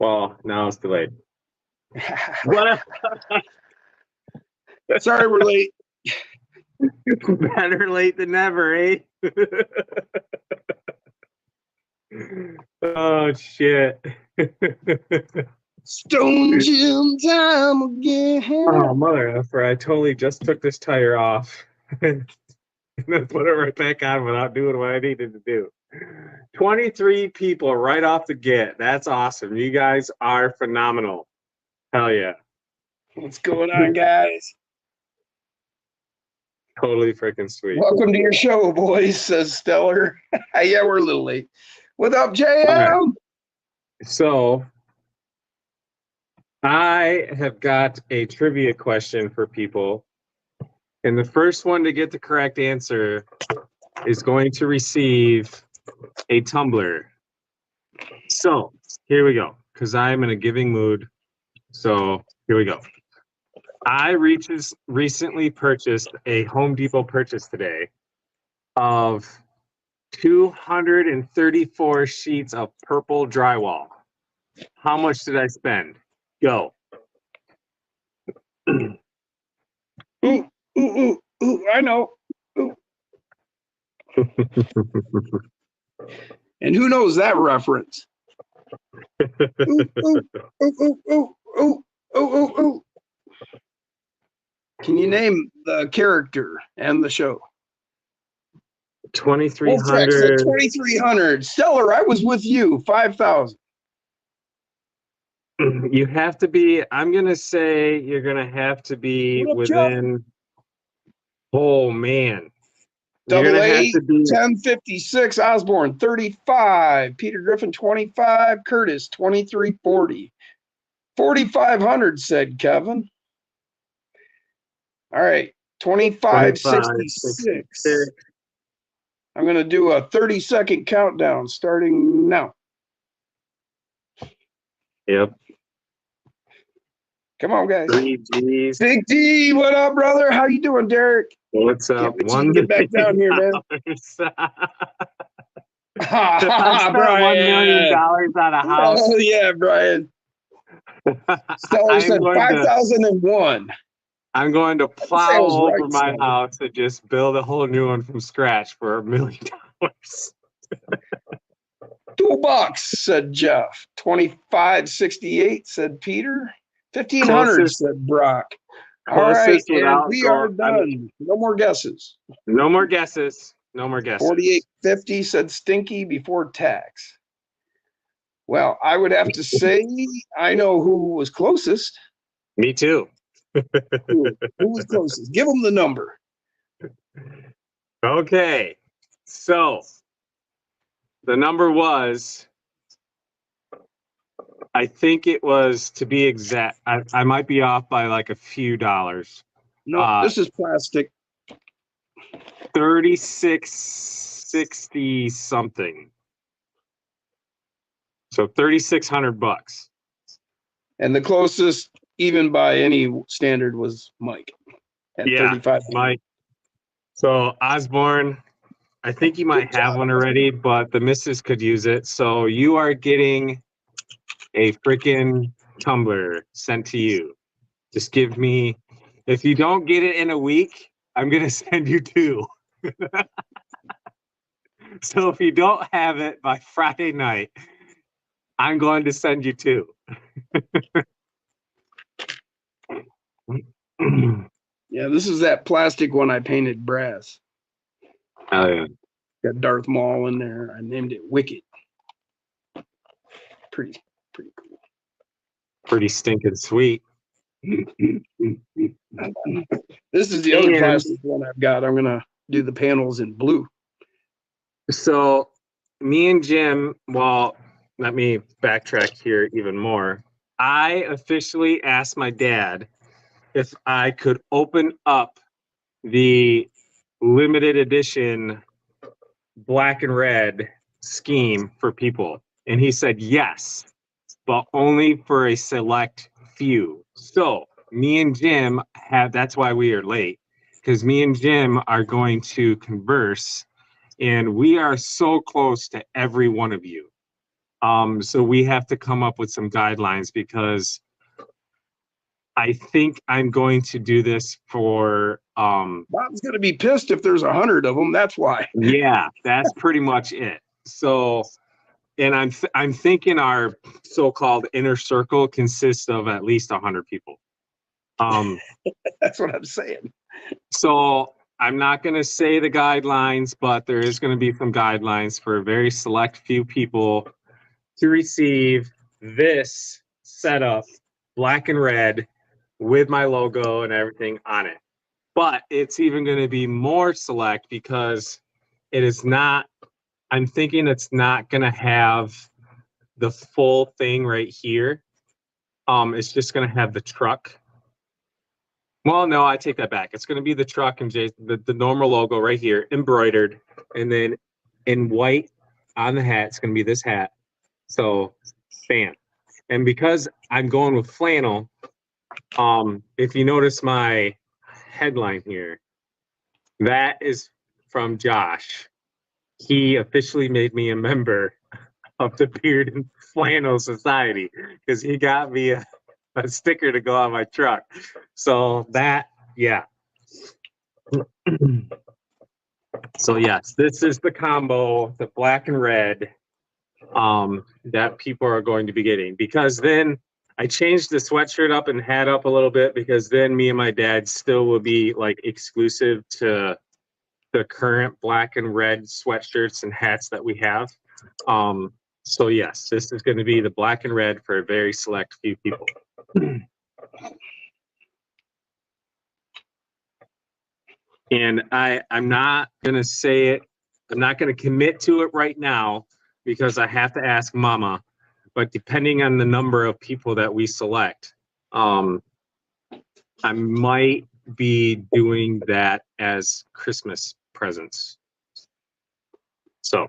Well, now it's delayed. What? Sorry, we're late. Better late than never, eh? Oh shit. Stone Jim time again. Oh mother effer, I totally just took this tire off and then put it right back on without doing what I needed to do. 23 people right off the get. That's awesome. You guys are phenomenal. Hell yeah. What's going on, guys? Totally freaking sweet. Welcome to your show, boys, says Stellar. Yeah, we're a little late. What up, JM? Right. So I have got a trivia question for people. And the first one to get the correct answer is going to receive a tumbler. So here we go, because I'm in a giving mood. So here we go. I recently purchased a Home Depot purchase today of 234 sheets of purple drywall. How much did I spend? Go. Ooh, I know. Ooh. And who knows that reference? Ooh. Can you name the character and the show? 2,300. 2,300. Stellar, I was with you. 5,000. You have to be, I'm going to say you're going to have to be within, oh man. Double A, 1056, Osborne, 35, Peter Griffin, 25, Curtis, 2340. 4,500, said Kevin. All right, 2566. I'm going to do a 30-second countdown starting now. Yep. Come on, guys. 3Gs. Big D, what up, brother? How you doing, Derek? What's up? Get back down here, man. $1 million on a house. Oh, yeah, Brian. Stellar said 5,001. I'm going to plow over my house and just build a whole new one from scratch for $1 million. $2, said Jeff. 2568, said Peter. 1,500, said Brock. All right, and we are done. No more guesses. No more guesses. No more guesses. 4850 said Stinky before tax. Well, I would have to say I know who was closest. Me too. Who was closest? Give them the number. Okay. So the number was, I think it was, to be exact, I might be off by like a few dollars. No, this is plastic. 3660 something. So $3,600. And the closest, even by any standard, was Mike at 35. Mike. So Osborne, I think you might have one already, but the missus could use it. So you are getting a freaking tumbler sent to you. Just give me, if you don't get it in a week, I'm going to send you 2. So if you don't have it by Friday night, I'm going to send you 2. Yeah, this is that plastic one I painted brass. Oh, yeah. Got Darth Maul in there. I named it Wicked. Pretty cool. Pretty stinking sweet. This is the other plastic one I've got. I'm going to do the panels in blue. So me and Jim, well, let me backtrack here even more. I officially asked my dad if I could open up the limited edition black and red scheme for people. And he said yes, but only for a select few. So me and Jim that's why we are late, because me and Jim are going to converse, and we are so close to every one of you. So we have to come up with some guidelines because I think I'm going to do this for Bob's gonna be pissed if there's 100 of them. That's why. Yeah, that's pretty much it. So, and I'm thinking our so-called inner circle consists of at least 100 people. That's what I'm saying. So I'm not going to say the guidelines, but there is going to be some guidelines for a very select few people to receive this setup, black and red, with my logo and everything on it. But it's even going to be more select because it is not, I'm thinking it's not going to have the full thing right here. It's just going to have the truck. Well, no, I take that back. It's going to be the truck and the normal logo right here, embroidered, and then in white on the hat, it's going to be this hat. So, bam. And because I'm going with flannel, if you notice my headline here, that is from Josh. He officially made me a member of the Beard and Flannel Society because he got me a sticker to go on my truck. So that, yeah. So yes, this is the combo, the black and red, that people are going to be getting. Because then I changed the sweatshirt up and hat up a little bit because then me and my dad still will be like exclusive to the current black and red sweatshirts and hats that we have. So yes, this is going to be the black and red for a very select few people. And I'm not going to say it. I'm not going to commit to it right now because I have to ask Mama. But depending on the number of people that we select, I might be doing that as Christmas presents. So.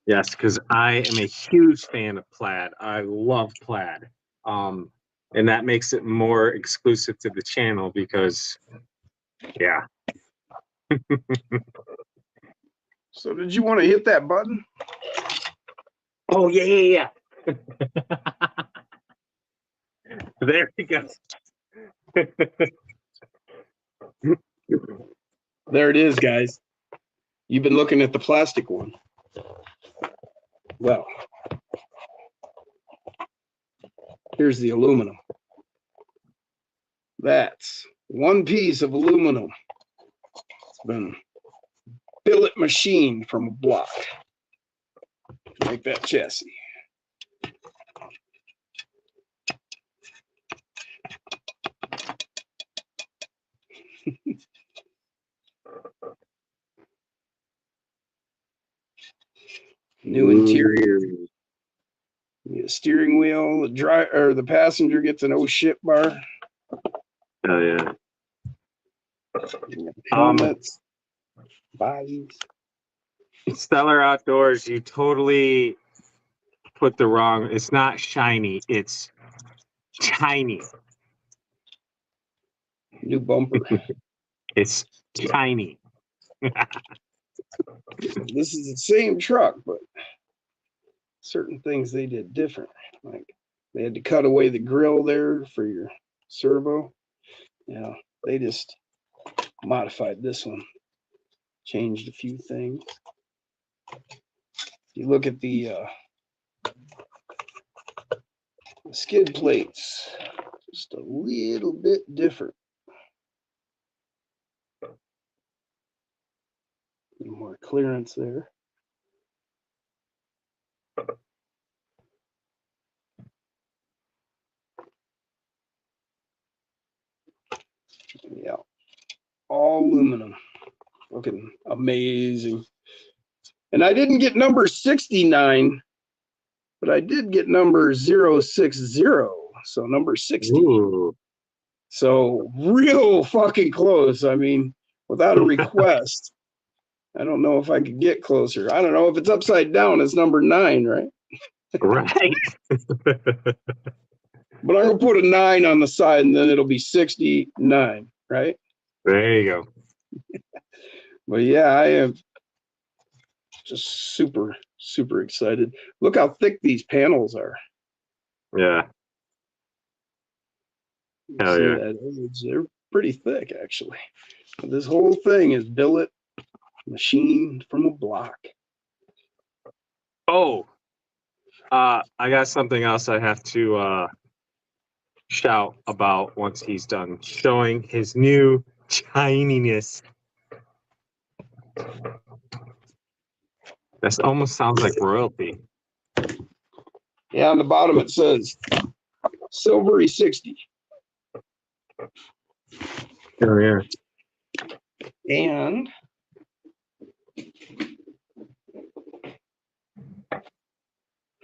Yes, because I am a huge fan of plaid. I love plaid. And that makes it more exclusive to the channel because, yeah. So did you want to hit that button? Oh, yeah. There you go. There it is, guys. You've been looking at the plastic one. Well, here's the aluminum. That's one piece of aluminum. It's been billet machined from a block. Make that chassis. New interior. The steering wheel, the passenger gets an oh shit bar. Oh yeah. Helmets, bodies. Stellar Outdoors, you totally put the wrong. It's not shiny. It's tiny. New bumper. It's tiny. This is the same truck, but certain things they did different. Like they had to cut away the grill there for your servo. Yeah, they just modified this one, changed a few things. You look at the skid plates, just a little bit different. More clearance there. Yeah, all aluminum, looking amazing. And I didn't get number 69, but I did get number 060, so number 60. Ooh. So real fucking close. I mean, without a request, I don't know if I could get closer. I don't know if it's upside down, it's number 9, right? Right. But I'm gonna put a 9 on the side, and then it'll be 69, right? There you go. But yeah, I am just super, super excited. Look how thick these panels are. Yeah. You Hell see yeah. that image? They're pretty thick, actually. This whole thing is billet machined from a block. Oh, I got something else I have to shout about once he's done showing his new shininess. That almost sounds like royalty. Yeah, on the bottom it says Silvery 60. Oh yeah. And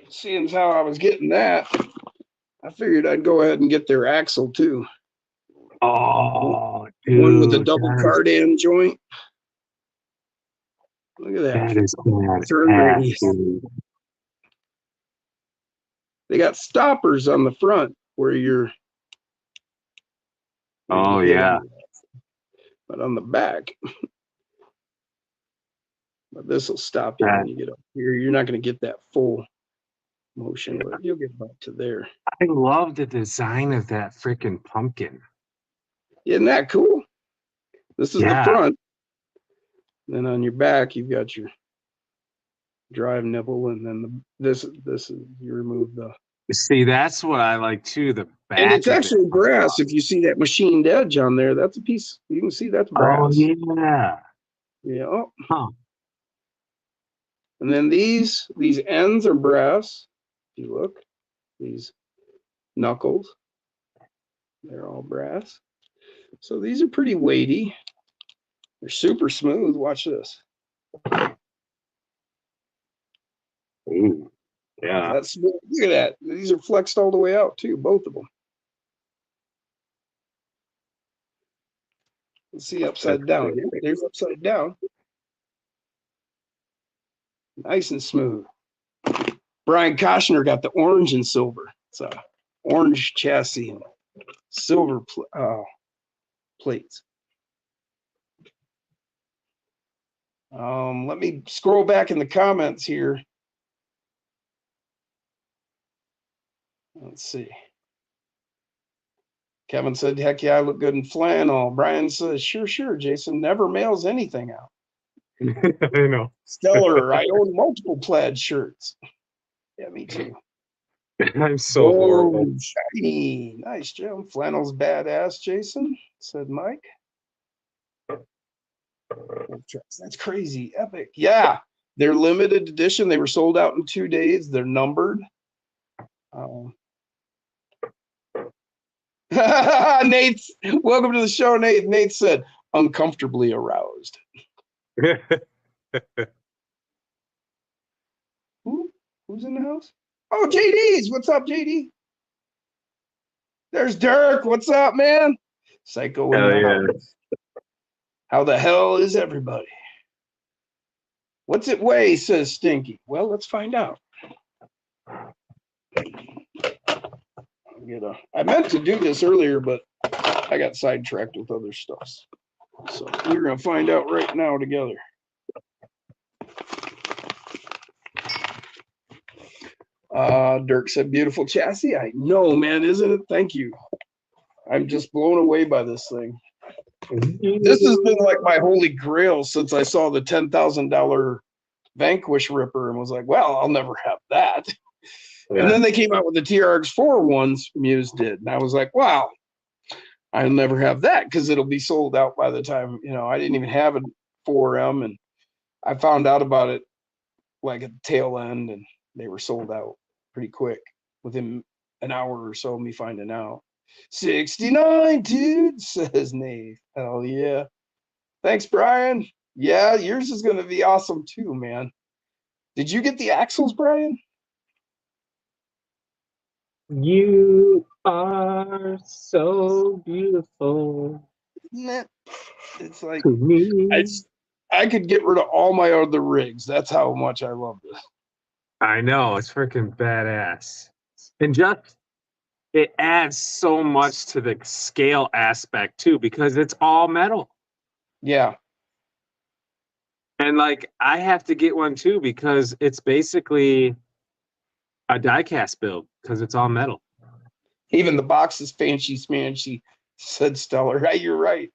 seeing as how I was getting that, I figured I'd go ahead and get their axle too. Oh, One with a dude, double cardan joint. Look at that. that is Turn badass, radius. dude. They got stoppers on the front where you're. Oh yeah. But on the back. But this will stop you when you get up here. You're not going to get that full motion, but you'll get back to there. I love the design of that freaking pumpkin. Isn't that cool? This is the Yeah. front. Then on your back, you've got your drive nipple, and then this is you remove the. See, that's what I like too. The back. And it's of actually it. brass. If you see that machined edge on there, that's a piece. You can see that's brass. Oh yeah. Yeah. Huh. And then these ends are brass. If you look, these knuckles, they're all brass. So these are pretty weighty. They're super smooth. Watch this. Ooh. Yeah. That's look at that. These are flexed all the way out too, both of them. Let's see upside down. There's upside down. Nice and smooth. Brian Koshner got the orange and silver. It's a orange chassis and silver plates. Let me scroll back in the comments here. Let's see. Kevin said, heck yeah, I look good in flannel. Brian says, sure, Jason never mails anything out. I know. Stellar, I own multiple plaid shirts. Yeah, me too. I'm so horrible. Shiny. Nice, Jim. Flannel's badass, Jason, said Mike. That's crazy. Epic. Yeah, they're limited edition. They were sold out in 2 days. They're numbered. Nate, welcome to the show, Nate. Nate said, uncomfortably aroused. Who's in the house? Oh, JD's. What's up, JD? There's Dirk. What's up, man? Psycho in the house. How the hell is everybody? What's it weigh, says Stinky. Well, let's find out. I meant to do this earlier, but I got sidetracked with other stuff. So we're going to find out right now together. Dirk said, beautiful chassis. I know, man, isn't it? Thank you. I'm just blown away by this thing. This has been like my holy grail since I saw the $10,000 Vanquish Ripper and was like, well, I'll never have that. Yeah. And then they came out with the TRX4 ones Muse did. And I was like, wow, I'll never have that because it'll be sold out by the time, I didn't even have a 4M. And I found out about it like at the tail end and they were sold out pretty quick within an hour or so of me finding out. 69, dude, says Nate. Hell yeah. Thanks, Brian. Yeah, yours is going to be awesome too, man. Did you get the axles, Brian? You are so beautiful. Isn't it? It's like I could get rid of all my other rigs. That's how much I love this. I know, it's freaking badass. And just it adds so much to the scale aspect too, because it's all metal. Yeah. And like I have to get one too because it's basically a die-cast build because it's all metal. Even the box is fancy smancy, said Stellar. Right, you're right.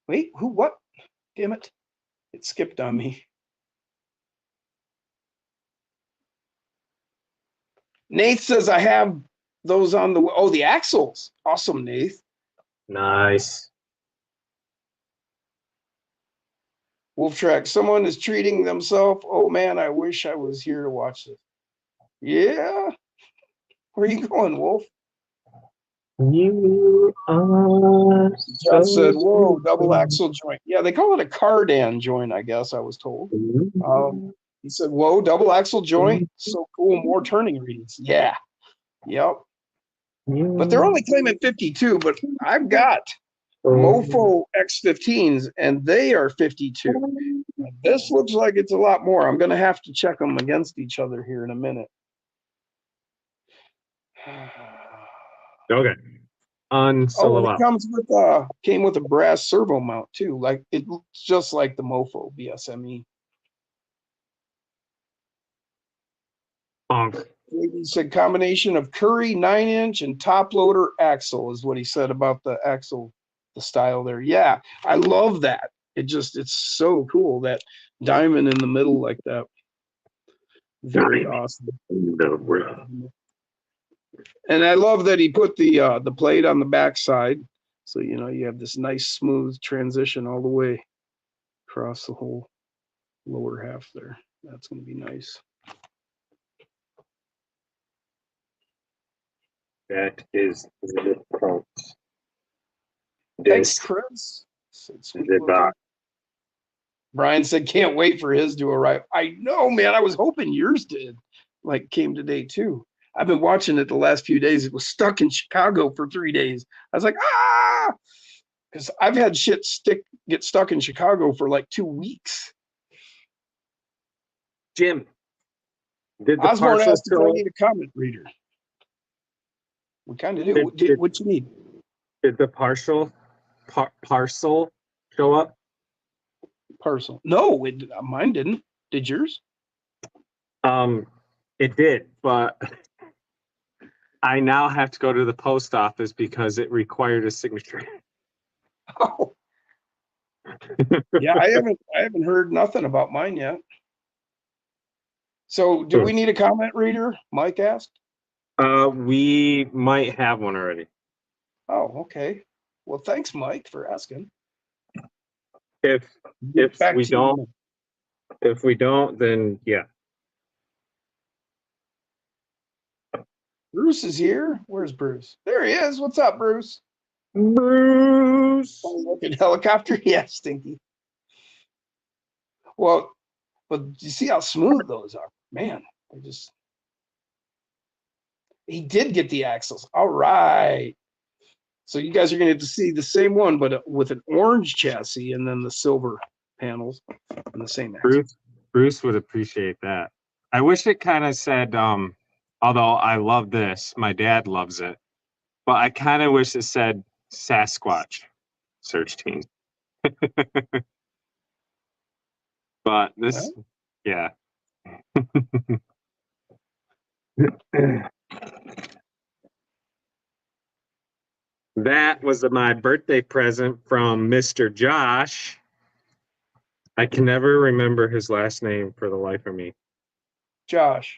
Wait, who, what? Damn it. It skipped on me. Nate says I have those on the, oh, the axles. Awesome, Nate. Nice. Wolf Track, someone is treating themselves. Oh man, I wish I was here to watch this. Yeah. Where are you going, Wolf? You are Jeff said, so whoa, double axle joint. Yeah, they call it a cardan joint, I guess I was told. He said, whoa, double axle joint. So cool, more turning radius. Yeah. Yep. But they're only claiming 52, but I've got Mofo X15s and they are 52. This looks like it's a lot more. I'm going to have to check them against each other here in a minute. Okay. On Oh, and it solo out. comes with came with a brass servo mount too. Like it looks just like the Mofo BSME. Punk. He said combination of Curry 9-inch and top loader axle is what he said about the axle, the style there. Yeah, I love that. It's so cool, that diamond in the middle like that. Very awesome. And I love that he put the plate on the back side. So, you know, you have this nice smooth transition all the way across the whole lower half there. That's going to be nice. That is the punk. Thanks, Chris. Said sweet looking. Brian said, can't wait for his to arrive. I know, man. I was hoping yours did. Like came today too. I've been watching it the last few days. It was stuck in Chicago for 3 days. I was like, because I've had shit get stuck in Chicago for like 2 weeks. Jim, did the Osborne parcel asked if I need a comment reader. We kind of do. What you need? Did the parcel show up? Parcel? No, mine didn't. Did yours? It did, but I now have to go to the post office because it required a signature. Oh, yeah. I haven't heard nothing about mine yet. So, do we need a comment reader? Mike asked. We might have one already. Oh, okay. Well, thanks, Mike, for asking. If we don't, then yeah. Bruce is here. Where's Bruce? There he is. What's up, Bruce? Bruce. Looking helicopter? Yeah, Stinky. Well, but you see how smooth those are, man. He did get the axles. All right. So you guys are going to get to see the same one, but with an orange chassis and then the silver panels and the same axle. Bruce would appreciate that. I wish it kind of said, although I love this, my dad loves it, but I kind of wish it said Sasquatch search team. But this, yeah. That was my birthday present from Mr. Josh. I can never remember his last name for the life of me. Joshua.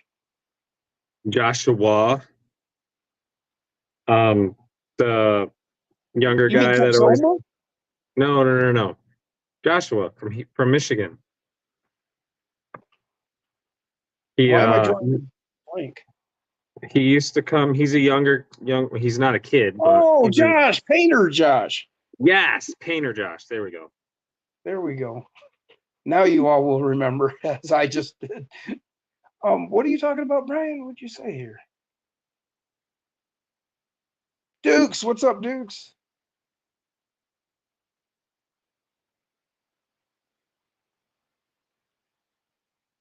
The younger You mean guy that always. Capsoma? No. Joshua from Michigan. Why am I drawing blank? He used to come. He's a he's not a kid. But oh, Josh, Painter Josh. Yes, Painter Josh. There we go. There we go. Now you all will remember, as I just did. What are you talking about, Brian? What'd you say here? Dukes, what's up, Dukes?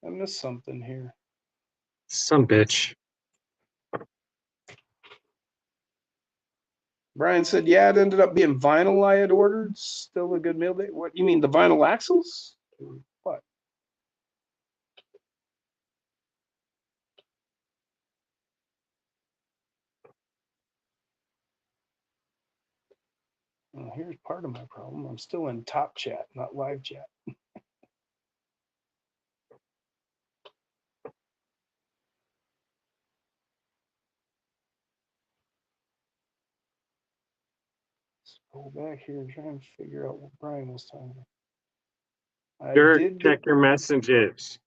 I missed something here. Some bitch. Brian said, yeah, it ended up being vinyl I had ordered. Still a good meal day. What, you mean the vinyl axles? What? Well, here's part of my problem. I'm still in top chat, not live chat. Go back here and try and figure out what Brian was talking about. I Dirk, did check get, your messages.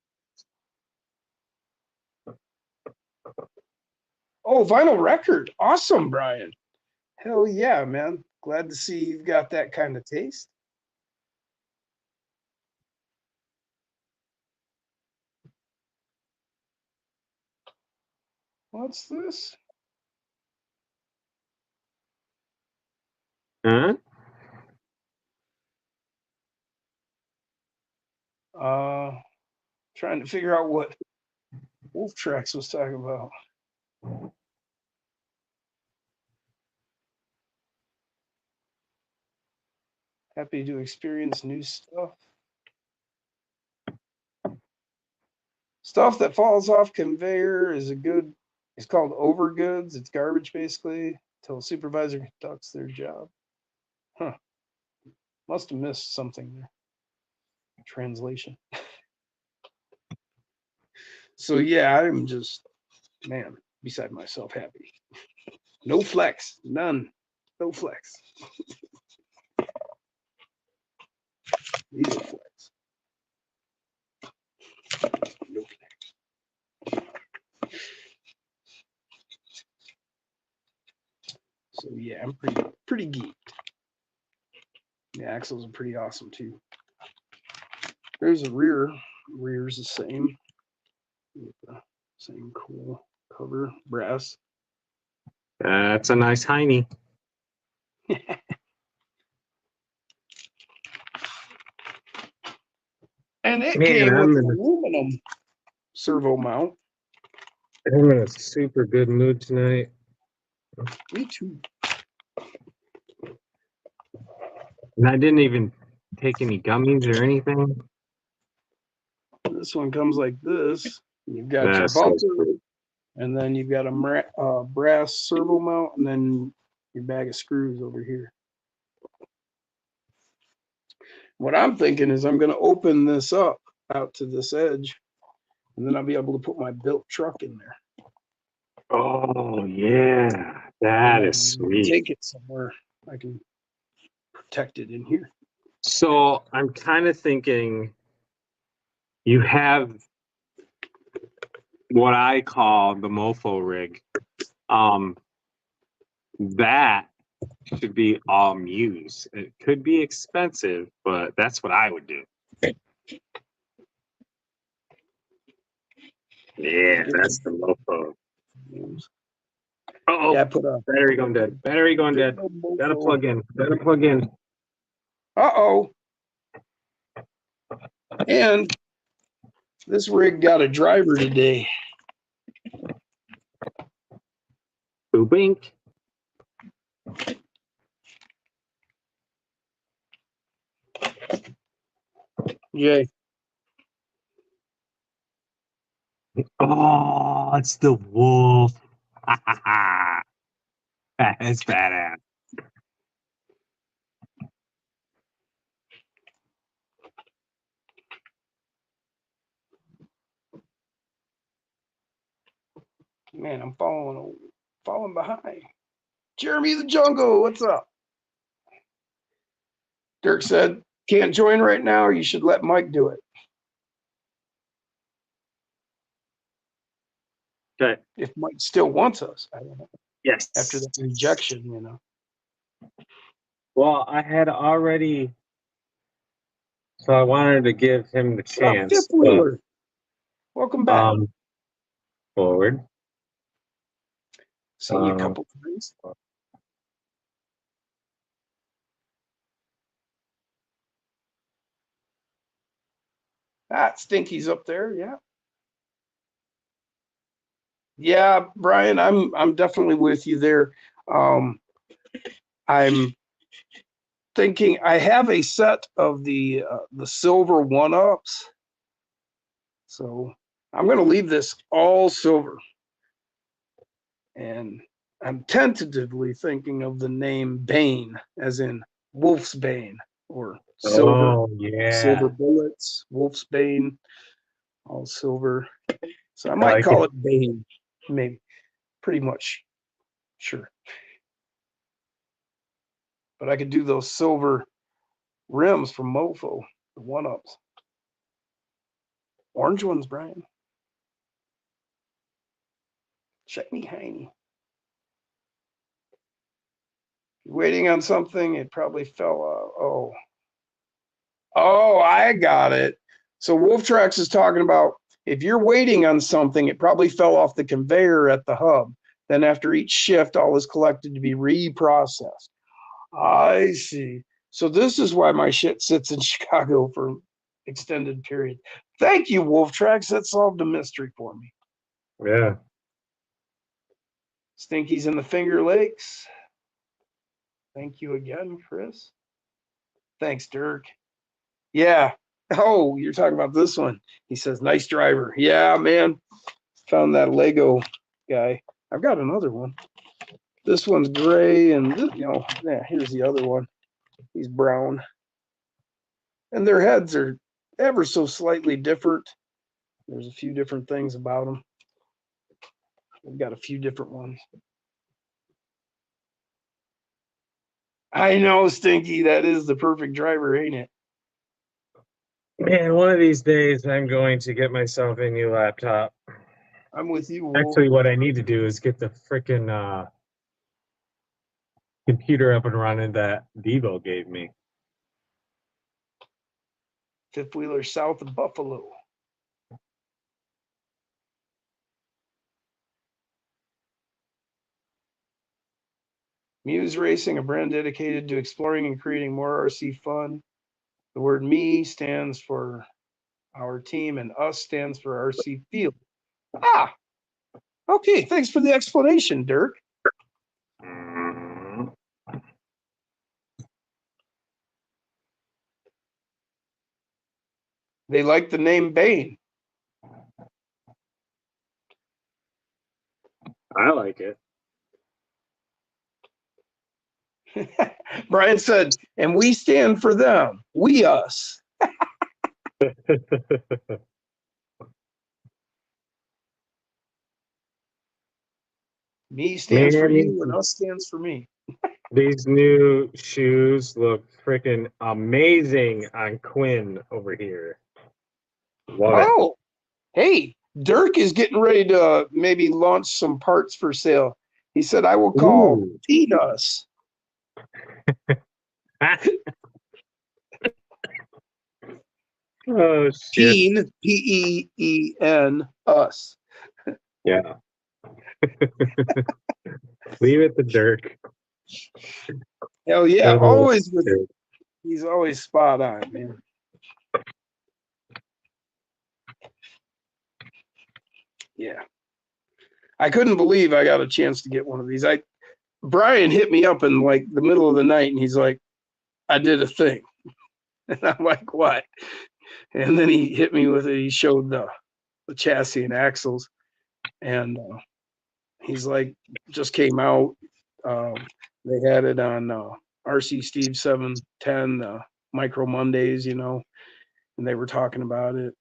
oh, vinyl record. Awesome, Brian. Hell yeah, man. Glad to see you've got that kind of taste. What's this? Huh? Trying to figure out what Wolf Tracks was talking about. Happy to experience new stuff. Stuff that falls off conveyor is it's called overgoods. It's garbage basically until a supervisor conducts their job. Huh. Must have missed something there. Translation. So yeah, I'm just, man, beside myself happy. No flex, none. No flex. These are flex. No flex. So yeah, I'm pretty geeked. The axles are pretty awesome too. There's a rear. Rear's the same. With the same cool cover, brass. That's a nice hiney. And it Man, came with I'm an in, aluminum servo mount. I'm in a super good mood tonight. Me too. And I didn't even take any gummies or anything. This one comes like this. You've got your That's so bumper, sweet. and then you've got a brass servo mount, and then your bag of screws over here. What I'm thinking is I'm going to open this up out to this edge, and then I'll be able to put my built truck in there. Oh, yeah. That is sweet. Take it somewhere. I can protect it in here. So I'm kind of thinking you have what I call the mofo rig. That should be all Muse. It could be expensive, but that's what I would do. Yeah, that's the mofo. Oh, Yeah, put a battery going dead. Battery going dead. Gotta plug in. Gotta plug in. Uh-oh. And this rig got a driver today. Boobink. Yay. Oh, it's the wolf. That's badass. Man, I'm falling behind. Jeremy the Jungle, what's up? Dirk said, can't join right now, or you should let Mike do it. Okay. If Mike still wants us, I don't know. Yes. After the rejection, you know. Well, I had already, so I wanted to give him the chance. Fifth wheeler. Welcome back. Forward. Seen you a couple times. Stinky's up there, yeah. Yeah, Brian, I'm definitely with you there. I'm thinking I have a set of the silver 1-ups. So I'm going to leave this all silver. And I'm tentatively thinking of the name Bane, as in Wolf's Bane, or silver. Oh, yeah. Silver bullets, Wolf's Bane, all silver. So I might like call it. it Bane, maybe. Pretty much, sure. But I could do those silver rims from Mofo, the 1-ups. Orange ones, Brian. Shiny Heiny. Waiting on something, it probably fell out. Oh, I got it. So Wolf Tracks is talking about if you're waiting on something, it probably fell off the conveyor at the hub. Then after each shift, all is collected to be reprocessed. I see. So this is why my shit sits in Chicago for extended period. Thank you, Wolf Tracks. That solved a mystery for me. Yeah. Stinky's in the Finger Lakes. Thank you again, Chris. Thanks, Dirk. Yeah. Oh, you're talking about this one. He says, nice driver. Yeah, man. Found that Lego guy. I've got another one. This one's gray, and yeah, here's the other one. He's brown. And their heads are ever so slightly different. There's a few different things about them. We've got a few different ones. I know, Stinky. That is the perfect driver, ain't it? Man, one of these days I'm going to get myself a new laptop. I'm with you, Wolf. Actually, what I need to do is get the freaking computer up and running that Devo gave me. Fifth wheeler south of Buffalo. Muse Racing, a brand dedicated to exploring and creating more RC fun. The word me stands for our team, and us stands for RC Field. Ah, okay. Thanks for the explanation, Dirk. They like the name Bane. I like it. Brian said, and we stand for them. We, us. Me stands for you, and us stands for me. These new shoes look freaking amazing on Quinn over here. Love it. Oh, hey, Dirk is getting ready to maybe launch some parts for sale. He said, I will call T-Us. Oh, shit. Teen, P-E-E-N, us. Yeah. Leave it to Dirk. Hell yeah, always with it. He's always spot on, man. Yeah. I couldn't believe I got a chance to get one of these. Brian hit me up in like the middle of the night and he's like, I did a thing. And I'm like, what? And then he hit me with it. He showed the chassis and axles. And he's like, just came out. They had it on RC Steve 710, Micro Mondays, and they were talking about it.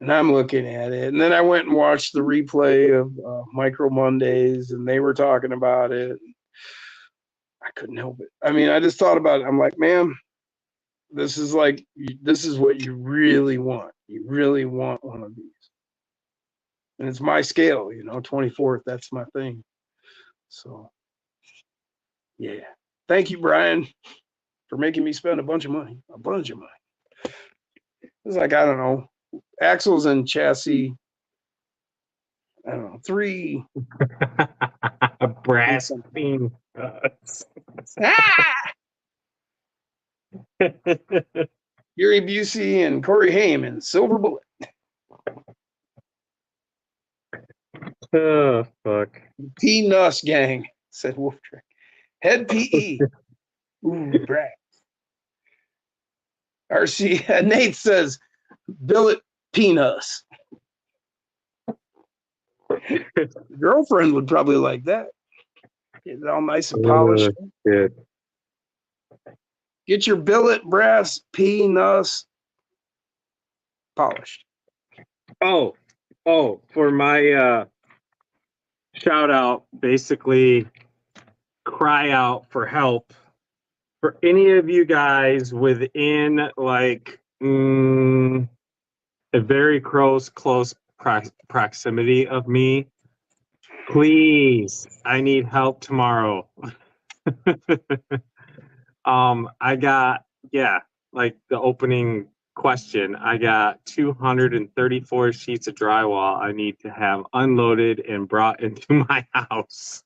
And I'm looking at it. And then I went and watched the replay of Micro Mondays, and they were talking about it. I couldn't help it. I mean, I just thought about it. I'm like, man, this is what you really want. You really want one of these. And it's my scale, 24th. That's my thing. So, yeah. Thank you, Brian, for making me spend a bunch of money. It's like, I don't know, axles and chassis. I don't know, 3. Brass beam. Gary Busey and Corey Heyman, Silver Bullet. Oh, fuck. P-Nuss gang, said Wolf Trick. Head PE. Ooh, Brad. RC Nate says, billet peanuts. Girlfriend would probably like that. Get it all nice and polished. Good. Get your billet brass peanuts polished. Oh, for my shout out, basically cry out for help for any of you guys within like a very close proximity of me. Please, I need help tomorrow. I got, like the opening question, I got 234 sheets of drywall I need to have unloaded and brought into my house.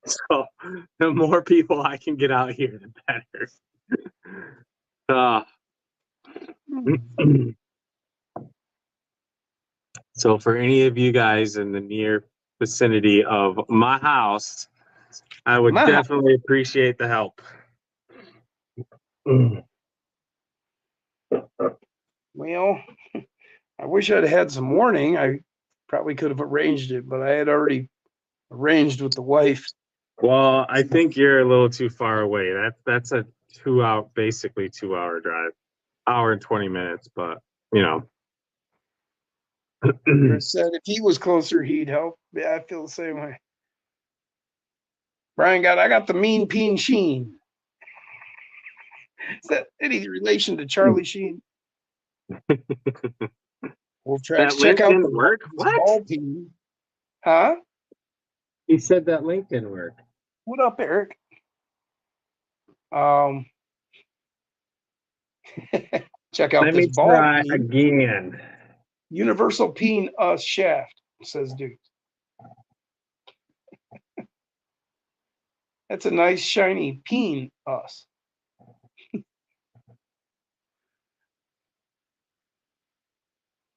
So the more people I can get out here, the better. So for any of you guys in the near vicinity of my house, I would definitely appreciate the help. Well, I wish I'd had some warning. I probably could have arranged it, but I had already arranged with the wife. Well, I think you're a little too far away. That's a basically 2 hour drive, hour and 20 minutes, but you know. Chris said if he was closer, he'd help. Yeah, I feel the same way. Brian I got the mean peen Sheen. Is that any relation to Charlie Sheen? Wolf Tracks. Check out the work. What? Huh? He said that link didn't work. What up, Eric? Check out this ball. Try again. Universal peen shaft, says dude. That's a nice shiny peen us.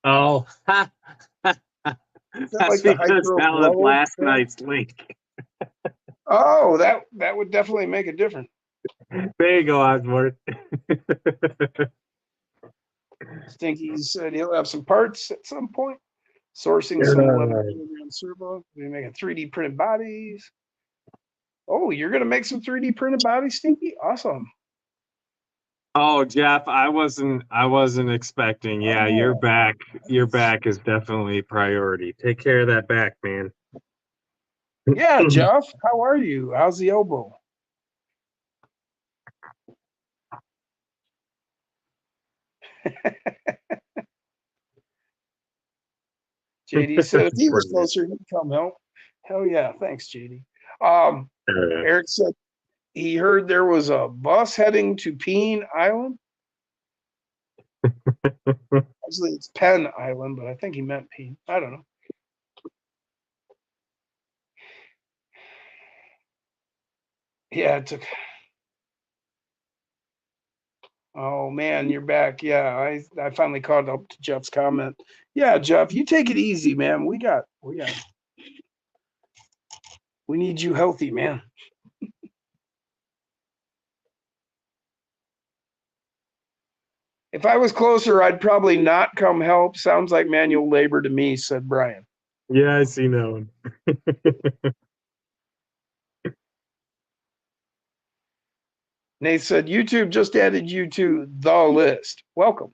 Oh, that's like because that was last night's link. Oh, that would definitely make a difference. There you go, Osborne. Stinky said he'll have some parts at some point. Sourcing some 11kg servo. We're making 3D printed bodies. Oh, you're gonna make some 3D printed bodies, Stinky? Awesome. Oh, Jeff, I wasn't expecting. Yeah, your back is definitely priority. Take care of that back, man. Yeah, Jeff, how are you? How's the elbow? JD said if he was closer, he'd come help. Hell yeah, thanks, JD. Eric said he heard there was a bus heading to Peen Island. Actually, it's Penn Island, but I think he meant Peen. I don't know. Yeah, it took. Oh man, you're back. Yeah, I finally caught up to Jeff's comment. Yeah, Jeff, you take it easy, man. We need you healthy, man. If I was closer, I'd probably not come help. Sounds like manual labor to me, said Brian. Yeah, I see that one. Nate said, YouTube just added you to the list. Welcome.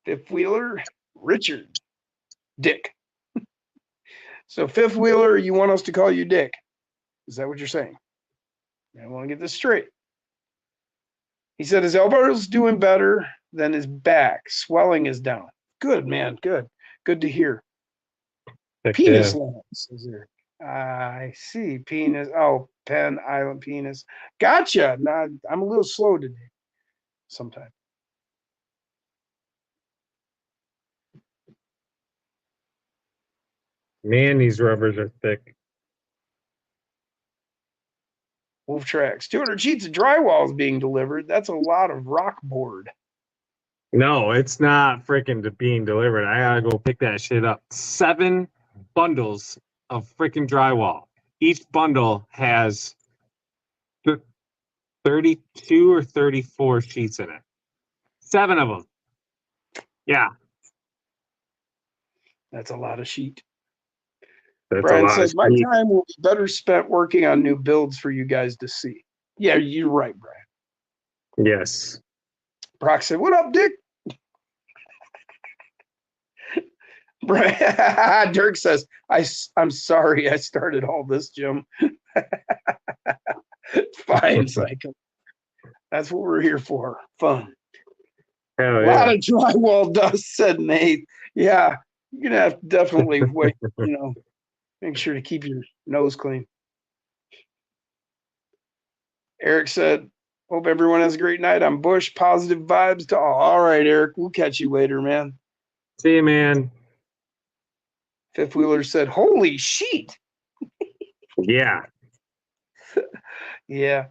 Fifth wheeler, Richard, Dick. So fifth wheeler, you want us to call you Dick? Is that what you're saying? I want to get this straight. He said his elbow's doing better than his back. Swelling is down. Good, man. Good. Good to hear. Penis lamps, says Eric. I see. Penis. Oh, Penn Island penis. Gotcha. Nah, I'm a little slow today. Sometimes. Man, these rubbers are thick. Wolf Tracks. 200 sheets of drywall is being delivered. That's a lot of rock board. No, it's not freaking being delivered. I gotta go pick that shit up. 7 bundles of freaking drywall. each bundle has 32 or 34 sheets in it. 7 of them. Yeah. That's a lot of sheet. That's Brian a lot says, of my sheet. time will be better spent working on new builds for you guys to see. Yeah, you're right, Brian. Yes. Brock said, what up, Dick? Brian, Dirk says, I'm sorry I started all this, Jim. Fine, Psycho. That's what we're here for. Fun. Hell A lot yeah. of drywall dust, said Nate. Yeah, you're going to have to definitely wait, make sure to keep your nose clean. Eric said, hope everyone has a great night. I'm Bush. Positive vibes to all. All right, Eric. We'll catch you later, man. See you, man. Fifth Wheeler said, holy sheet. Yeah. Yeah.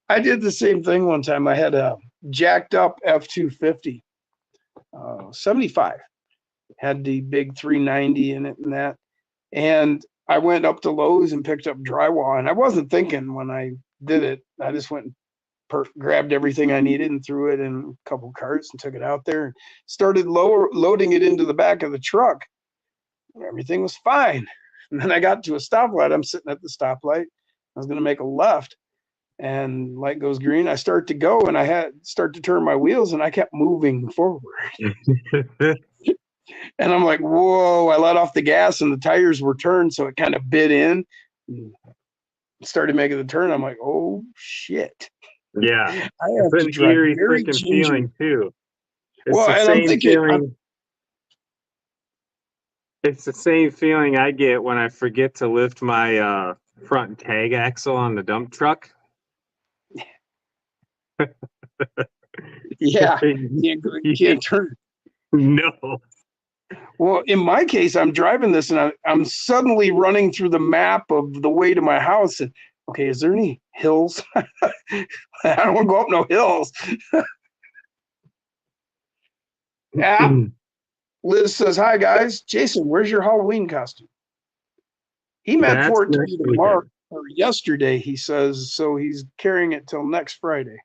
I did the same thing one time. I had a jacked up F-250, 75. Had the big 390 in it and that. And I went up to Lowe's and picked up drywall. And I wasn't thinking when I did it. I just went and grabbed everything I needed and threw it in a couple carts and took it out there and started loading it into the back of the truck. Everything was fine. And then I got to a stoplight. I'm sitting at the stoplight. I was going to make a left and light goes green. I start to go and I start to turn my wheels and I kept moving forward. And I'm like, whoa, I let off the gas and the tires were turned. So it kind of bit in, started making the turn. I'm like, oh shit. Yeah. I have It's to an drive eerie very freaking gingerly. feeling too. It's Well, the and I'm same thinking, feeling. It's the same feeling I get when I forget to lift my front tag axle on the dump truck. yeah, can't turn. No. Well, in my case, I'm driving this and I'm suddenly running through the map of the way to my house. And okay, is there any hills? I don't want to go up no hills. Yeah. Liz says, hi, guys. Jason, where's your Halloween costume? He meant That's for it to next be weekend. tomorrow or yesterday, he says. So he's carrying it till next Friday.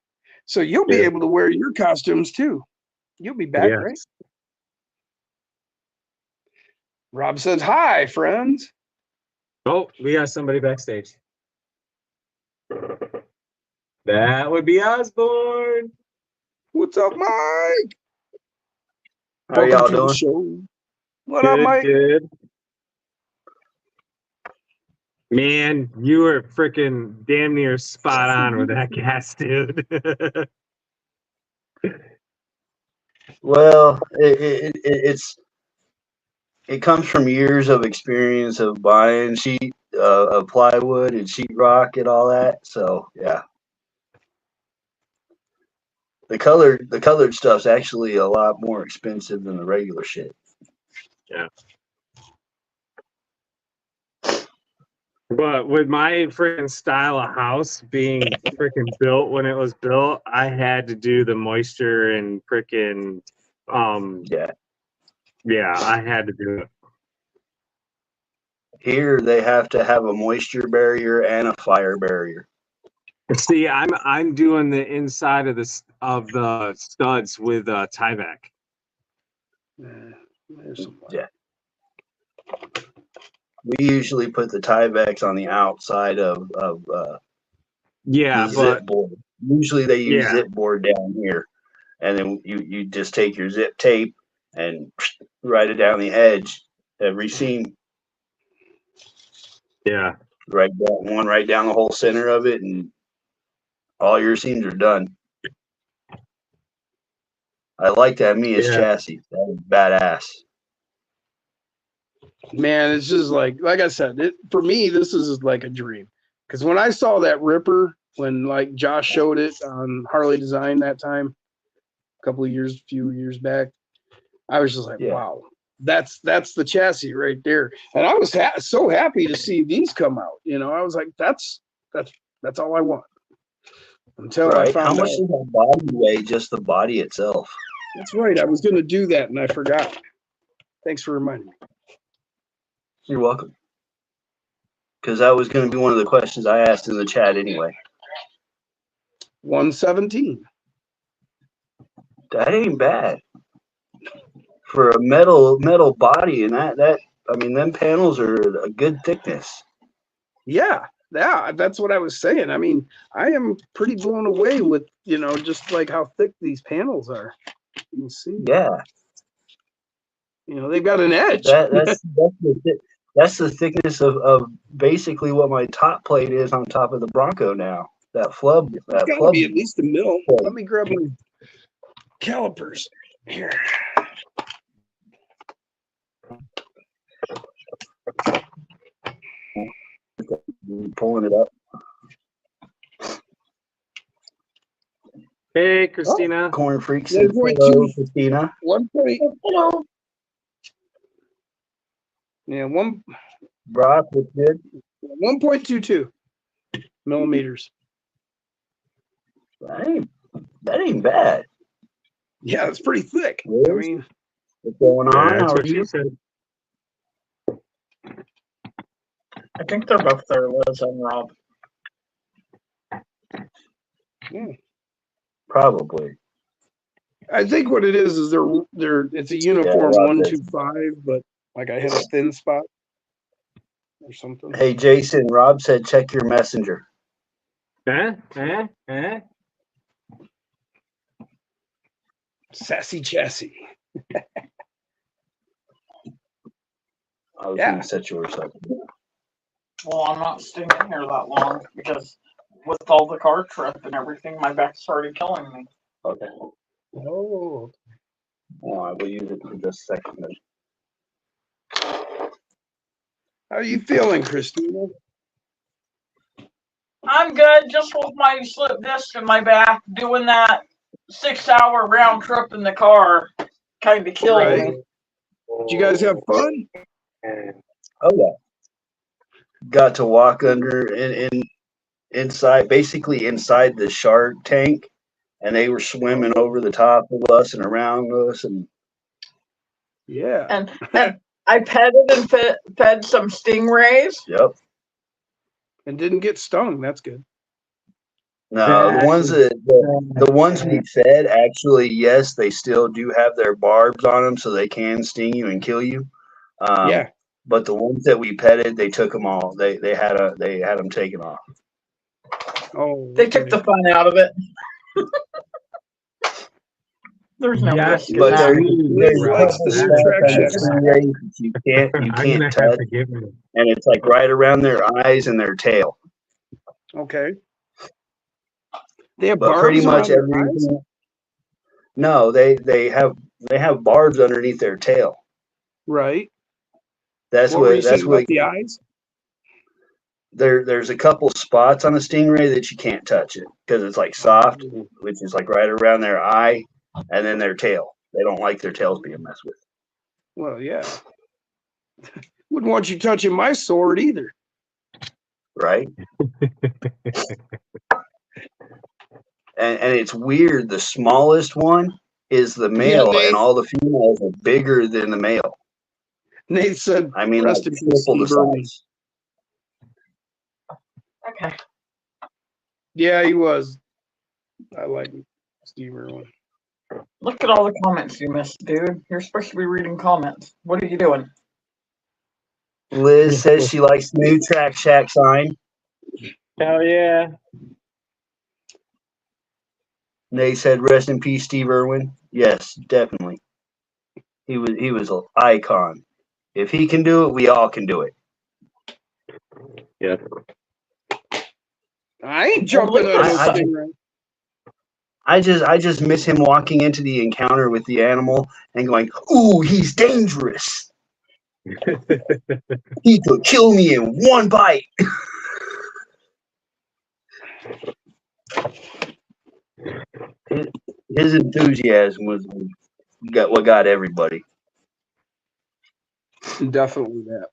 So you'll be able to wear your costumes too. You'll be back, right? Rob says, hi, friends. Oh, we got somebody backstage. That would be Osborne. What's up, Mike? How y'all doing? Show. What Good, up, Mike? good. Man, you were freaking damn near spot on with that gas, dude. Well, it comes from years of experience of buying sheet of plywood and sheetrock and all that. So yeah, the colored stuff's actually a lot more expensive than the regular shit. Yeah. But with my freaking style of house being freaking built when it was built, I had to do the moisture and freaking yeah, I had to do it. Here they have to have a moisture barrier and a fire barrier. See, I'm doing the inside of the studs with Tyvek. Yeah. We usually put the Tyveks on the outside of yeah, the but zip board. Usually they use yeah. zip board down here, and then you just take your zip tape and write it down the edge every seam. Yeah. Right down the whole center of it, and all your seams are done. I like that Mia's chassis. That was badass. Man, it's just like I said, for me, this is like a dream. Because when I saw that Ripper, when like Josh showed it on Harley Design that time, few years back, I was just like, wow, that's the chassis right there. And I was so happy to see these come out. I was like, that's all I want. Until I found How much out. does that body weigh? Just the body itself. That's right. I was going to do that and I forgot. Thanks for reminding me. You're welcome. Because that was going to be one of the questions I asked in the chat anyway. 117. That ain't bad for a metal body, and that I mean, them panels are a good thickness. Yeah, that's what I was saying. I mean, I am pretty blown away with, just like how thick these panels are. You can see, Yeah, they've got an edge. That's the thickness of basically what my top plate is on top of the Bronco now. That flub. It's That got to flub. be at least a mil. Let me grab my calipers here. Pulling it up. Hey, Christina. Corn Freak said, "Hello, Christina." 1 point. Hello. Yeah, Brock, what's good? 1.22 millimeters. That ain't bad. Yeah, it's pretty thick. Really? I mean, What's going on? That's How what are she you? said. I think they're both there, Liz and Rob. yeah. Probably. I think what it is it's a uniform Rob 125, but like I had a thin spot or something. Hey, Jason, Rob said check your messenger. Sassy chassis. I was Yeah. going to set yours up. Well, I'm not staying in here that long because with all the car trip and everything, my back started killing me. Okay. Oh. Well, I will use it for just a second. How are you feeling, Christina? I'm good, just with my slip disc in my back. Doing that 6-hour round trip in the car kind of killed Right. me. Did you guys have fun? Oh yeah. Got to walk under inside, basically inside the shark tank, and they were swimming over the top of us and around us, and Yeah. And I petted and fed some stingrays. yep. And didn't get stung. That's good. No, the ones we fed, actually, yes, they still do have their barbs on them, so they can sting you and kill you. Yeah. But the ones that we petted, they took them all. They had them taken off. Oh. They took the fun out of it. There's no risk in But that. there's likes the stuff new track on the shacks. stingrays that you I'm gonna can't have touch, to give it. and it's like right around their eyes and their tail. Okay. They have But barbs pretty much around their eyes? everything. No, they have barbs underneath their tail. Right. That's What were you what that's saying what about the eyes? there's a couple spots on a stingray that you can't touch it because it's like soft, which is like right around their eye and then their tail. They don't like their tails being messed with. Well, yeah. Wouldn't want you touching my sword either. Right? and it's weird. The smallest one is the male, Nate. and all the females are bigger than the male. Nate said, I mean, like rest in peace, triple the Steve Irwin. size. Okay. Yeah, he was. I like Steve Irwin. Look at all the comments you missed, dude. You're supposed to be reading comments. What are you doing? Liz says she likes the new Track Shack sign. Hell yeah. Nate said, "Rest in peace, Steve Irwin." Yes, definitely. He was an icon. If he can do it, we all can do it. Yeah. I ain't jumping on no I stingray. I just miss him walking into the encounter with the animal and going, "Ooh, he's dangerous. He could kill me in one bite." His enthusiasm was what got everybody. Definitely that.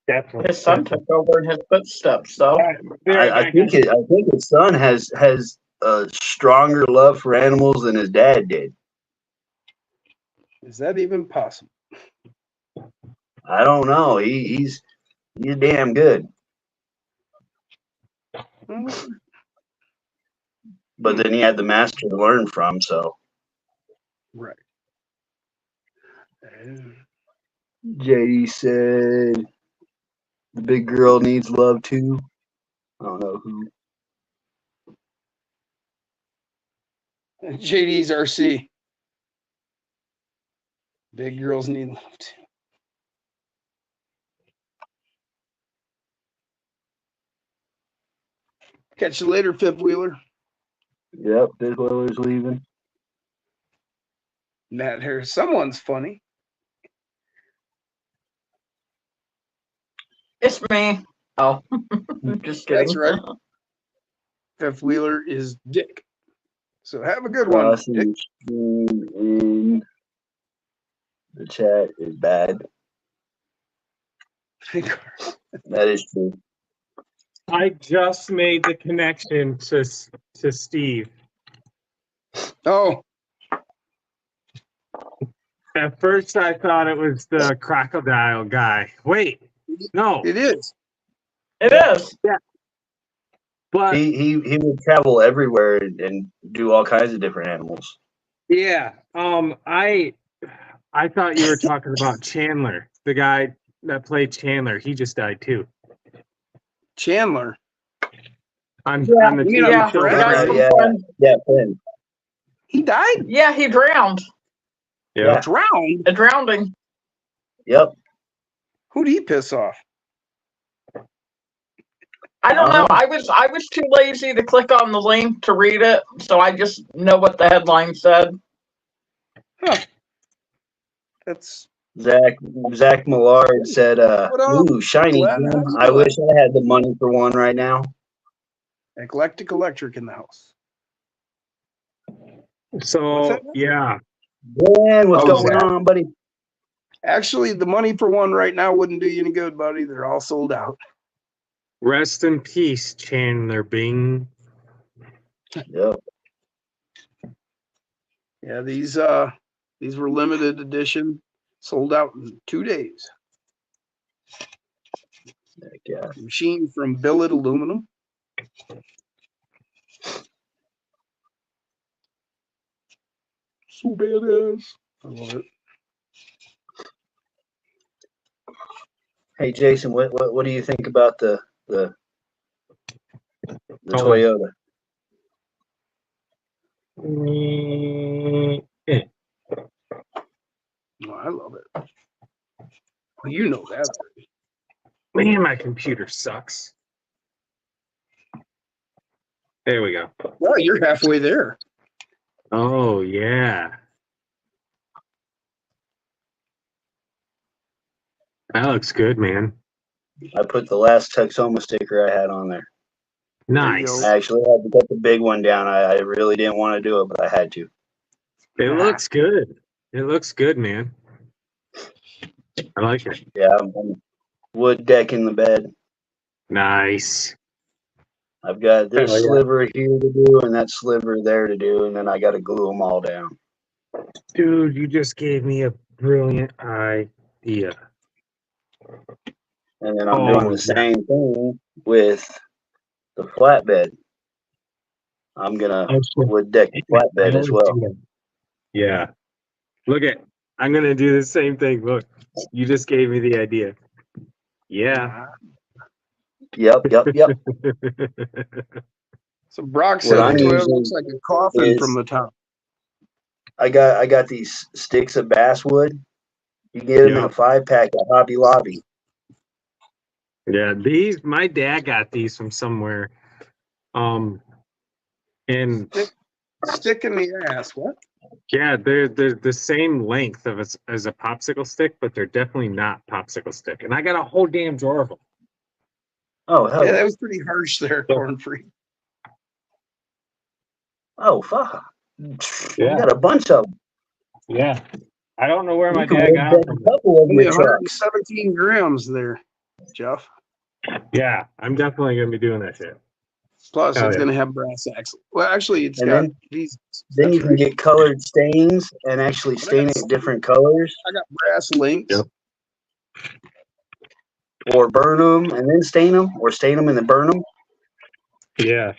Definitely. His son took over in his footsteps, though. I think his son has a stronger love for animals than his dad did. Is that even possible? I don't know. He's He's damn good. But then he had the master to learn from, so. Right. JD said the big girl needs love too. I don't know who. JD's RC. Big girls need love too. Catch you later, fifth wheeler. Yep, Big Wheeler's leaving. Matt Harris. Someone's funny. It's me. Oh, just kidding. That's right. Fifth wheeler is Dick. So have a good one, Ross's Dick. stream in the chat is bad. That is true. I just made the connection to Steve. Oh, At first, I thought it was the crocodile guy. Wait, no, it is. It is. but He would travel everywhere and do all kinds of different animals. yeah, I thought you were talking about Chandler, the guy that played Chandler. He just died too. Chandler. On the you TV know, show. Brad? Brad. Yeah, Finn. He died? Yeah, he drowned. Yeah. Drowned? A drowning. Yep. Who'd he piss off? I don't know. I was too lazy to click on the link to read it, so I just know what the headline said. That's Zach Millard said, What up? ooh, shiny. Glad to gem. have you I back. wish I had the money for one right now. Eclectic Electric in the house. What's So that? yeah, Dan, what's Oh, going Zach. on, buddy? Actually, the money for one right now wouldn't do you any good, buddy. They're all sold out. rest in peace, Chandler Bing. Yep. Yeah, these were limited edition, sold out in 2 days. Heck yeah. Machine from Billet Aluminum. So badass. I love it. Hey, Jason, what do you think about the Toyota? Oh, I love it. Well, you know that already. Man, my computer sucks. There we go. Well, you're halfway there. Oh yeah. That looks good, man. I put the last Texoma sticker I had on there. Nice. I actually had to cut the big one down. I really didn't want to do it, but I had to. It looks good. It looks good, man. I like it. Yeah, I'm wood deck in the bed. Nice. I've got this Hell yeah. sliver here to do and that sliver there to do, and then I got to glue them all down. Dude, you just gave me a brilliant idea. And then I'm Oh, doing the yeah. same thing with the flatbed. I'm gonna wood deck the flatbed as well. Yeah. Look at, I'm going to do the same thing. Look, you just gave me the idea. Yeah. Yep. So Brock said What I'm the Toyota using looks like a coffin is- from the top. I got these sticks of basswood. You get them in Yeah. a 5-pack at Hobby Lobby. Yeah, these, my dad got these from somewhere. And Stick in the ass. What? yeah, they're the same length of as a popsicle stick, but they're definitely not popsicle stick. And I got a whole damn drawer of them. Oh hell Yeah, yeah. that was pretty harsh there, corn free. Oh fuck. Yeah. You got a bunch of them. Yeah. I don't know where my You can dad wood got deck them a from. couple of Only your trucks. 117 grams there, Jeff. Yeah, I'm definitely gonna be doing that shit. Plus, Oh, it's yeah. going to have brass axle. Well, actually, it's And got then- these. Then you can get colored stains and actually stain it different colors. I got brass links. Yep. or burn them and then stain them, or stain them and then burn them. Yeah.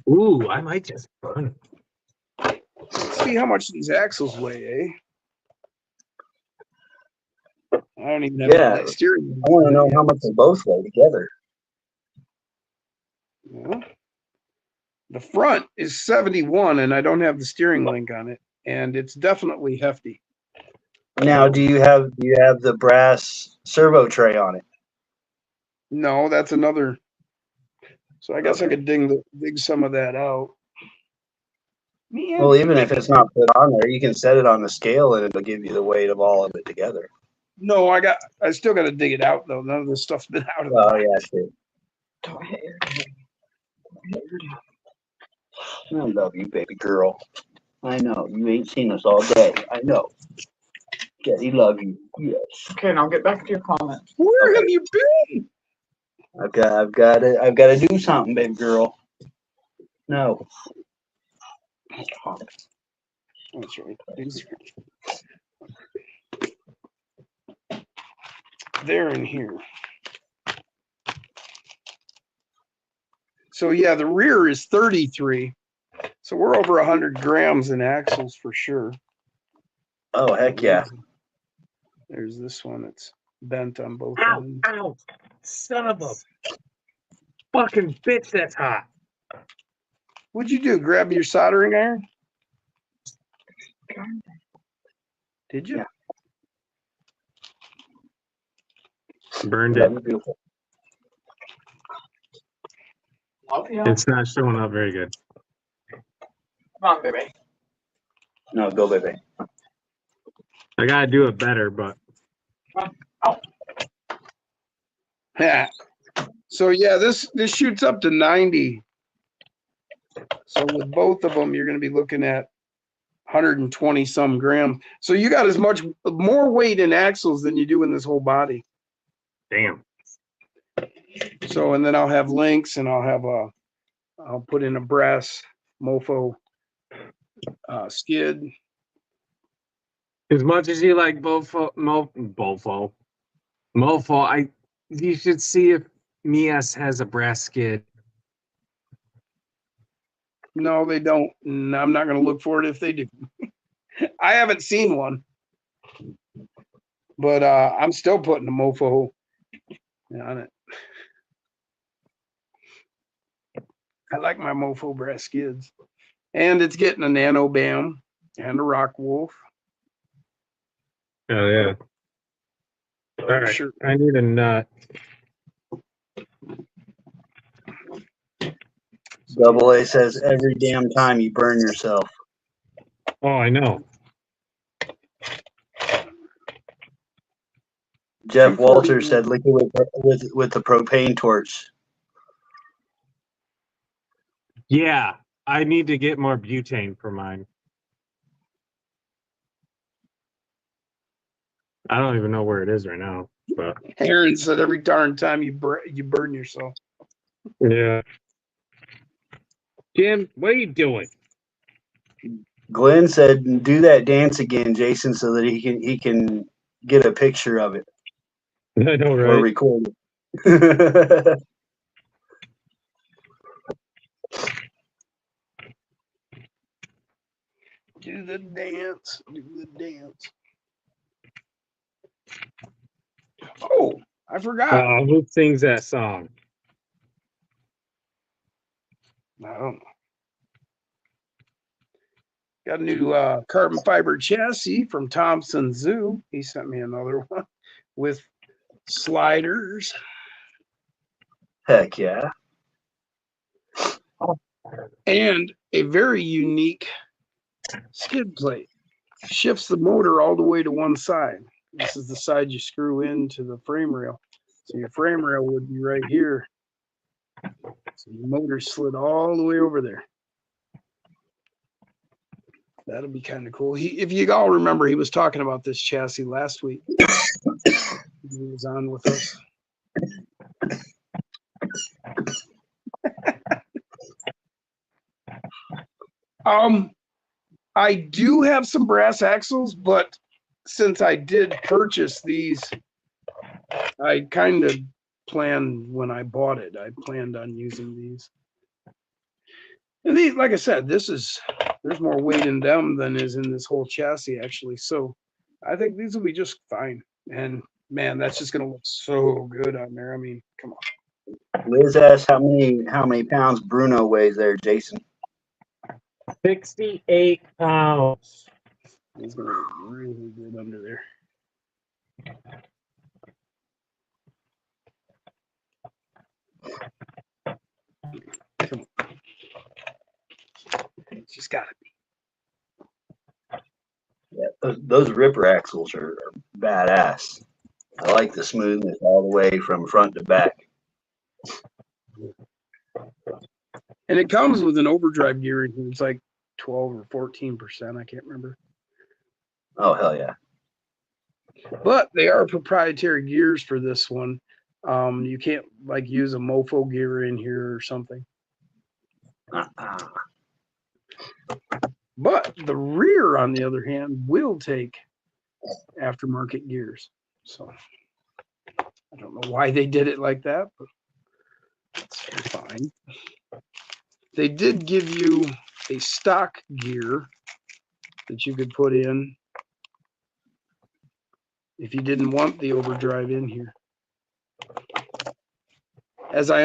Ooh, I might just burn it. Let's see how much these axles weigh, eh? I don't even have Yeah. the steering. I want to know how much they both weigh together. Yeah. The front is 71, and I don't have the steering link on it, and it's definitely hefty. Now, do you have the brass servo tray on it? No, that's another. So I guess I could dig some of that out. Man, Well, even if it's not put on there, you can set it on the scale and it'll give you the weight of all of it together. no, I still got to dig it out though. None of this stuff's been out of it. Oh yeah, sure. I love you, baby girl. I know you ain't seen us all day. I know. Daddy love you. Yes. Okay, now get back to your comments. Where have you been? I've got to do something, baby girl. No. That's right. They're in here. So yeah, the rear is 33. So we're over 100 grams in axles for sure. Oh heck yeah. There's this one that's bent on both Ow, ends. ow, son of a fucking bitch, that's hot. What'd you do? Grab your soldering iron? Did you? Yeah. Burned Love it. you, beautiful. Love you. It's not showing up very good. Come on, baby. No, go baby. I gotta do it better, but Yeah. So yeah, this shoots up to 90. So with both of them, you're going to be looking at 120 some grams. So you got as much more weight in axles than you do in this whole body. damn. So, and then I'll have links and I'll put in a brass mofo skid. As much as you like mofo, you should see if Mias has a brass skid. No, they don't. And I'm not going to look for it if they do. I haven't seen one, but I'm still putting a mofo on it. I like my mofo brass skids, and it's getting a Nano Bam and a Rock Wolf. Oh yeah. All right. Sure. I need a nut. Double A says every damn time you burn yourself. Oh, I know. Jeff Walter said liquid with the propane torch. Yeah, I need to get more butane for mine. I don't even know where it is right now, but Aaron said every darn time you burn yourself. yeah. Jim, what are you doing? Glenn said, "Do that dance again, Jason, so that he can get a picture of it I know, or right? record it." Do the dance. Do the dance. Oh, I forgot. Who sings that song? I don't know. Got a new carbon fiber chassis from Thompson Zoo. He sent me another one with sliders. Heck yeah. And a very unique skid plate. Shifts the motor all the way to one side. This is the side you screw into the frame rail. So your frame rail would be right here. So the motor slid all the way over there. That'll be kind of cool. If you all remember, he was talking about this chassis last week. He was on with us. I do have some brass axles, but since I did purchase these I kind of planned when I bought it. I planned on using these. And these, like I said, there's more weight in them than is in this whole chassis actually. So I think these will be just fine. And man, that's just gonna look so good on there. I mean, come on. Liz asked how many pounds Bruno weighs there, Jason. 68 pounds. It's gonna look really good under there. Come on. It's just gotta be. Yeah, those ripper axles are badass. I like the smoothness all the way from front to back. And it comes with an overdrive gear in here. It's like 12 or 14%. I can't remember. Oh, hell yeah. But they are proprietary gears for this one. You can't like use a mofo gear in here or something. But the rear, on the other hand, will take aftermarket gears. So I don't know why they did it like that, but it's fine. They did give you a stock gear that you could put in if you didn't want the overdrive in here. As I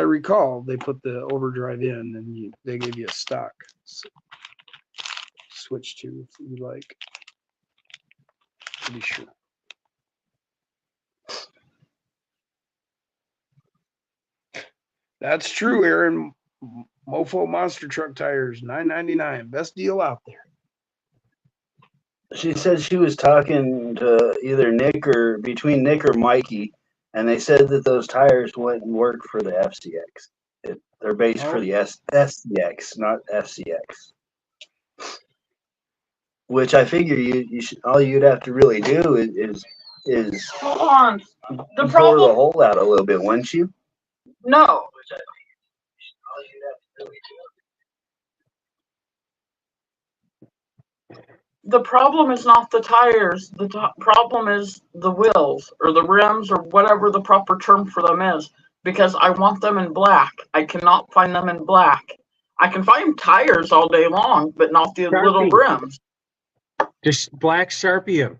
recall, they put the overdrive in and they gave you a stock switch to if you like. To be sure. That's true, Aaron. Mofo monster truck tires, $9.99, best deal out there. She said she was talking to either Nick or between Nick or Mikey, and they said that those tires wouldn't work for the FCX. They're based for the SCX, not FCX. Which I figure you should. All you'd have to really do is Hold on. The bore the problem? hole out a little bit, wouldn't you? No. The problem is not the tires. The problem is the wheels or the rims or whatever the proper term for them is. Because I want them in black. I cannot find them in black. I can find tires all day long, but not the little rims. Just black Sharpie them.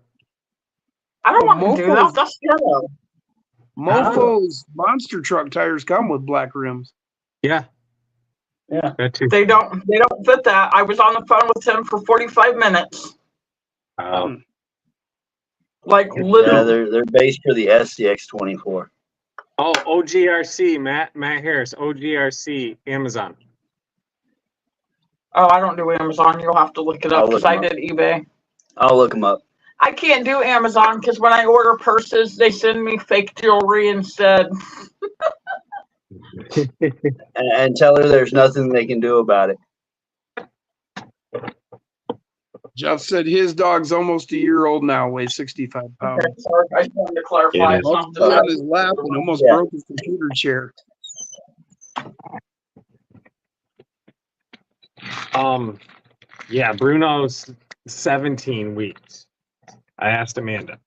I don't want to do that. That's yellow. Mofo's monster truck tires come with black rims. Yeah. Yeah. That too. They don't fit that. I was on the phone with him for 45 minutes. Like Yeah, literally. they're based for the SCX 24. Oh, OGRC, Matt Harris, OGRC, Amazon. Oh, I don't do Amazon. You'll have to look it up because I did eBay. I'll look them up. I can't do Amazon because when I order purses, they send me fake jewelry instead. And tell her there's nothing they can do about it. Jeff said his dog's almost a year old now, weighs 65 pounds. Okay, sorry, I just wanted to clarify. It's not Stood on his lap and almost broke his computer chair. Yeah, Bruno's 17 weeks. I asked Amanda.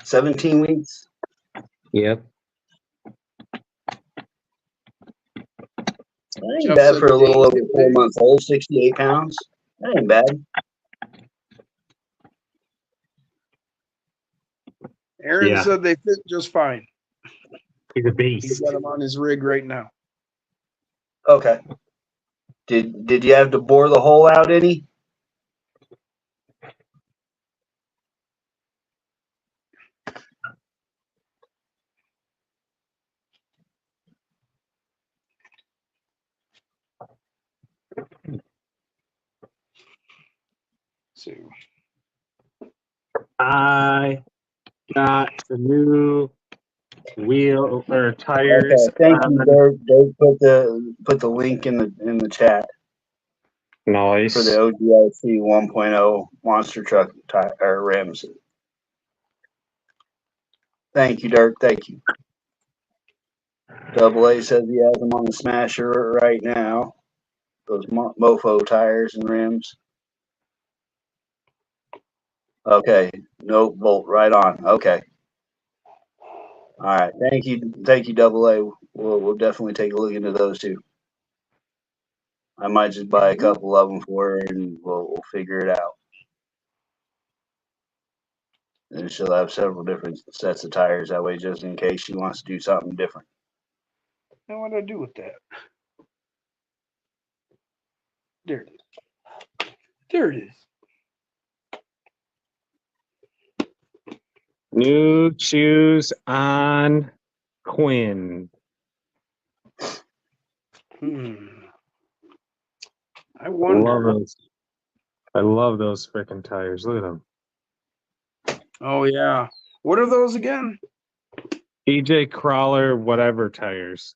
17 weeks? Yep. That ain't bad for a little over 4 months old, 68 pounds. That ain't bad. Aaron said they fit just fine. He's a He's beast. got him on his rig right now. Okay. Did you have to bore the hole out any? So I got the new wheel or tires. Okay, thank you, Dirk. Dirk put the link in the chat Nice. for the OGRC 1.0 monster truck tire rims. Thank you, Dirk. Thank you. Double A says he has them on the Smasher right now. Those Mofo tires and rims. Okay. No bolt. Right on. Okay. All right. Thank you, Double A. We'll definitely take a look into those too. I might just buy a couple of them for her, and we'll figure it out. And she'll have several different sets of tires that way, just in case she wants to do something different. Now what do I do with that? There it is. There it is. New shoes on Quinn. I wonder. I love those freaking tires. Look at them. Oh yeah. What are those again? EJ Crawler, whatever tires.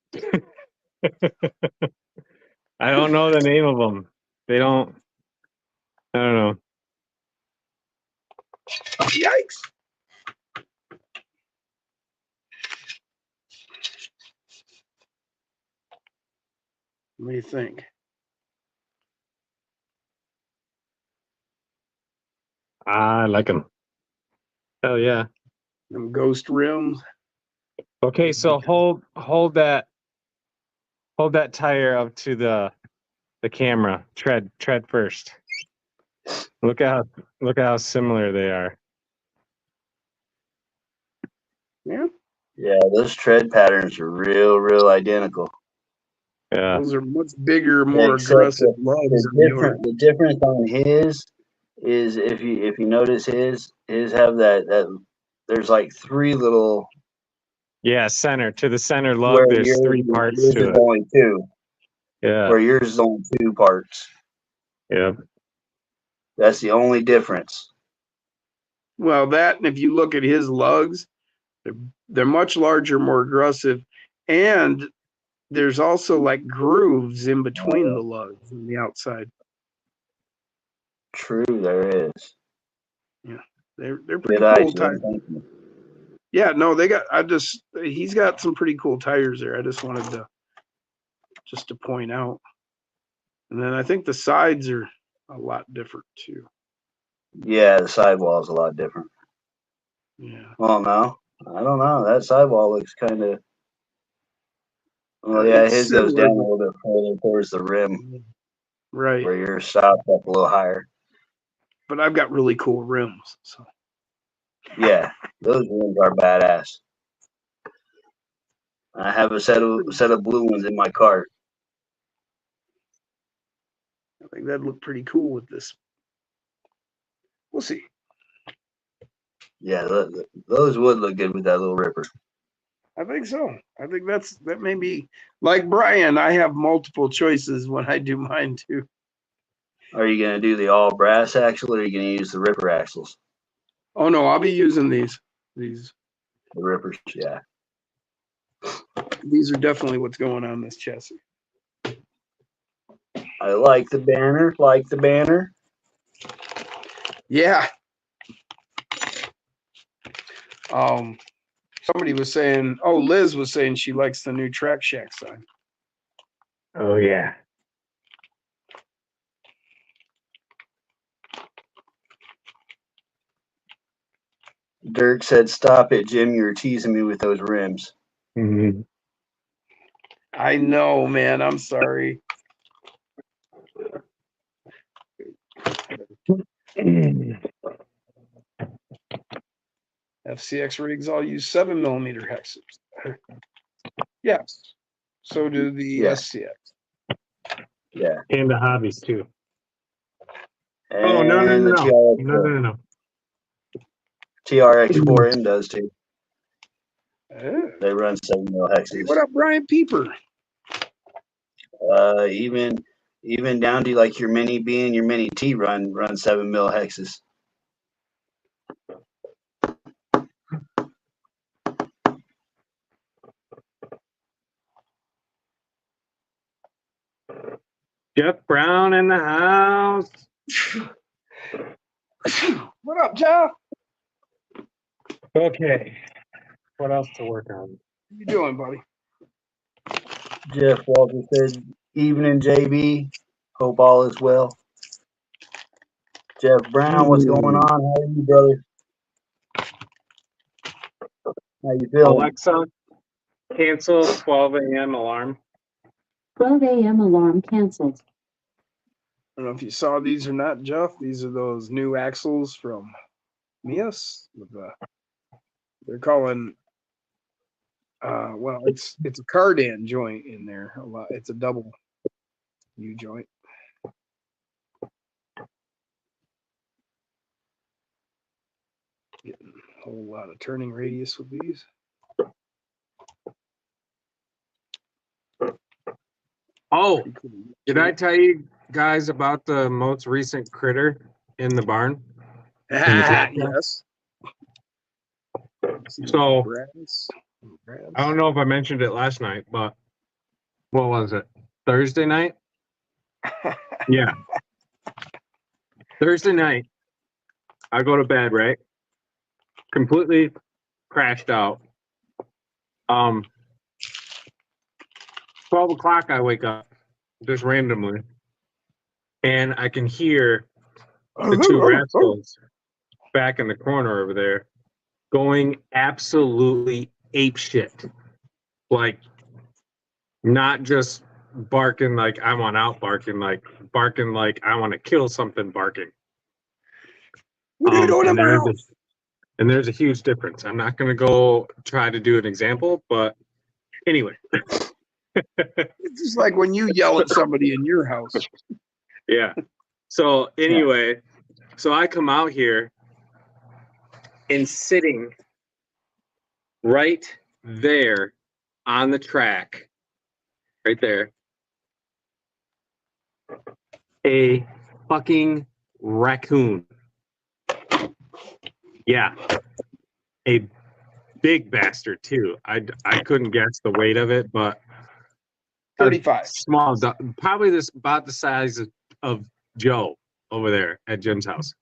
I don't know the name of them. I don't know. Yikes. What do you think? I like them. Hell yeah. Them ghost rims. Okay, so hold that tire up to the camera. Tread first. Look at how similar they are. Yeah. Yeah, those tread patterns are real identical. Yeah. Those are much bigger, more Except aggressive lugs on yours. The difference on his is if you notice his have that there's like three little Yeah, to the center lug, where there's three parts yours to is it. only two. Yeah. Where yours is only two parts. Yeah. That's the only difference. Well, that, and if you look at his lugs, they're much larger, more aggressive, and there's also like grooves in between the lugs on the outside. True, there is. Yeah, they're pretty Good cool idea. tires. Yeah, no, he's got some pretty cool tires there. I just wanted to point out. And then I think the sides are a lot different too. Yeah, the sidewall is a lot different. Yeah. Well, no, I don't know. That sidewall looks kind of. Well, yeah, It's his goes similar, down a but- little bit further towards the rim, Right. where yours stops up a little higher. But I've got really cool rims. So Yeah, those rims are badass. I have a set of blue ones in my cart. I think that'd look pretty cool with this. We'll see. Yeah, those would look good with that little ripper. I think so. I think that may be like Brian. I have multiple choices when I do mine too. Are you gonna do the all brass axle, or are you gonna use the ripper axles? Oh no, I'll be using these. The rippers, yeah. These are definitely what's going on this chassis. I like the banner. Like the banner. Yeah. Somebody was saying, Liz was saying she likes the new Track Shack sign. Oh yeah. Dirk said, "Stop it, Jim. You're teasing me with those rims." Mm-hmm. I know, man. I'm sorry. FCX rigs all use 7mm hexes. Yes. So do the SCX. Yeah. And the hobbies too. And Oh no. the TRX, No. TRX4M does too. Oh. They run 7mm hexes. What up, Brian Pieper? Even down to like your Mini B and your Mini T run 7mm hexes. Jeff Brown in the house. What up, Jeff? Okay. What else to work on? What you doing, buddy? Jeff Walter said, "Evening, JB. Hope all is well." Jeff Brown, what's going on? How are you, brother? How you feeling? Alexa, cancel 12 a.m. alarm. 12 a.m. alarm canceled. I don't know if you saw these or not, Jeff. These are those new axles from Mias. With they're calling. Well, it's a cardan joint in there. It's a double U joint. Getting a whole lot of turning radius with these. Oh, Pretty cool. did I tell you guys about the most recent critter in the barn? Yes. So Brass. I don't know if I mentioned it last night, but what was it? Thursday night? Yeah. Thursday night, I go to bed, right? Completely crashed out. 12 o'clock, I wake up just randomly, and I can hear the two rascals back in the corner over there going absolutely apeshit. Like, not just barking like I want out, barking like I want to kill something, barking. We're gonna go to my house. And there's a huge difference. I'm not going to go try to do an example, but anyway. It's just like when you yell at somebody in your house. Yeah. So anyway, so I come out here and sitting right there on the track, right there, a fucking raccoon. Yeah. A big bastard too. I couldn't guess the weight of it, but 35. Small, probably this about the size of Joe over there at Jim's house.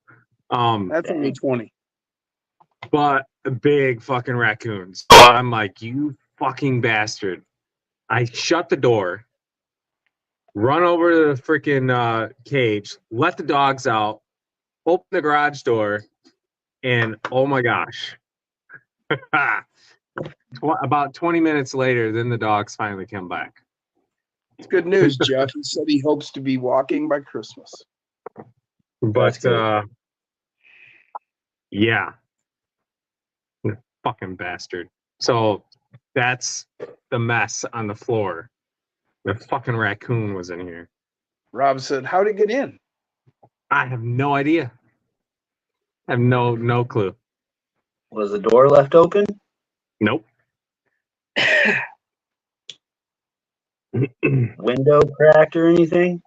That's only 20. But big fucking raccoons. So I'm like, you fucking bastard. I shut the door, run over to the freaking cage, let the dogs out, open the garage door, and oh my gosh. About 20 minutes later, then the dogs finally come back. It's good news, Jeff. He said he hopes to be walking by Christmas. But yeah. Fucking bastard. So that's the mess on the floor. The fucking raccoon was in here. Rob said, how'd it get in? I have no idea. I have no clue. Was the door left open? Nope. Window cracked or anything?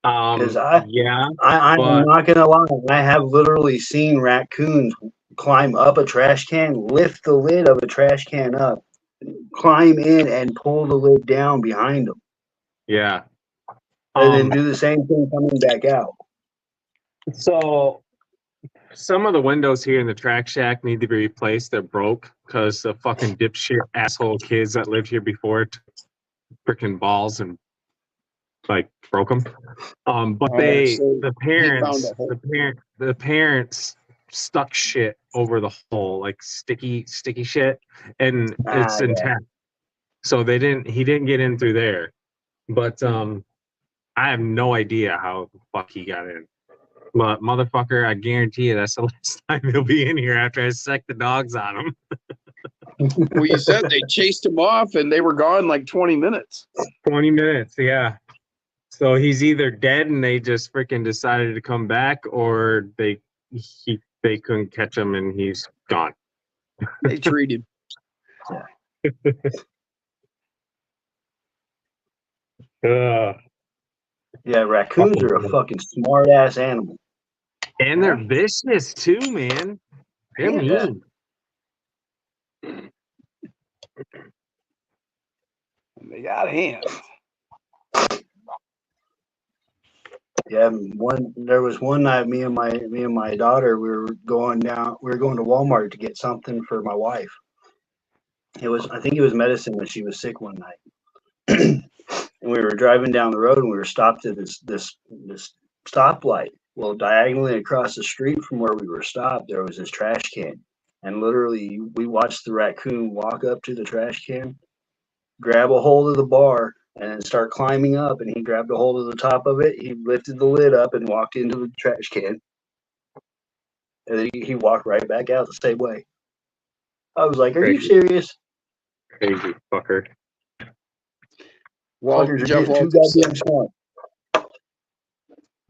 Yeah. I'm but- not gonna lie. I have literally seen raccoons climb up a trash can, lift the lid of a trash can up, climb in, and pull the lid down behind them, Yeah. and then do the same thing coming back out. So some of the windows here in the track shack need to be replaced. They're broke because the fucking dipshit asshole kids that lived here before took freaking balls and like broke them. But so the he found a hole. parents stuck shit over the hole, like sticky shit, and it's Yeah. intact. So he didn't get in through there. But I have no idea how the fuck he got in. But motherfucker, I guarantee you that's the last time he'll be in here after I sick the dogs on him. Well, you said they chased him off and they were gone like 20 minutes. 20 minutes, yeah. So he's either dead and they just freaking decided to come back, or they couldn't catch him and he's gone. They treated him. Yeah, raccoons are a fucking smart ass animal. And they're vicious too, man. They're Yeah. mean. And they got hands. Yeah, there was one night me and my daughter, we were going to Walmart to get something for my wife. I think it was medicine when she was sick one night. and we were driving down the road and we were stopped at this stoplight. Well, diagonally across the street from where we were stopped, there was this trash can. And literally, we watched the raccoon walk up to the trash can, grab a hold of the bar, and then start climbing up. And he grabbed a hold of the top of it. He lifted the lid up and walked into the trash can. And then he walked right back out the same way. I was like, "Are you Crazy. serious?" Crazy fucker. Fuckers are Jeff getting too Walters said, goddamn smart.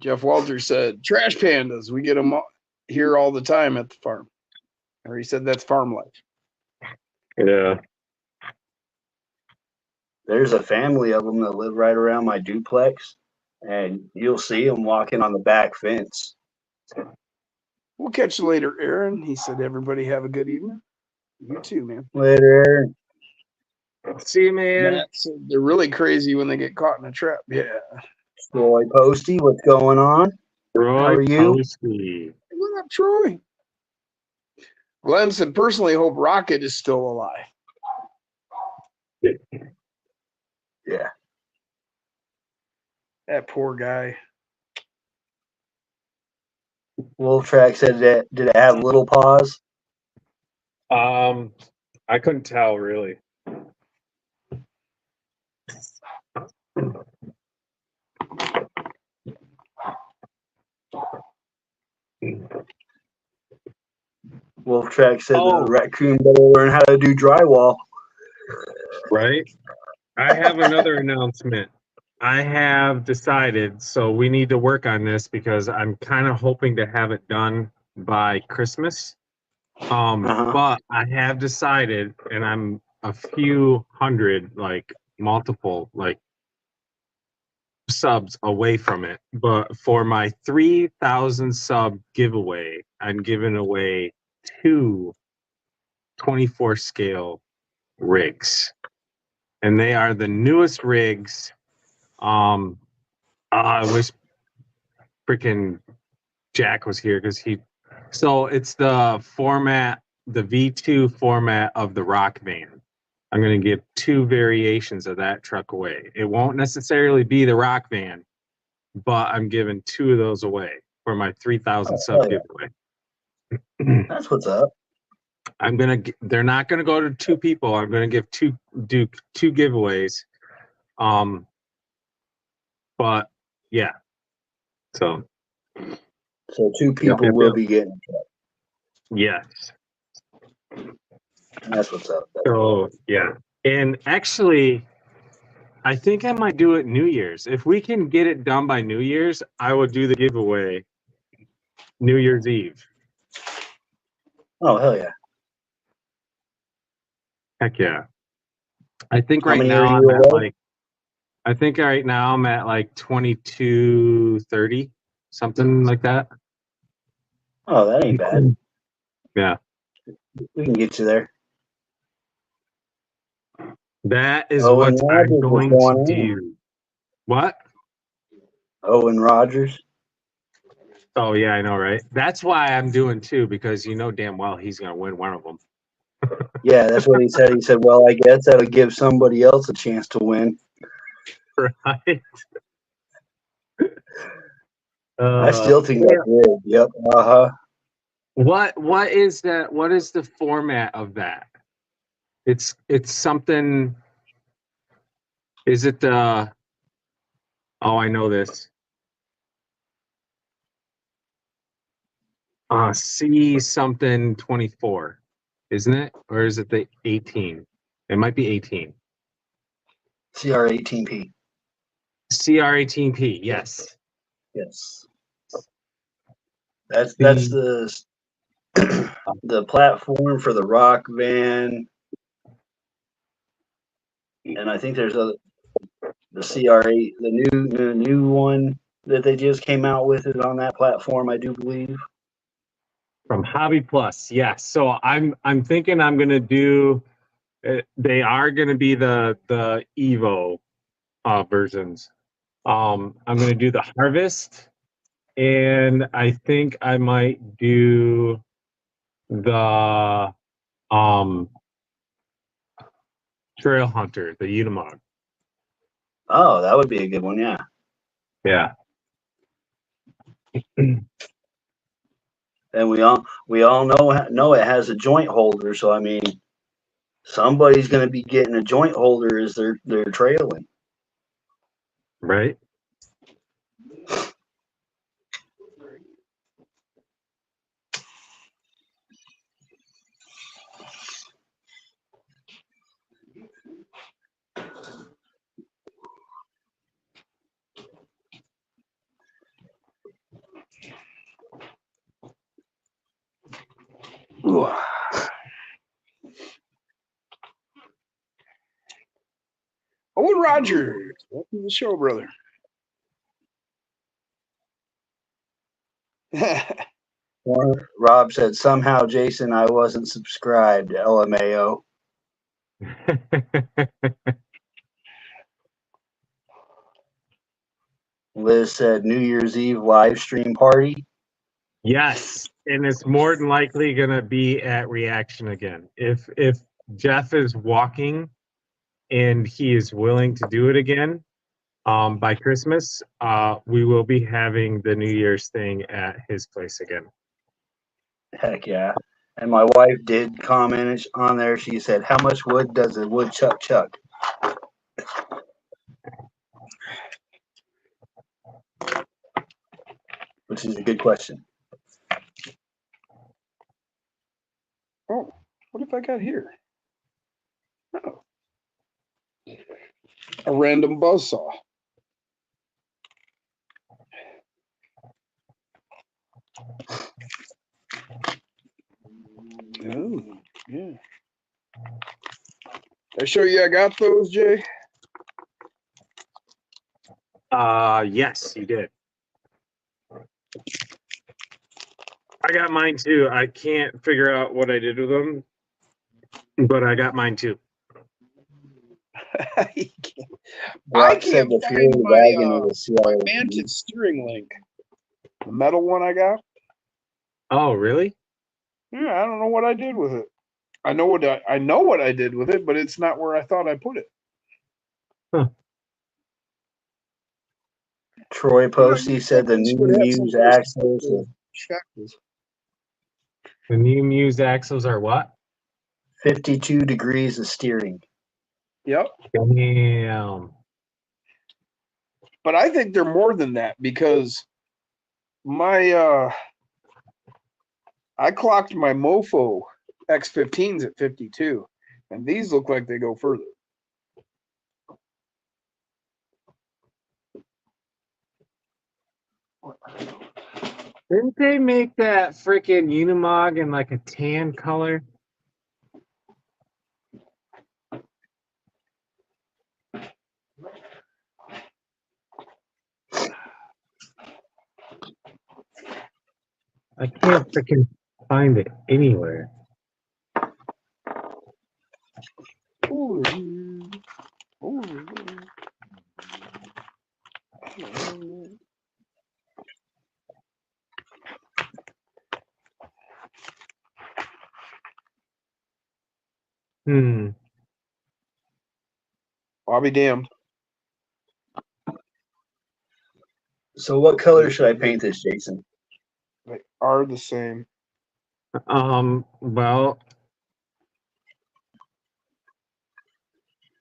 Jeff Walters said, trash pandas. We get them here all the time at the farm. Or he said that's farm life. Yeah. There's a family of them that live right around my duplex, and you'll see them walking on the back fence. We'll catch you later, Aaron. He said, everybody have a good evening. You too, man. Later, Aaron. See you, man. Matt said they're really crazy when they get caught in a trap. Yeah. Troy Posty, what's going on? Roy How are you? Posty. What up, Troy? Glenn said, personally hope Rocket is still alive. Yeah. That poor guy. Wolf Track said that did it have little paws? I couldn't tell really. Wolf Track said Oh. the raccoon better learn how to do drywall. Right? I have another announcement. I have decided, so we need to work on this because I'm kind of hoping to have it done by Christmas. But I have decided, and I'm a few hundred, like multiple, like subs away from it. But for my 3,000 sub giveaway, I'm giving away 2 24 scale rigs, and they are the newest rigs. I wish freaking Jack was here because so it's the format, the V2 format of the Rock Van. I'm going to give 2 variations of that truck away. It won't necessarily be the Rock Van, but I'm giving 2 of those away for my 3,000 sub yeah. giveaway. That's what's up. They're not gonna go to 2 people. I'm gonna give 2 giveaways. But yeah. So 2 people will be getting it. yes. That's what's up. So yeah. And actually, I think I might do it New Year's. If we can get it done by New Year's, I will do the giveaway New Year's Eve. Oh, hell yeah. Heck yeah. I think How right many now are I'm you at away? I think right now I'm at like 2230, something like that. Oh, that ain't bad. Yeah. We can get you there. That is Owen what Rogers I'm is going to going in. do. What? Owen Rogers. Oh yeah, I know, right? That's why I'm doing 2, because you know damn well he's gonna win one of them. Yeah, that's what he said. He said, well, I guess that'll give somebody else a chance to win. Right? I still think that's good. Yep. What is that? What is the format of that? It's something. Is it the? Oh, I know this. C something 24, isn't it? Or is it the 18? It might be 18. CR18P. CR18P. Yes. Yes. That's the the platform for the Rock Van, and I think there's the CR8, the new one that they just came out with is on that platform, I do believe. From Hobby Plus, yes. So I'm thinking I'm gonna do. They are gonna be the Evo versions. I'm gonna do the Harvest, and I think I might do the Trail Hunter, the Unimog. Oh, that would be a good one. Yeah. Yeah. And we all know it has a joint holder. So I mean, somebody's going to be getting a joint holder as they're trailing. Right. Ooh. Owen Rogers, welcome to the show, brother. Rob said, somehow, Jason, I wasn't subscribed. LMAO. Liz said, New Year's Eve live stream party. Yes, and it's more than likely gonna be at Reaction again. If Jeff is walking and he is willing to do it again, by Christmas, we will be having the New Year's thing at his place again. Heck yeah. And my wife did comment on there. She said, how much wood does a woodchuck chuck? Which is a good question. Oh, what have I got here? Oh. A random buzzsaw. Oh, yeah. I show you I got those, Jay? Yes, you did. I got mine too. I can't figure out what I did with them, but I got mine too. I Brock can't said the find Fury my, wagon of the my CRV. Mantis steering link. The metal one I got. Oh, really? Yeah, I don't know what I did with it. I know what I did with it, but it's not where I thought I put it. Troy Posey said the new Muse axles of The new Muse axles are what? 52 degrees of steering. Yep. Damn. But I think they're more than that because my I clocked my Mofo X15s at 52, and these look like they go further. Didn't they make that freaking Unimog in like a tan color? I can't freaking find it anywhere. Hmm. I'll be damned. So what color should I paint this, Jason? They are the same. Well,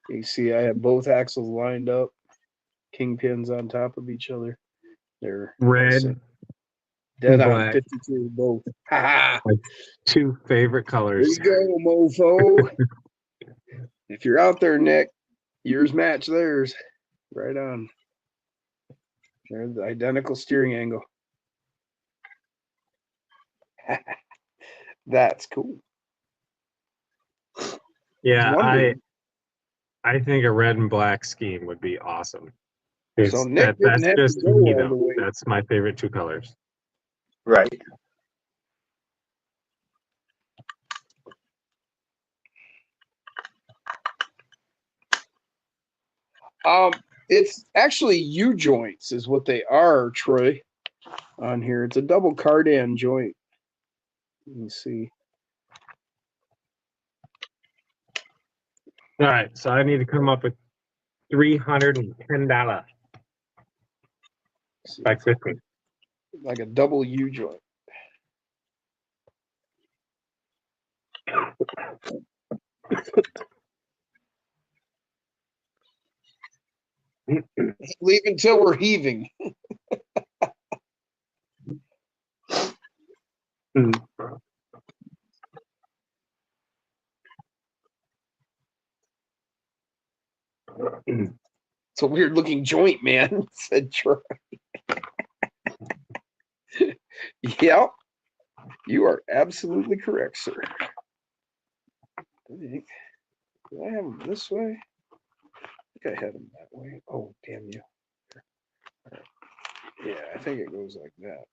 You see, I have both axles lined up, kingpins on top of each other. They're red, dead on black. 52 both. Ha ha! Two favorite There colors. you go, mofo. If you're out there, Nick, yours match theirs. Right on. They're the identical steering angle. That's cool. Yeah, Wondering. I think a red and black scheme would be awesome. So Nick didn't That's have to just go me all the though. way. That's my favorite two colors. Right. It's actually U joints is what they are, Troy. On here, it's a double cardan joint. Let me see. All right, so I need to come up with $310. See, By 50. like a double U joint. Leave until we're heaving. It's a weird looking joint, man, said Troy. Yep, you are absolutely correct, sir. I think, do I have them this way? I think I had them that way. Oh, damn you. All right. Yeah, I think it goes like that.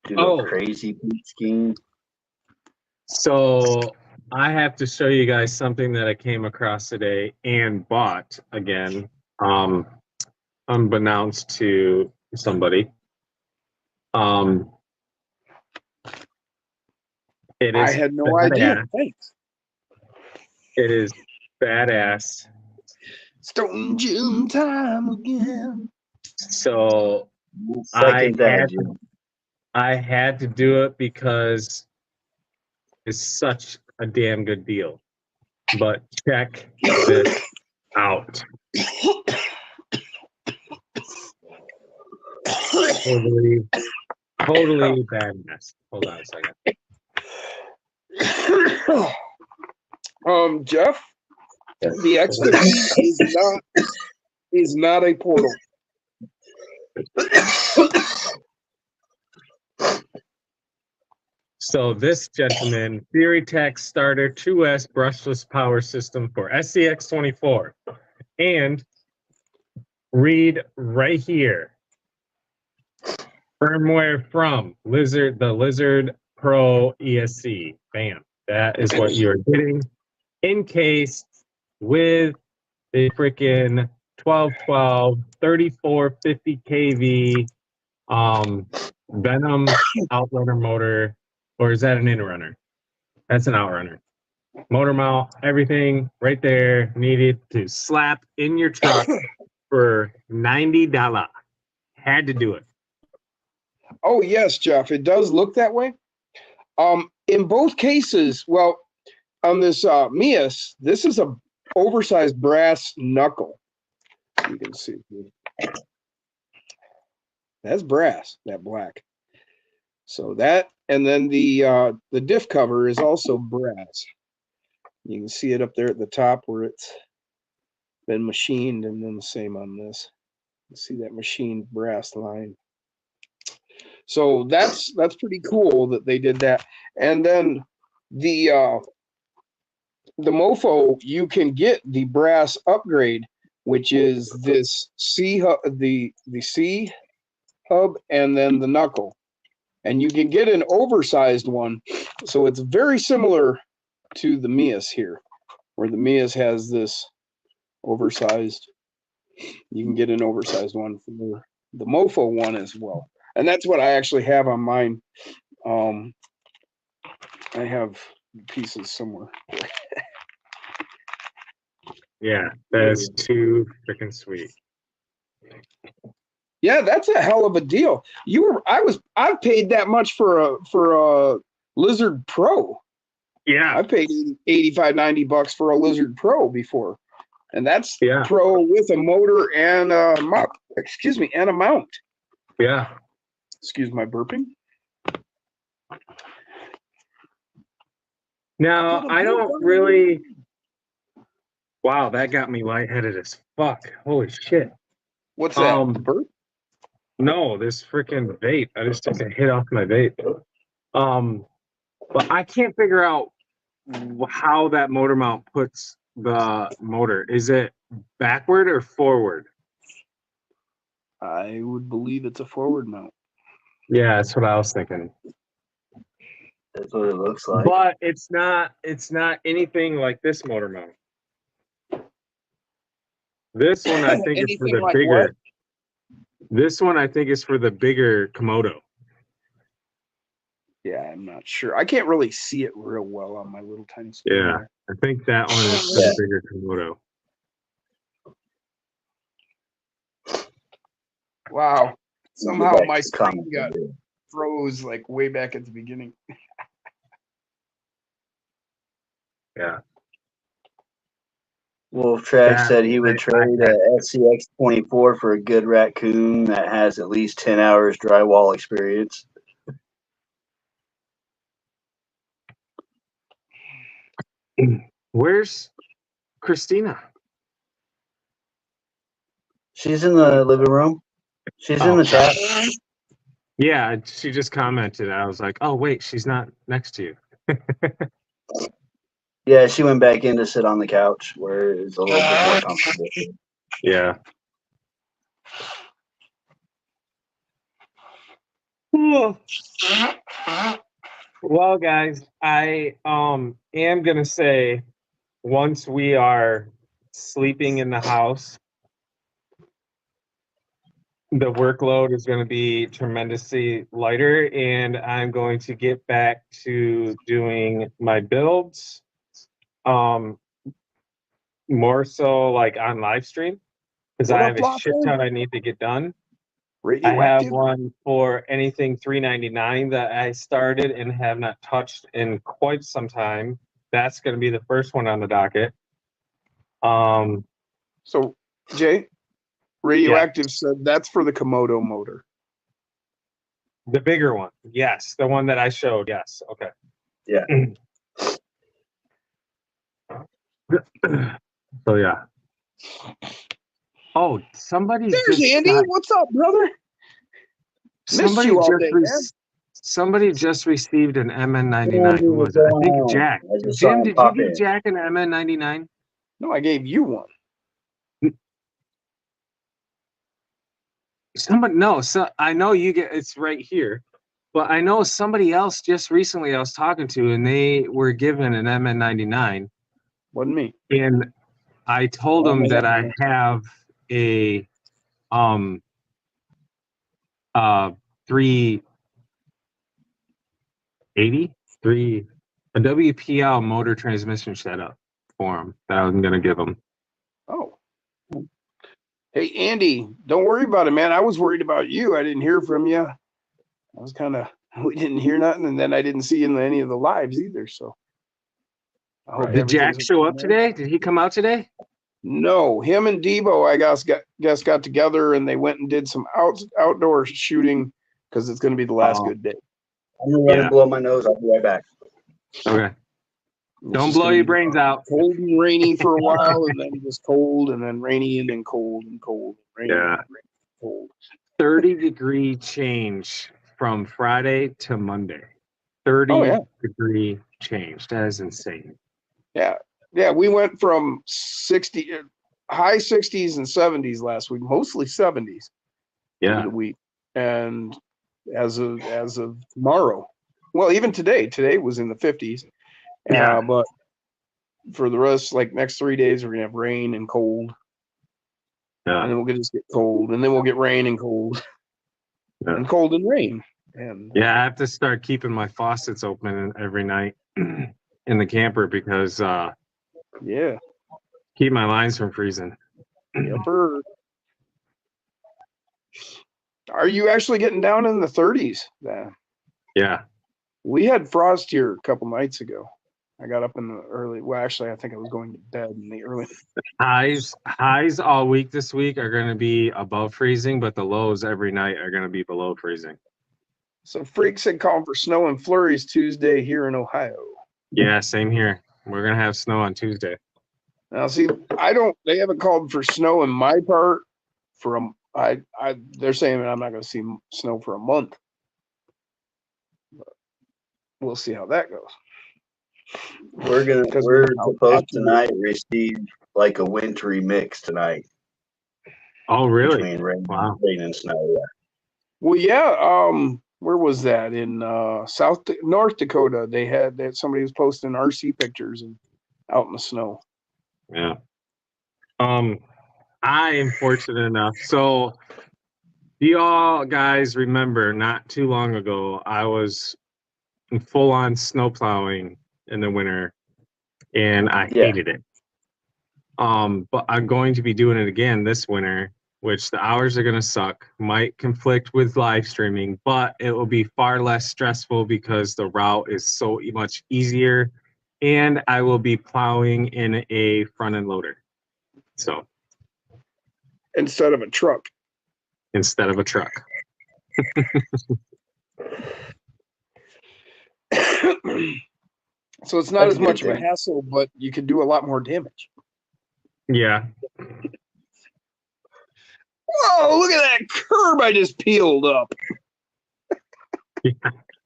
Do Oh. a crazy paint scheme. So I have to show you guys something that I came across today and bought again, unbeknownst to somebody. It I is had no badass. idea. Thanks. It is badass. Stone Jim time again. So Second that, had Jim. I had to do it because it's such a damn good deal. But check this out. Totally badass. Hold on a second. Jeff, the XFE is not a portal. So this gentleman, TheoryTech Starter 2S brushless power system for SCX24. And read right here. Firmware from the Lizard Pro ESC. Bam. That is what you're getting. Encased with the freaking 1212 3450 kV Venom outrunner motor. Or is that an inrunner? That's an outrunner. Motor mount, everything right there needed to slap in your truck for $90. Had to do it. Oh yes, Jeff, it does look that way. In both cases, well, on this Mias, this is a oversized brass knuckle. You can see that's brass, that black. So that, and then the diff cover is also brass. You can see it up there at the top where it's been machined, and then the same on this. You see that machined brass line. So that's pretty cool that they did that. And then the Mofo, you can get the brass upgrade, which is this C hub, the C hub, and then the knuckle. And you can get an oversized one. So it's very similar to the Mias here, where the Mias has this oversized. You can get an oversized one for the Mofo one as well. And that's what I actually have on mine. I have pieces somewhere. Yeah, that's too freaking sweet. Yeah, that's a hell of a deal. I've paid that much for a Lizard Pro. Yeah. I paid $85-$90 for a Lizard Pro before. And that's Pro with a motor and a mount. Excuse me, and a mount. Yeah. Excuse my burping. Now, I don't really. Wow, that got me lightheaded as fuck. Holy shit. What's that? The burp? No, this freaking vape. I just took a hit off my vape. But I can't figure out how that motor mount puts the motor. Is it backward or forward? I would believe it's a forward mount. Yeah, that's what I was thinking. That's what it looks like. But it's not anything like this motor mount. This one I think is for the like bigger. what? This one I think is for the bigger Komodo. Yeah, I'm not sure. I can't really see it real well on my little tiny screen. Yeah, there. I think that one is Yeah. the bigger Komodo. Wow. Somehow Go back my to the screen comment. got froze like way back at the beginning. Yeah. Wolf Track That- said he would I trade had- a SCX 24 for a good raccoon that has at least 10 hours drywall experience. Where's Christina? She's in the living room. She's in Oh. the chat. Yeah, she just commented. I was like, oh, wait, she's not next to you. Yeah, she went back in to sit on the couch where it's a little bit more comfortable. Yeah. Well, guys, I am gonna say once we are sleeping in the house, the workload is going to be tremendously lighter, and I'm going to get back to doing my builds, more so like on live stream, because What I up, have a shit Lachlan? ton I need to get done. I have Radioactive? one for anything 399 that I started and have not touched in quite some time. That's going to be the first one on the docket. So, Jay, Radioactive said that's for the Komodo motor. The bigger one, yes, the one that I showed, yes. Okay. Yeah. So yeah. Oh, somebody There's just Andy. got- What's up, brother? somebody you all just day, re- man. somebody just received an MN99. Who was it? I think Jack. I just saw Jim, him did you pop give in. Jack an MN99? No, I gave you one. Somebody, no, so I know you get it's right here, but I know somebody else just recently I was talking to, and they were given an MN99, Wasn't me. and I told them that I have a 380 a WPL motor transmission setup for them that I was gonna give them. Oh. Hey, Andy, don't worry about it, man. I was worried about you. I didn't hear from you. I was kind of, we didn't hear nothing, and then I didn't see you in any of the lives either. So, I hope Did Jack everything's show okay, up man. today? Did he come out today? No, him and Debo, I guess got together and they went and did some outdoor shooting because it's going to be the last Oh. good day. I'm gonna run Yeah. and blow my nose. I'll be right back. Okay. It's Don't just blow gonna your be brains out. cold and rainy for a while, and then just cold, and then rainy, and then cold and cold, and rainy, Yeah. and rainy, cold. 30-degree change from Friday to Monday. 30-degree change. That is insane. Yeah, we went from 60, high 60s and 70s last week, mostly 70s through Yeah. the week, and as of tomorrow, well, even today was in the 50s. Yeah. But for the rest, like next 3 days, we're gonna have rain and cold, and Yeah. then we'll just get cold, and then we'll get rain and cold, Yeah. and cold and rain, and Yeah, I have to start keeping my faucets open every night in the camper because yeah, keep my lines from freezing. yepper. Are you actually getting down in the 30s? Then Yeah. we had frost here a couple nights ago. I got up in the early. Well, actually, I think I was going to bed in the early. Highs all week this week are going to be above freezing, but the lows every night are going to be below freezing. So freaks had called for snow and flurries Tuesday here in Ohio. Yeah, same here. We're going to have snow on Tuesday. Now, see, they haven't called for snow in my part they're saying that I'm not going to see snow for a month. But we'll see how that goes. We're Because we're how supposed happy- tonight receive like a wintry mix tonight Oh, really? between rain, Wow. rain and snow. Yeah. Well, yeah. Where was that? In North Dakota, they had that somebody was posting RC pictures and out in the snow. Yeah. I am fortunate enough. So, do you all guys remember not too long ago, I was full on snow plowing in the winter, and I Yeah. hated it. But I'm going to be doing it again this winter, which the hours are going to suck, might conflict with live streaming, but it will be far less stressful because the route is so much easier, and I will be plowing in a front end loader. So Instead of a truck. instead of a truck. So it's not That's as a good much of a thing. hassle, but you can do a lot more damage. Yeah. Whoa, look at that curb I just peeled up.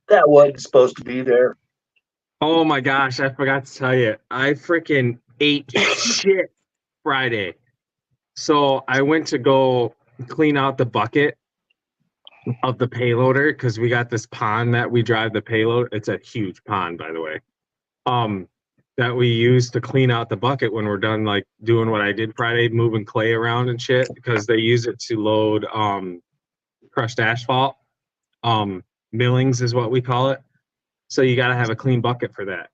That wasn't supposed to be there. Oh my gosh, I forgot to tell you. I freaking ate shit Friday. So I went to go clean out the bucket of the payloader because we got this pond that we drive the payload. It's a huge pond, by the way. That we use to clean out the bucket when we're done like doing what I did Friday, moving clay around and shit, because they use it to load crushed asphalt. Millings is what we call it. So you gotta have a clean bucket for that.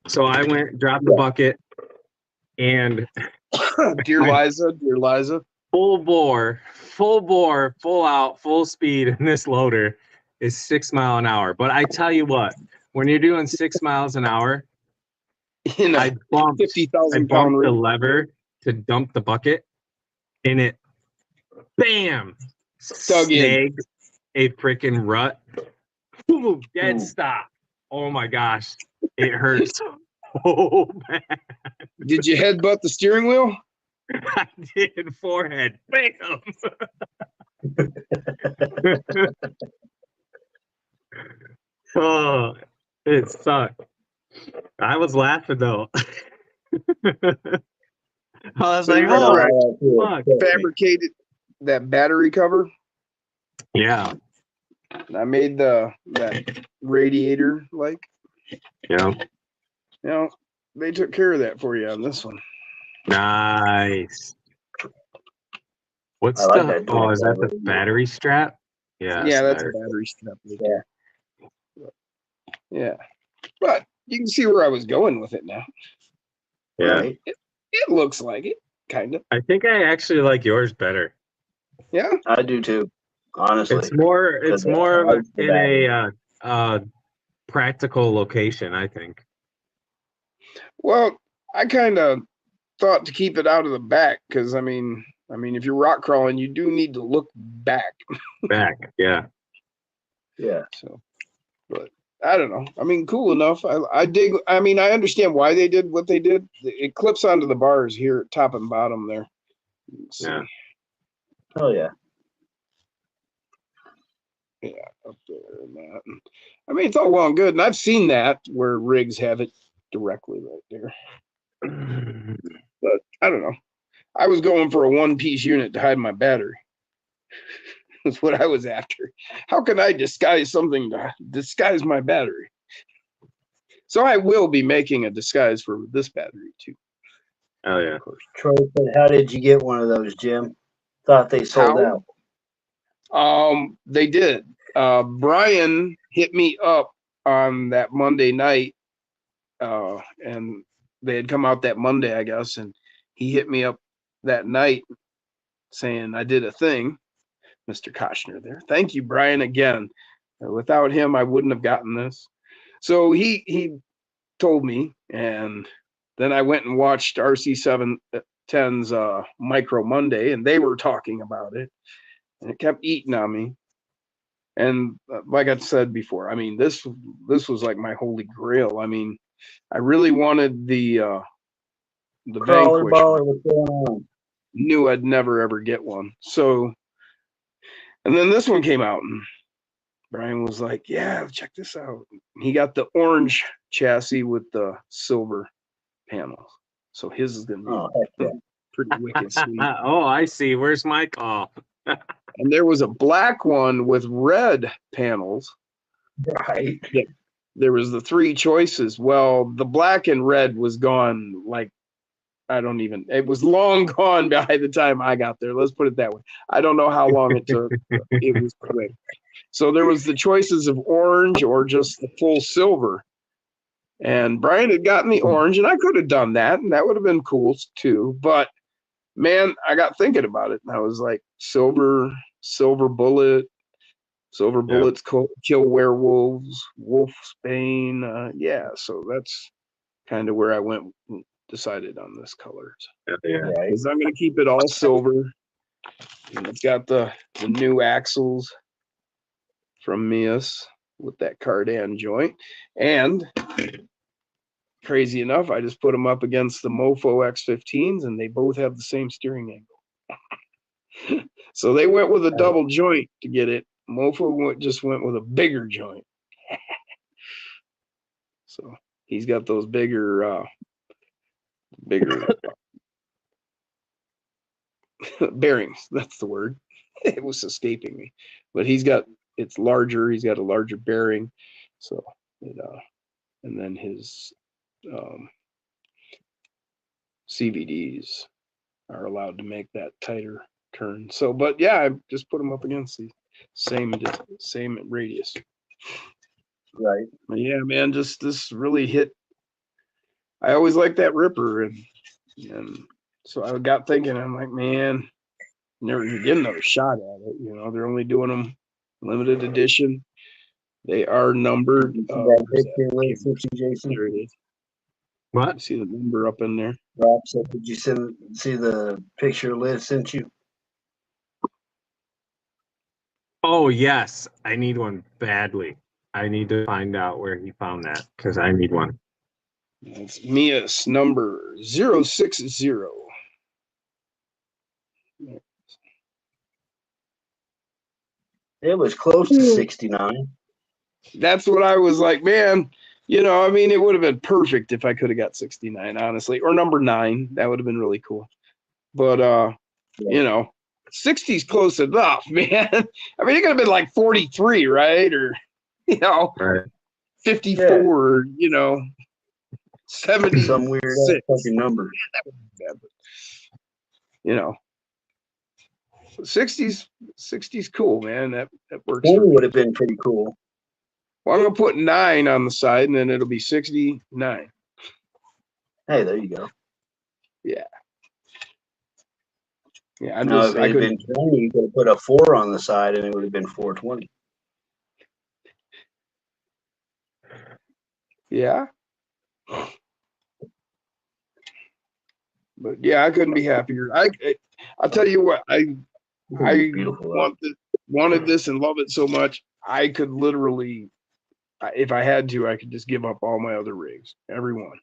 So I went, dropped the bucket, and Dear Liza. full bore, full out, full speed, and this loader is 6 mile an hour. But I tell you what, when you're doing 6 miles an hour, In a I bumped 50,000 pound the rig. lever to dump the bucket, and it, bam, Dug in. snagged a freaking rut. Boom, dead Ooh. stop. Oh my gosh, it hurts so bad. Did you headbutt the steering wheel? I did forehead. Bam. Oh, it sucked. I was laughing though. I was So like, you oh, remember fuck. fabricated that battery cover. Yeah, I made that radiator like. yeah. You know, they took care of that for you on this one. Nice. What's I like the? that Oh, is that the battery. battery strap? Yeah. Yeah, it's that's a battery. battery strap. Yeah. Yeah. But you can see where I was going with it now. Yeah. Right. It looks like it, kind of. I think I actually like yours better. Yeah. I do too. Honestly. It's more. It's Because it more of hides the in a practical location, I think. Well, I kind of thought to keep it out of the back because I mean, if you're rock crawling, you do need to look back. Back. Yeah. Yeah. So, but I don't know. I mean, cool enough. I dig. I mean, I understand why they did what they did. It clips onto the bars here, top and bottom there. So, Yeah. Oh yeah. up there and that. And, I mean, it's all well and good, and I've seen that where rigs have it directly right there. But I don't know. I was going for a one-piece unit to hide my battery. That's what I was after. How can I disguise something to disguise my battery? So I will be making a disguise for this battery too. Oh yeah. Of course. Troy said, "How did you get one of those, Jim? Thought they sold How? out." They did. Brian hit me up on that Monday night, and they had come out that Monday, I guess, and he hit me up that night saying I did a thing. Mr. Koshner there. Thank you, Brian, again. Without him, I wouldn't have gotten this. So he told me, and then I went and watched RC710's Micro Monday, and they were talking about it, and it kept eating on me. And like I said before, I mean, this was like my holy grail. I mean, I really wanted the Crawler Vanquish. baller, what's going on? Knew I'd never ever get one. So, and then this one came out, and Brian was like, "Yeah, check this out." He got the orange chassis with the silver panels, so his is gonna be Oh, heck yeah. pretty wicked sweet. Oh, I see. Where's my call? And there was a black one with red panels. Right. There was the three choices. Well, the black and red was gone. Like, it was long gone by the time I got there. Let's put it that way. I don't know how long it took. But it was quick. So there was the choices of orange or just the full silver. And Brian had gotten the orange, and I could have done that, and that would have been cool too. But man, I got thinking about it, and I was like, silver bullet, silver bullets kill werewolves, wolfsbane. Yeah, so that's kind of where I went, decided on this color. Yeah. Right. Because I'm going to keep it all silver. And it's got the new axles from Mias with that cardan joint. And crazy enough, I just put them up against the Mofo X15s, and they both have the same steering angle. So they went with a double joint to get it. Mofo just went with a bigger joint. So he's got those bigger bearings. That's the word. It was escaping me, but it's larger. He's got a larger bearing. So and then his CVDs are allowed to make that tighter turn. So, but yeah, I just put them up against the same radius. Right. But yeah, man, just this really hit. I always liked that Ripper, and so I got thinking, I'm like, man, never gonna get another shot at it. You know, they're only doing them limited edition. They are numbered. That picture with Sushi Jason. There it is. What? You see the number up in there? Rob said, did you see the picture Liz sent you? Oh yes, I need one badly. I need to find out where he found that because I need one. It's Mias number 060. It was close to 69. That's what I was like, man. You know, I mean, it would have been perfect if I could have got 69, honestly, or number 9. That would have been really cool. But you know, 60's close enough, man. I mean, it could have been like 43, right? Or Right. 54, you know, 70. Some weird fucking number. You know, 60's cool, man. That works. 20 would have been pretty cool. Well, I'm gonna put 9 on the side, and then it'll be 69. Hey, there you go. Yeah. Yeah, Now, if it had been 20, you could have put a 4 on the side, and it would have been 420. Yeah. But yeah, I couldn't be happier. I'll tell you what, I Beautiful. wanted this and love it so much. I could literally, if I had to, I could just give up all my other rigs, every one.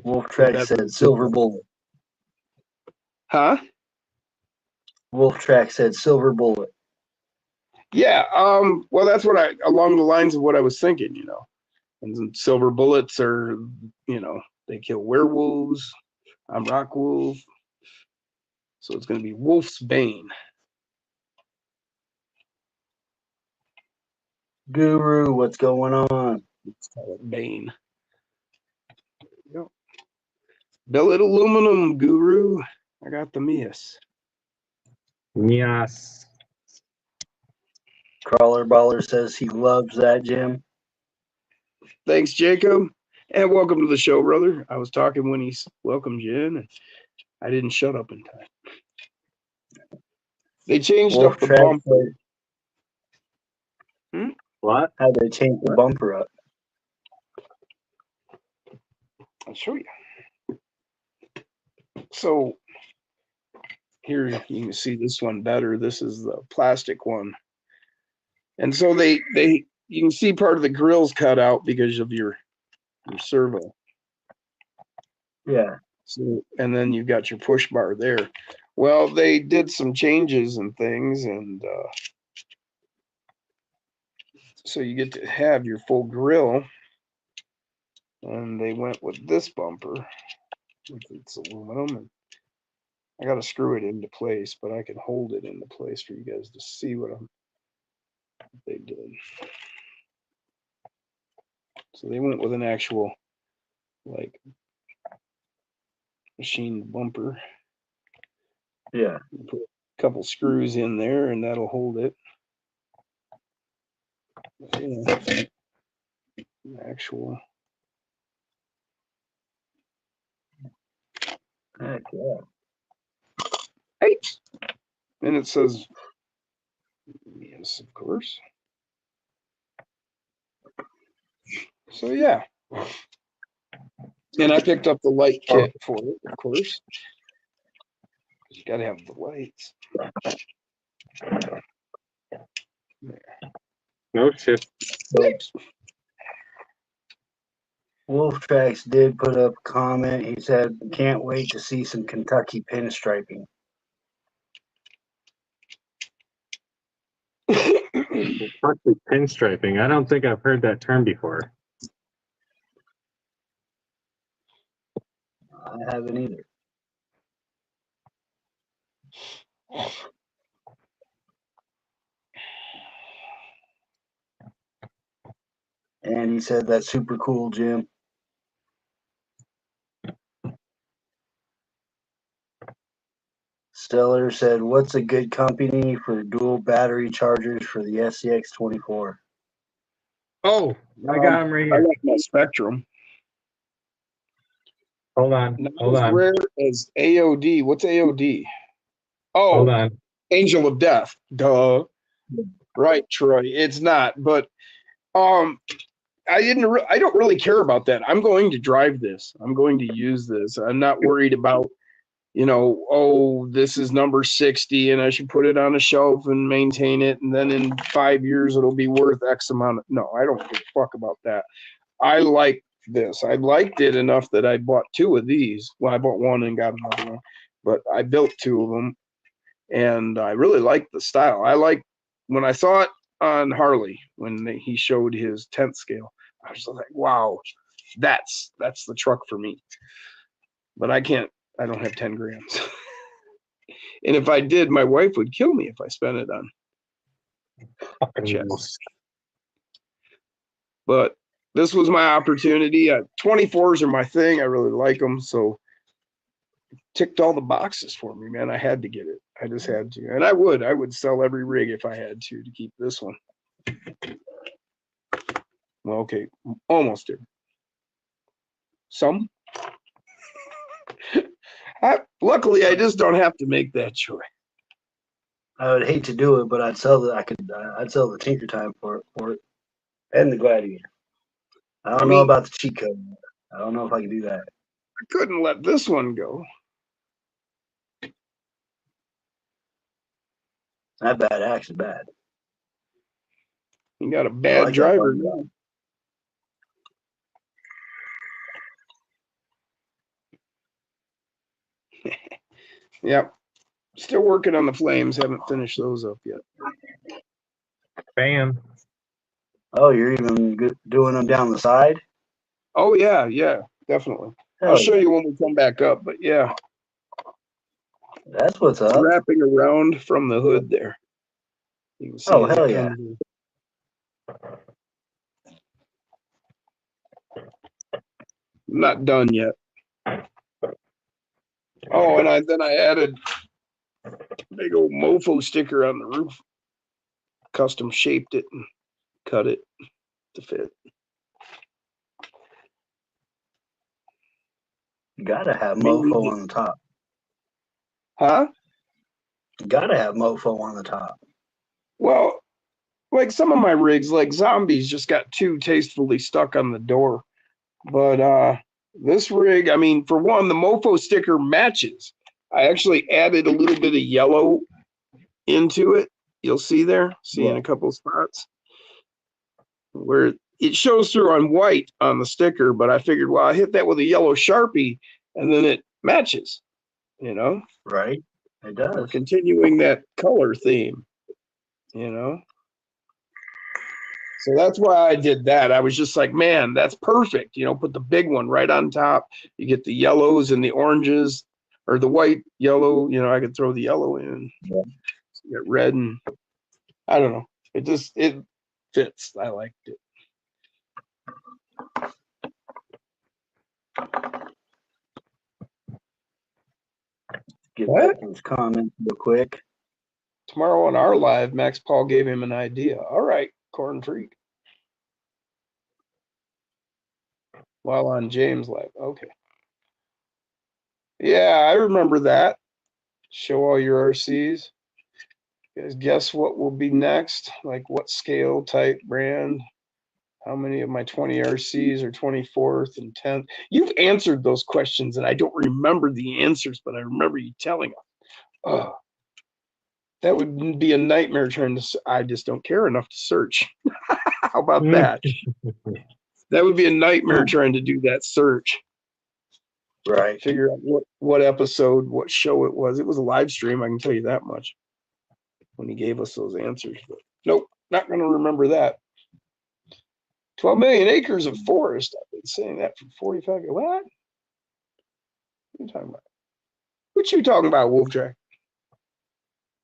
Wolf Track said silver bullet. Huh? Wolf Track said silver bullet. Yeah. Well, that's what along the lines of what I was thinking, you know. And silver bullets are, you know, they kill werewolves. I'm Rockwolf. So it's going to be Wolfsbane. Guru, what's going on? Let's call it Bane. Yep. Billet aluminum, Guru. I got the Mias. Yes. Crawler Baller says he loves that, Jim. Thanks, Jacob. And welcome to the show, brother. I was talking when he welcomed you in, and I didn't shut up in time. They changed Wolf up the Track bumper. What? How they changed the bumper up? I'll show you. So here you can see this one better. This is the plastic one. And so you can see part of the grill's cut out because of your servo. Yeah. So, and then you've got your push bar there. Well, they did some changes and things, and so you get to have your full grill. And they went with this bumper. It's aluminum, and I got to screw it into place, but I can hold it into place for you guys to see what they did. So they went with an actual, like, machined bumper. Yeah. Put a couple screws in there, and that'll hold it. Yeah. Actual. Heck yeah. And it says, yes, of course. So yeah. And I picked up the light kit for it, of course. You gotta have the lights. No shit. Wolf Tracks did put up a comment. He said, "Can't wait to see some Kentucky pinstriping." Especially pinstriping. I don't think I've heard that term before. I haven't either. And he said, "That's super cool, Jim." Stellar said, "What's a good company for dual battery chargers for the SCX 24?" Oh, I got him right I here. like my Spectrum. Hold on. Not Hold as on. rare as AOD. What's AOD? Hold Oh, on. Angel of Death. Duh. Right, Troy. It's not, but I don't really care about that. I'm going to drive this. I'm going to use this. I'm not worried about, oh, this is number 60 and I should put it on a shelf and maintain it, and then in 5 years it'll be worth X amount. No, I don't give a fuck about that. I like this. I liked it enough that I bought 2 of these. Well, I bought one and got another one, but I built 2 of them, and I really liked the style. I like when I saw it on Harley when he showed his 10th scale. I was like, wow, that's the truck for me. But I don't have 10 grams. And if I did, my wife would kill me if I spent it on checks. But this was my opportunity. 24s are my thing. I really like them. So ticked all the boxes for me, man. I had to get it. I just had to. And I would sell every rig if I had to keep this one. Well, okay, almost did. Some. Luckily, I just don't have to make that choice. I would hate to do it, but I'd sell the Tinker Time for it, and the Gladiator. I don't know about the cheat code. I don't know if I can do that. I couldn't let this one go. That bad axe is bad. You got a bad driver now. Yep. Still working on the flames. Haven't finished those up yet. Bam. Oh, you're even doing them down the side? Oh, yeah, definitely. I'll show you when we come back up, but yeah. That's what's up. Wrapping around from the hood there. You can see hell yeah. I'm not done yet. Oh, and then I added a big old mofo sticker on the roof. Custom shaped it and cut it to fit. You gotta have mofo on the top. Huh? You gotta have mofo on the top. Well, like some of my rigs, like Zombies, just got too tastefully stuck on the door. But this rig, I mean, for one, the mofo sticker matches. I actually added a little bit of yellow into it. You'll see there, in a couple of spots where it shows through on white on the sticker, but I figured, well, I hit that with a yellow Sharpie and then it matches, Right. It does. We're continuing that color theme, So that's why I did that. I was just like, man, that's perfect. Put the big one right on top. You get the yellows and the oranges, or the white, yellow. I could throw the yellow in. Yeah. So you get red, and I don't know. It fits. I liked it. Get back to his comments real quick. Tomorrow on our live, Max Paul gave him an idea. All right, Corn Freak. while on James Live. Okay. Yeah, I remember that. Show all your RCs. You guys guess what will be next? Like what scale, type, brand? How many of my 20 RCs are 24th and 10th? You've answered those questions, and I don't remember the answers, but I remember you telling us. Oh, that would be a nightmare trying to. I just don't care enough to search. How about that? That would be a nightmare trying to do that search. Right. Figure out what episode, what show it was. It was a live stream, I can tell you that much. When he gave us those answers. But nope, not going to remember that. 12 million acres of forest. I've been saying that for 45 years. What? What are you talking about? What you talking about, Wolf Jack?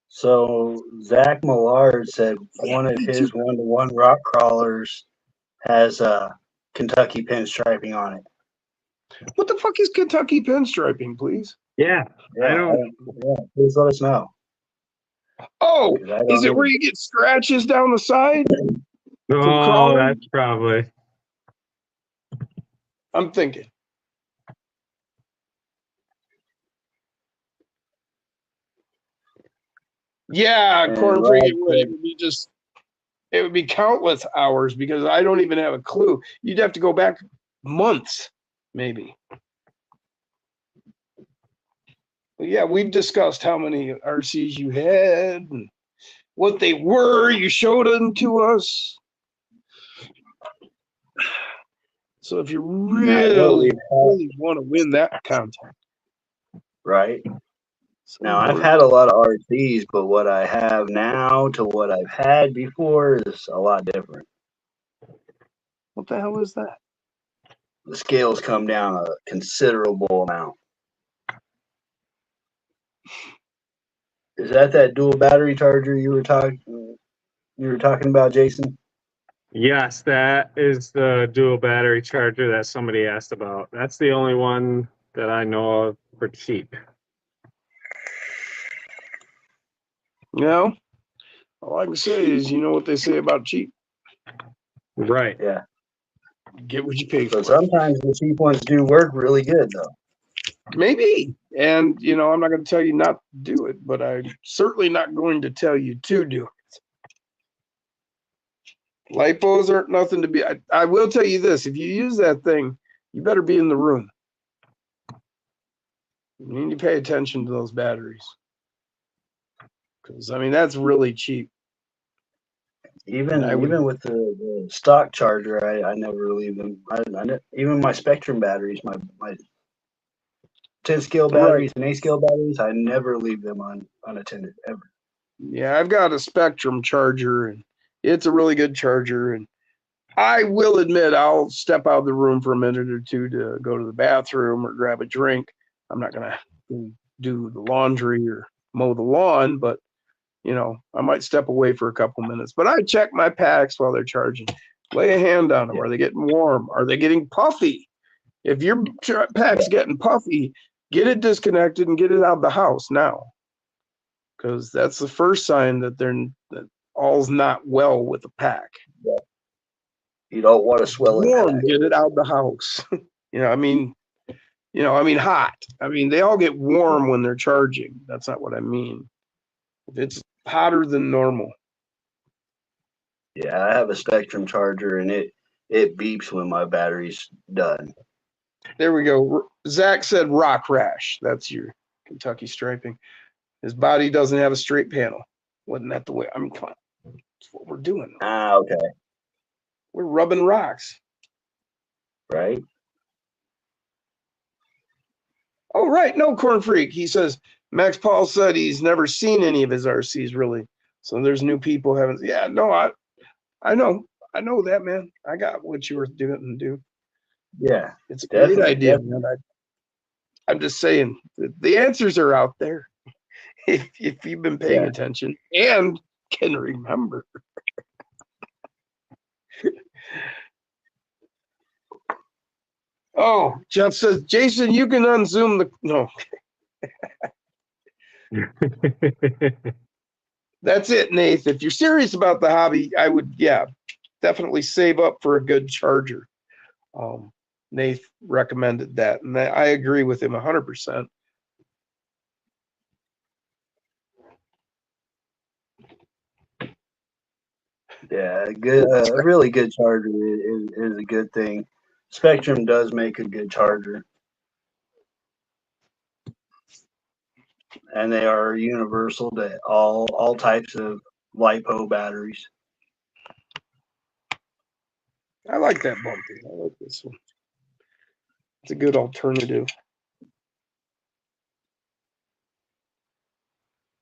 So Zach Millard said one of his one-to-one rock crawlers has Kentucky pinstriping on it. What the fuck is Kentucky pinstriping, please? Yeah, I don't. Please let us know. Oh, 'Cause I don't is it know. where you get scratches down the side? Oh, crawling? that's probably. I'm thinking. Yeah, And corn Rod free. It said- would be just. It would be countless hours because I don't even have a clue. You'd have to go back months, maybe. But yeah, we've discussed how many RCs you had and what they were. You showed them to us. So if you really want to win that contest, Right. Now, I've had a lot of RCs, but what I have now to what I've had before is a lot different. What the hell is that? The scales come down a considerable amount. Is that dual battery charger you were talking about, Jason? Yes, that is the dual battery charger that somebody asked about. That's the only one that I know of for cheap. No. All I can say is, you know what they say about cheap. Right. Yeah. Get what you pay for. But sometimes the cheap ones do work really good, though. Maybe. And, you know, I'm not going to tell you not to do it, but I'm certainly not going to tell you to do it. Lipos aren't nothing to be. I will tell you this. If you use that thing, you better be in the room. You need to pay attention to those batteries. Because, I mean, that's really cheap. Even I would- even with the stock charger, I never leave them. Even my Spectrum batteries, my 10 scale batteries and 8 scale batteries, I never leave them unattended ever. Yeah, I've got a Spectrum charger, and it's a really good charger. And I will admit, I'll step out of the room for a minute or two to go to the bathroom or grab a drink. I'm not going to do the laundry or mow the lawn, but, you know, I might step away for a couple minutes. But I check my packs while they're charging. Lay a hand on them. Are they getting warm? Are they getting puffy? If your pack's getting puffy, get it disconnected and get it out of the house now. Because that's the first sign that that all's not well with the pack. You don't want to swell it. Warm, get it out of the house. I mean hot. I mean, they all get warm when they're charging. That's not what I mean. If it's hotter than normal. Yeah, I have a Spectrum charger, and it beeps when my battery's done. There we go. Zach said rock rash. That's your Kentucky striping. His body doesn't have a straight panel. Wasn't that the way? I mean, come on. That's what we're doing. Ah, okay. We're rubbing rocks. Right. Oh, right. No, Corn Freak. He says, Max Paul said he's never seen any of his RCs, really. So there's new people haven't. Yeah, no, I know. I know that, man. I got what you were doing, dude. Yeah. It's a great Definitely, idea, man. I'm just saying, the answers are out there. If you've been paying attention and can remember. Oh, Jeff says, Jason, you can unzoom the. No. That's it, Nath. If you're serious about the hobby, I would, definitely save up for a good charger. Nath recommended that, and I agree with him 100%. Yeah, a really good charger is a good thing. Spectrum does make a good charger, and they are universal to all types of LiPo batteries. I like that bumpy. I like this one. It's a good alternative.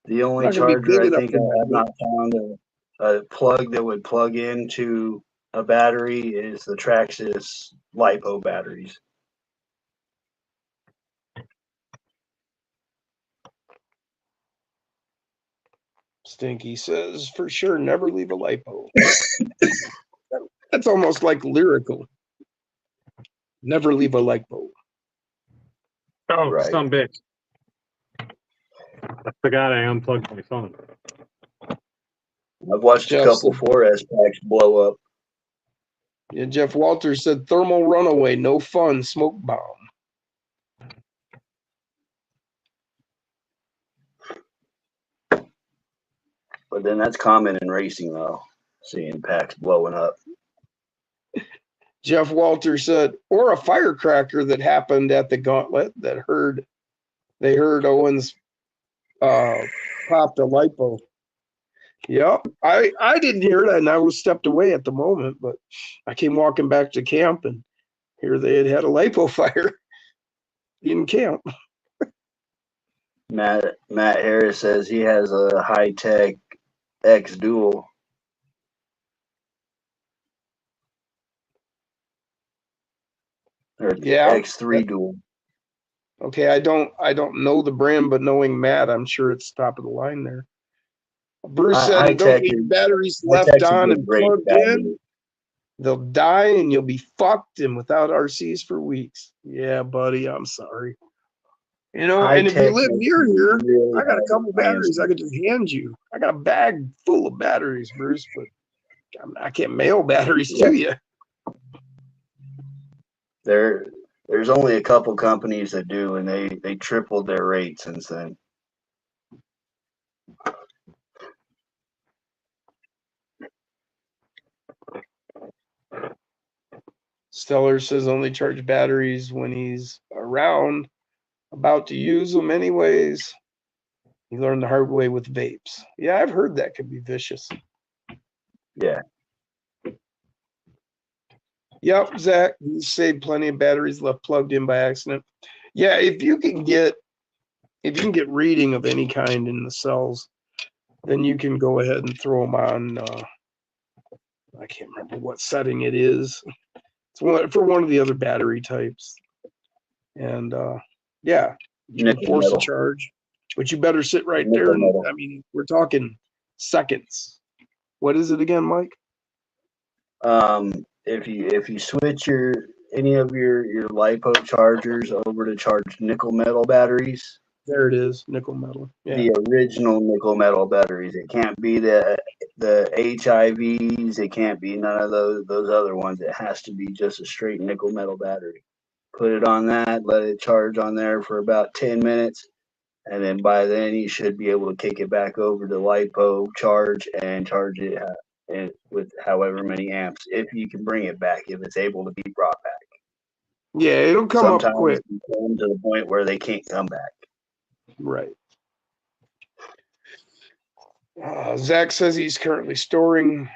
The only Not gonna be charger big I enough think for I my have not found a plug that would plug into a battery is the Traxxas LiPo batteries. Stinky says, for sure, never leave a lipo. That's almost like lyrical. Never leave a lipo. Oh, Right. some bitch. I forgot I unplugged my phone. I've watched a Jeff couple said- 4S packs blow up. Yeah, Jeff Walters said, thermal runaway, no fun, smoke bomb. But then that's common in racing, though, seeing packs blowing up. Jeff Walters said, or a firecracker that happened at the gauntlet that they heard Owens popped a lipo. Yep, I didn't hear that, and I was stepped away at the moment, but I came walking back to camp, and here they had a lipo fire in camp. Matt Harris says he has a high-tech X Dual. Or Yeah. X3 Dual. Okay, I don't know the brand, but knowing Matt, I'm sure it's top of the line there. Bruce said, High don't tech leave is- batteries High-tech's left a on good and great plugged battery. in. They'll die and you'll be fucked and without RCs for weeks. Yeah, buddy, I'm sorry. You know, and if you High-tech live makes near here, really I got a hard couple to plan batteries I could just hand you. I got a bag full of batteries, Bruce, but I can't mail batteries to you. There's only a couple companies that do, and they tripled their rate since then. Stellar says only charge batteries when he's around, about to use them anyways. He learned the hard way with vapes. Yeah, I've heard that could be vicious. Yeah. Yep, Zach, you saved plenty of batteries left plugged in by accident. Yeah, if you can get reading of any kind in the cells, then you can go ahead and throw them on. I can't remember what setting it is. It's for one of the other battery types, and yeah, you can Nickel force a metal. charge, but you better sit right Nickel there. And metal. I mean, we're talking seconds. What is it again, Mike? If you switch any of your LiPo chargers over to charge nickel metal batteries, There it is, nickel metal. Yeah. the original nickel metal batteries. It can't be the HIVs. It can't be none of those other ones. It has to be just a straight nickel metal battery. Put it on that, let it charge on there for about 10 minutes, and then by then you should be able to kick it back over to LiPo charge and charge it with however many amps, if you can bring it back, if it's able to be brought back. Yeah, it'll come Sometimes up quick. you come to the point where they can't come back. Right. Zach says he's currently storage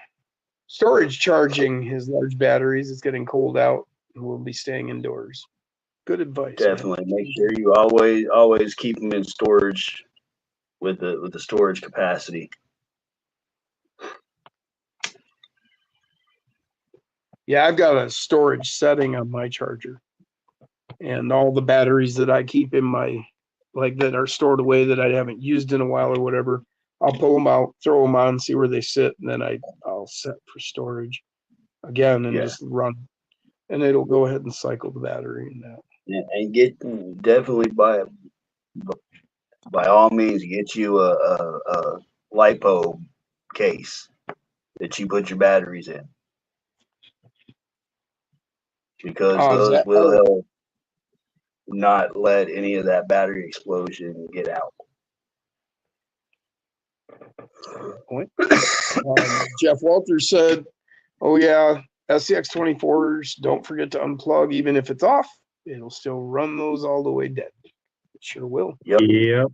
charging his large batteries. It's getting cold out and we'll be staying indoors. Good advice. man. Definitely make sure you always keep them in storage with the storage capacity. Yeah, I've got a storage setting on my charger. And all the batteries that I keep in my, like that are stored away that I haven't used in a while or whatever, I'll pull them out, throw them on, see where they sit, and then I'll set for storage again and Yeah. just run. And it'll go ahead and cycle the battery and that. And get definitely by all means get you a LiPo case that you put your batteries in. because Oh, is those that- will help not let any of that battery explosion get out. Jeff Walters said, "Oh yeah, SCX 24s. Don't forget to unplug, even if it's off. It'll still run those all the way dead. It sure will. Yep. Yep.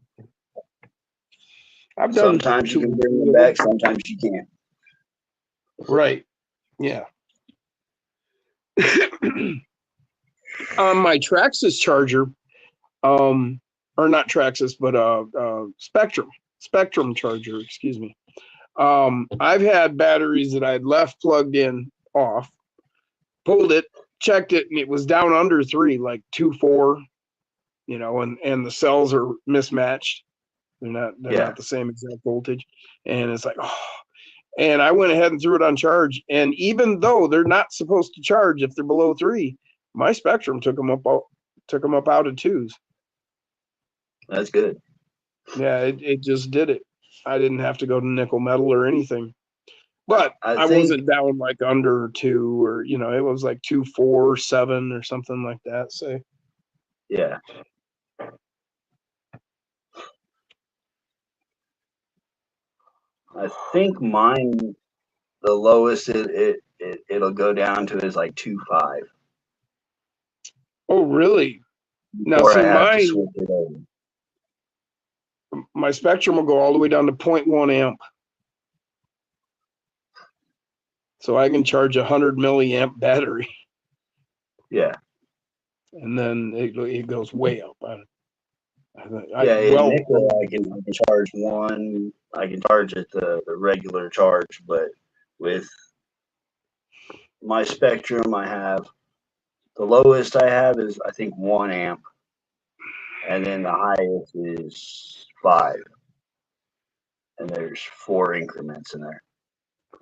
I've done Sometimes you two can or bring three them of back, sometimes you can't. Right. Yeah. On my Traxxas charger, or not Traxxas, but Spectrum charger, excuse me. I've had batteries that I'd left plugged in off, pulled it, checked it, and it was down under 3, like 2.4, you know, and the cells are mismatched. They're not the same exact voltage. And it's like, oh. And I went ahead and threw it on charge. And even though they're not supposed to charge if they're below 3, my Spectrum took them up out of 2s. That's good. Yeah, it just did it. I didn't have to go to nickel metal or anything. But I think- wasn't down like under 2, or, you know, it was like 2.47 or something like that. So Yeah. I think mine, the lowest it'll go down to is like 2.5. oh really? Now Or see, I have to mine, switch it over. my Spectrum will go all the way down to 0.1 amp. So I can charge 100 milliamp battery, Yeah. and then it goes way up. Yeah, in nickel I can charge one. I can charge at the regular charge, but with my Spectrum, I have the lowest I have is I think 1 amp, and then the highest is 5, and there's 4 increments in there.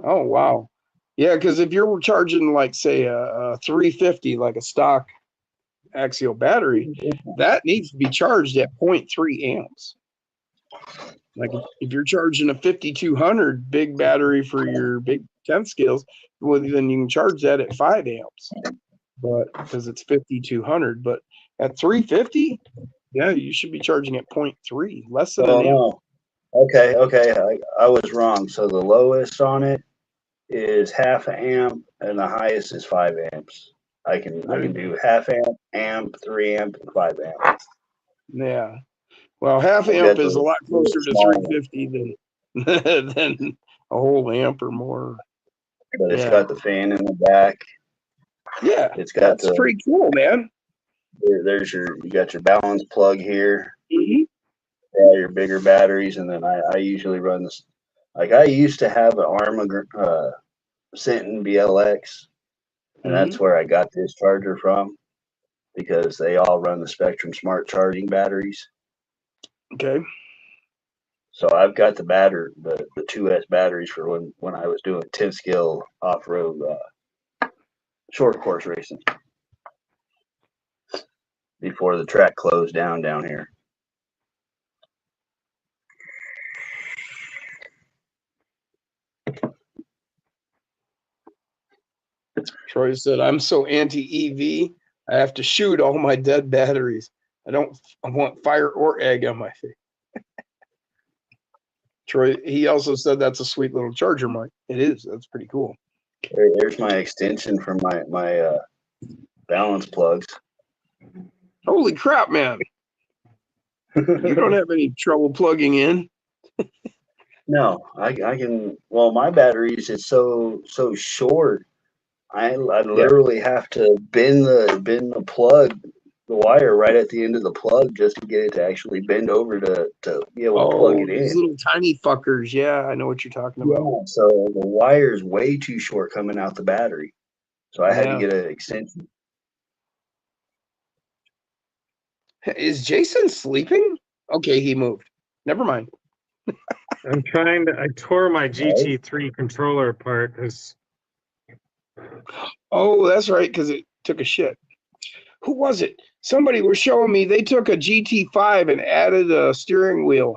Oh wow, yeah. Because if you're charging like say a 350, like a stock axial battery, that needs to be charged at 0.3 amps. Like if you're charging a 5200 big battery for your big 10 scales, well, then you can charge that at 5 amps, but because it's 5200. But at 350, yeah, you should be charging at 0.3, less than an amp. no. Okay, I was wrong. So the lowest on it is 0.5 amp, and the highest is 5 amps. I can do 0.5 amp, 3 amp, and 5 amp. Yeah. Well, half I amp got is a the lot closer to small 350 than a whole amp or more. But it's Yeah. got the fan in the back. Yeah, It's got that's pretty cool, man. There's you got your balance plug here. Mhm. All your bigger batteries, and then I usually run this. Like I used to have an Arma Sinton BLX, and that's where I got this charger from, because they all run the Spectrum Smart Charging batteries. Okay. So I've got the 2S batteries for when I was doing 10 scale off-road short course racing before the track closed down here. Troy said, I'm so anti-EV, I have to shoot all my dead batteries. I want fire or egg on my face. Troy, he also said that's a sweet little charger, Mike. It is. That's pretty cool. There's my extension for my balance plugs. Holy crap, man. You don't have any trouble plugging in? No, I can. Well, my batteries, it's so short. I literally have to bend the plug, the wire right at the end of the plug, just to get it to actually bend over to be able to plug it These in. little tiny fuckers. Yeah, I know what you're talking about. Yeah, so the wire is way too short coming out the battery, so I had to get an extension. Is Jason sleeping? Okay, he moved. Never mind. I tore my GT3 controller apart because Oh, that's right, because it took a shit. Who was it? Somebody was showing me they took a GT5 and added a steering wheel,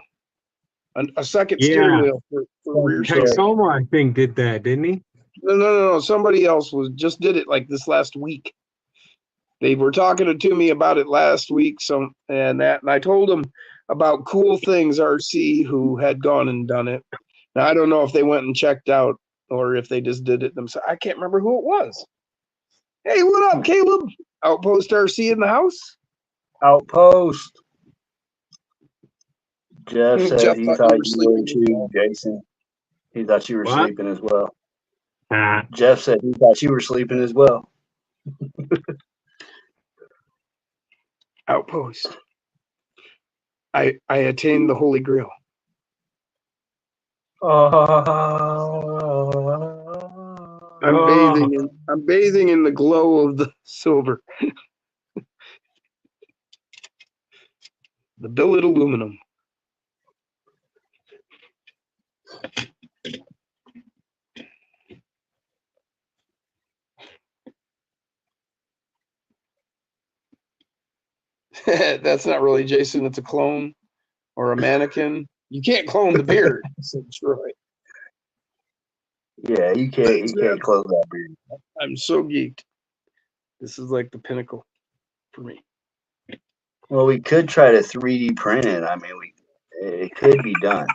a second steering wheel for rear steering. Texoma, I think, did that, didn't he? No. Somebody else just did it like this last week. They were talking to me about it last week, and I told them about Cool Things RC who had gone and done it. Now I don't know if they went and checked out or if they just did it themselves. I can't remember who it was. Hey, what up, Caleb? Outpost RC in the house? Outpost. Jeff said Jeff he thought thought you you were were sleeping. too, Jason. He thought you were What? sleeping as well. Ah, Jeff said he thought you were sleeping as well. Outpost. I attained the Holy Grail. I'm bathing in the glow of the silver. The billet aluminum. That's not really Jason, it's a clone or a mannequin. You can't clone the beard, said Troy. Yeah, you can't close that beard. I'm so geeked. This is like the pinnacle for me. Well, we could try to 3D print it. I mean, it could be done.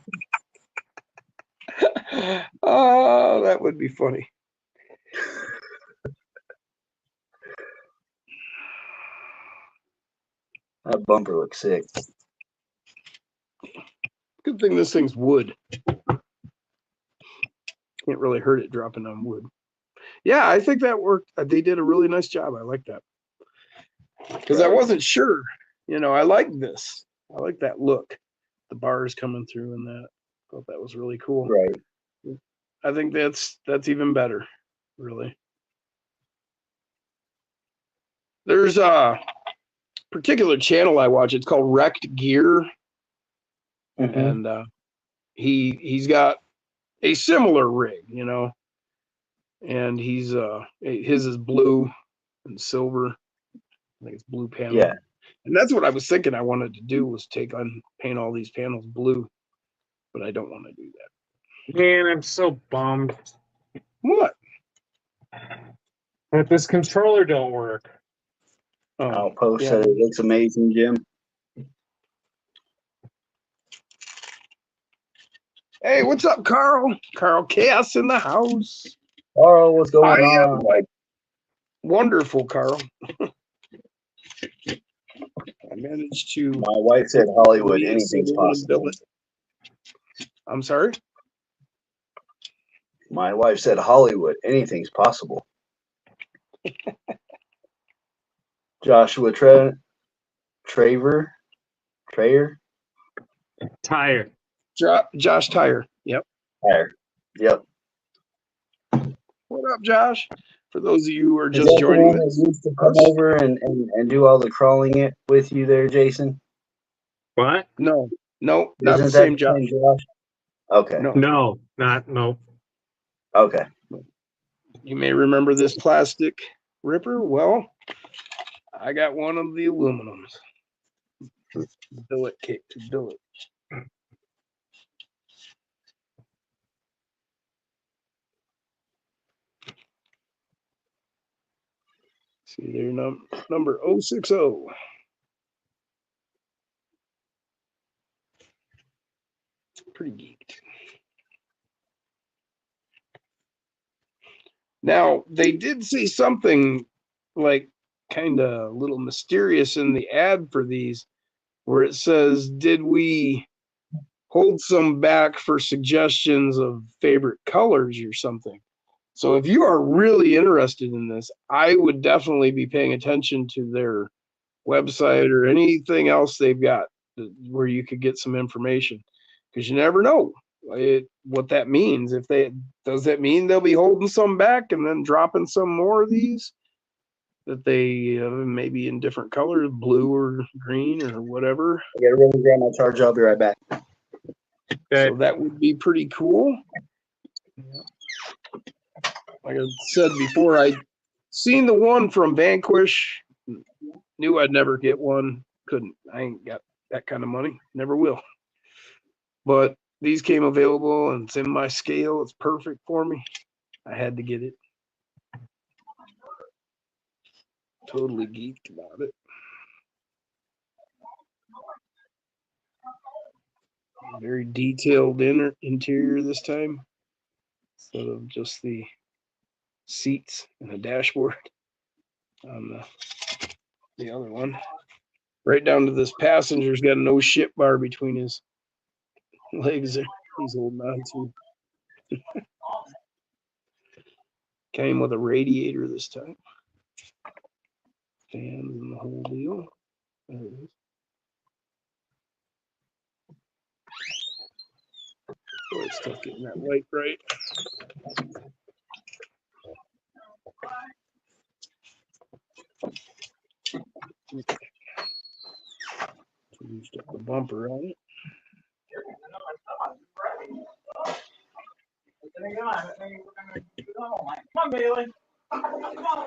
Oh, that would be funny. That bumper looks sick. Good thing this thing's wood. Can't really hurt it dropping on wood. Yeah, I think that worked. They did a really nice job. I like that. Because I wasn't sure. You know, I like this. I like that look. The bars coming through and that. Thought that was really cool. Right. I think that's even better, really. There's a particular channel I watch. It's called Wrecked Gear. Mm-hmm. And he's got a similar rig, you know, and his is blue and silver. I think it's blue panel. Yeah. And that's what I was thinking I wanted to do was paint all these panels blue, but I don't want to do that. man, I'm so bummed What? that this controller don't work. Oh, Outpost yeah. said it looks amazing, Jim. Hey, what's up, Carl? Carl Chaos in the house. Carl, what's going on? Like, wonderful, Carl. I managed to. My wife said Hollywood, anything's possible. I'm sorry? My wife said Hollywood, anything's possible. Joshua Trayer? Tire. Josh Tyre. Yep. Tire. Yep. What up, Josh? For those of you who are Is just that the joining one that us. used to come over and do all the crawling it with you there, Jason? What? No, not the Isn't same that Josh. the same Josh? Okay. No. No. Okay. You may remember this plastic ripper. Well, I got one of the aluminums. Billet. See there, number 060. Pretty geeked. Now, they did see something like kind of a little mysterious in the ad for these, where it says, did we hold some back for suggestions of favorite colors or something? So if you are really interested in this, I would definitely be paying attention to their website or anything else they've got where you could get some information, because you never know what that means. Does that mean they'll be holding some back and then dropping some more of these that they maybe in different colors, blue or green or whatever? I gotta really grab my charger. I'll be right back. Okay. So that would be pretty cool. Like I said before, I seen the one from Vanquish, knew I'd never get one. Couldn't. I ain't got that kind of money. Never will. But these came available and it's in my scale. It's perfect for me. I had to get it. totally geeked about it. Very detailed interior this time, instead of just the seats and a dashboard on the other one. Right down to this passenger's got a no shit bar between his legs there. He's holding on to. Came with a radiator this time. Fans and the whole deal. There it is. Boy, it's tough getting that light right. Used up the bumper on it. Come on, Bailey. Come on.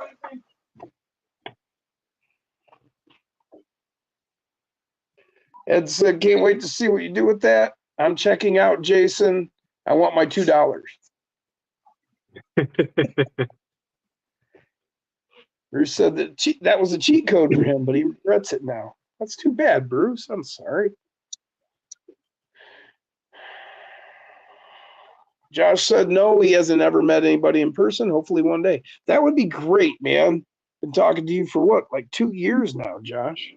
Ed said, can't wait to see what you do with that. I'm checking out, Jason. I want my $2. Bruce said that was a cheat code for him, but he regrets it now. That's too bad, Bruce. I'm sorry. Josh said no, he hasn't ever met anybody in person. Hopefully one day. That would be great, man. Been talking to you for what, like 2 years now, Josh?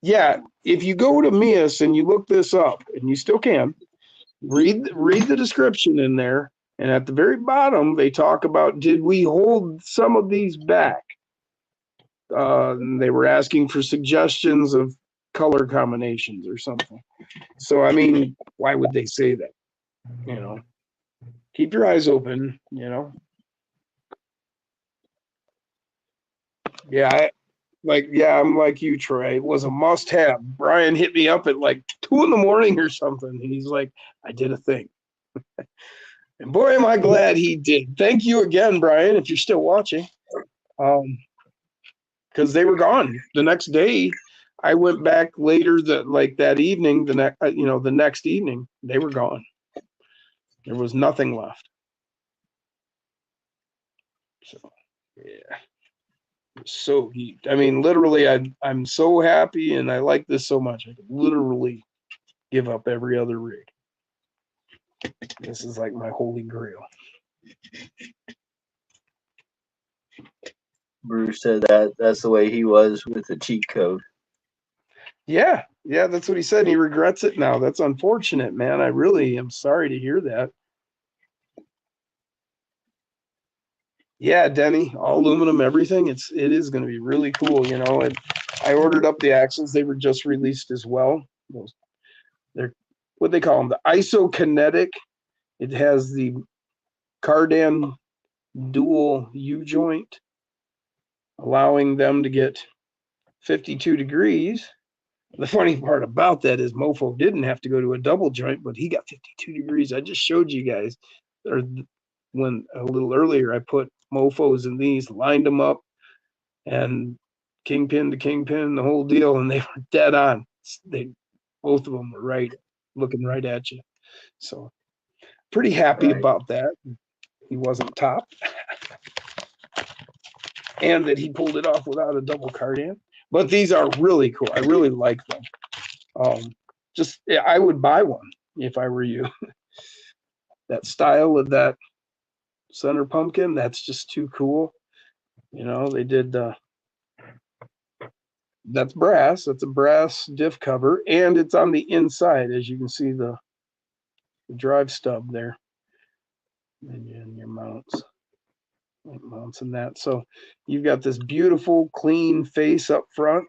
Yeah, if you go to Mias and you look this up, and you still can, read the description in there, and at the very bottom they talk about, did we hold some of these back? They were asking for suggestions of color combinations or something. So I mean, why would they say that? You know, keep your eyes open. You know. Yeah, I'm like you, Troy. It was a must-have. Brian hit me up at like 2 in the morning or something, and he's like, "I did a thing." And boy, am I glad he did. Thank you again, Brian, if you're still watching. Because they were gone the next day. I went back later that evening, the next evening, they were gone. There was nothing left. So, yeah. So heat. I mean, literally, I'm so happy, and I like this so much. I could literally give up every other rig. This is like my holy grail. Bruce said that's the way he was with the cheat code. Yeah, that's what he said. He regrets it now. That's unfortunate, man. I really am sorry to hear that. Yeah, Denny, all aluminum, everything. It is going to be really cool, you know. And I ordered up the axles. They were just released as well. They're what they call them, the isokinetic. It has the cardan dual U-joint, allowing them to get 52 degrees. The funny part about that is Mofo didn't have to go to a double joint, but he got 52 degrees. I just showed you guys, or when a little earlier I put Mofos in these, lined them up, and kingpin to kingpin, the whole deal, and they were dead on. Both of them were right, looking right at you. So pretty happy about that. He wasn't top, and that he pulled it off without a double cardan. But these are really cool. I really like them. I would buy one if I were you. That style of that center pumpkin, that's just too cool. You know, they did that's brass. That's a brass diff cover, and it's on the inside, as you can see the drive stub there, and your mounts and that. So you've got this beautiful, clean face up front.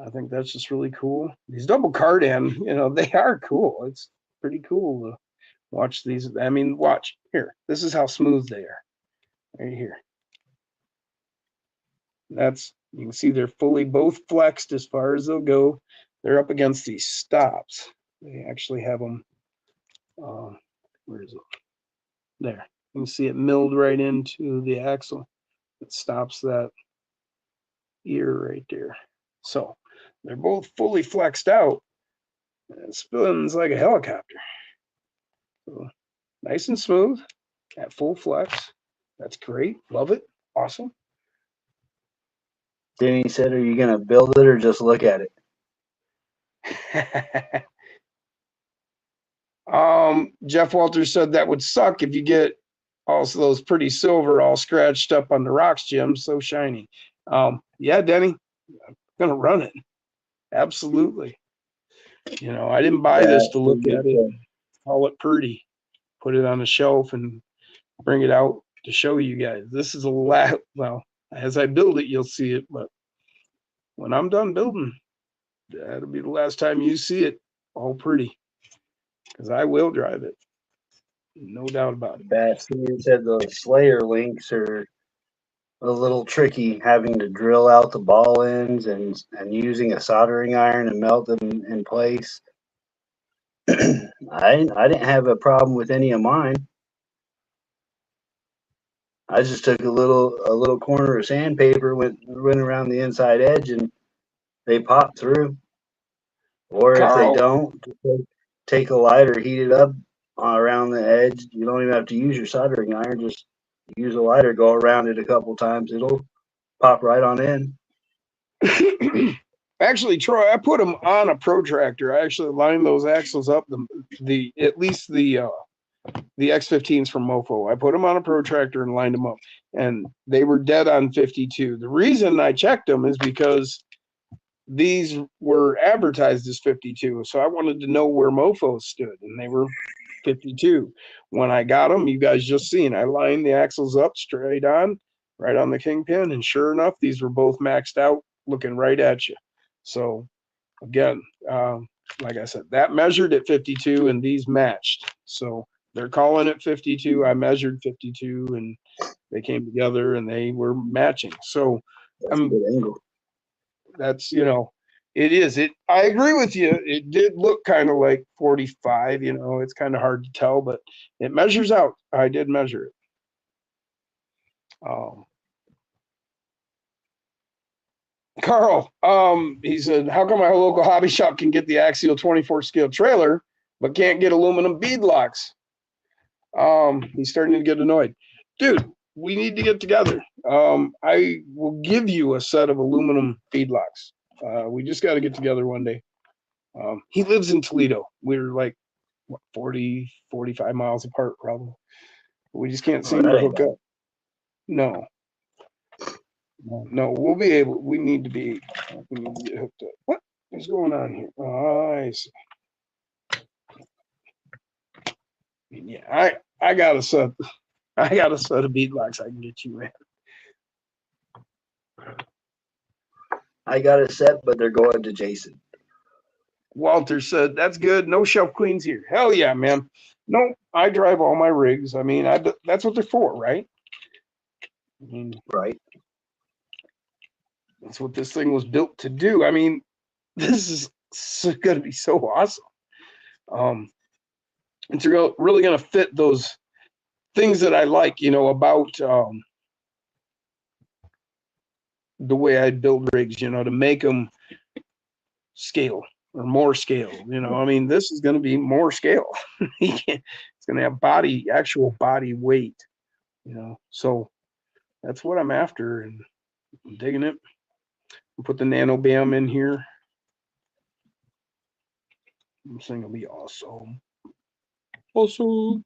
I think that's just really cool. These double cardan, you know, they are cool. It's pretty cool to watch these. I mean, watch here. This is how smooth they are. Right here. That's, you can see they're fully both flexed as far as they'll go. They're up against these stops. They actually have them. Where is it? There. You can see it milled right into the axle. It stops that ear right there. So they're both fully flexed out. It spins like a helicopter. So, nice and smooth at full flex. That's great. Love it. Awesome. Denny said, "Are you gonna build it or just look at it?" Jeff Walters said that would suck if you get also those pretty silver all scratched up on the rocks, Jim. So shiny. Yeah, Denny, I'm gonna run it. Absolutely. You know, I didn't buy this to look at it, call it pretty, put it on a shelf and bring it out to show you guys. This is a lot. Well, as I build it, you'll see it, but when I'm done building, that'll be the last time you see it all pretty, because I will drive it. No doubt about it. Bastian said the Slayer links are a little tricky, having to drill out the ball ends and using a soldering iron and melt them in place. I didn't have a problem with any of mine. I just took a little corner of sandpaper, went around the inside edge, and they pop through. Or if they Carl, don't, take a lighter, heat it up around the edge. You don't even have to use your soldering iron. Just use a lighter, go around it a couple times. It'll pop right on in. actually, Troy, I put them on a protractor. I actually lined those axles up. The at least the X15s from Mofo. I put them on a protractor and lined them up, and they were dead on 52. The reason I checked them is because these were advertised as 52, so I wanted to know where Mofo stood, and they were 52. When I got them, you guys just seen, I lined the axles up straight on, right on the kingpin, and sure enough, these were both maxed out, looking right at you. So again, like I said, that measured at 52, and these matched. So they're calling it 52. I measured 52, and they came together, and they were matching. So That's a good angle. that's, you know, it is. I agree with you. It did look kind of like 45, you know, it's kind of hard to tell, but it measures out. I did measure it. Carl, he said, how come my local hobby shop can get the Axial 24 scale trailer, but can't get aluminum bead locks? He's starting to get annoyed. Dude, we need to get together. I will give you a set of aluminum bead locks. We just got to get together one day. He lives in Toledo. We're like, what, 40, 45 miles apart, probably. We just can't seem to hook up. No, we'll be able, we need to get hooked up. What is going on here? I see. Yeah, I got a set of bead locks I can get you, man. I got a set, but they're going to Jason. Walter said, that's good. No shelf queens here. Hell yeah, man. No, I drive all my rigs. I mean, that's what they're for, right? I mean, right. That's what this thing was built to do. I mean, this is going to be so awesome. It's really going to fit those things that I like, you know, about the way I build rigs, you know, to make them scale or more scale. You know, I mean, this is going to be more scale. It's going to have actual body weight, you know. So that's what I'm after, and I'm digging it. I'll put the Nano BAM in here. This thing will be awesome. Awesome.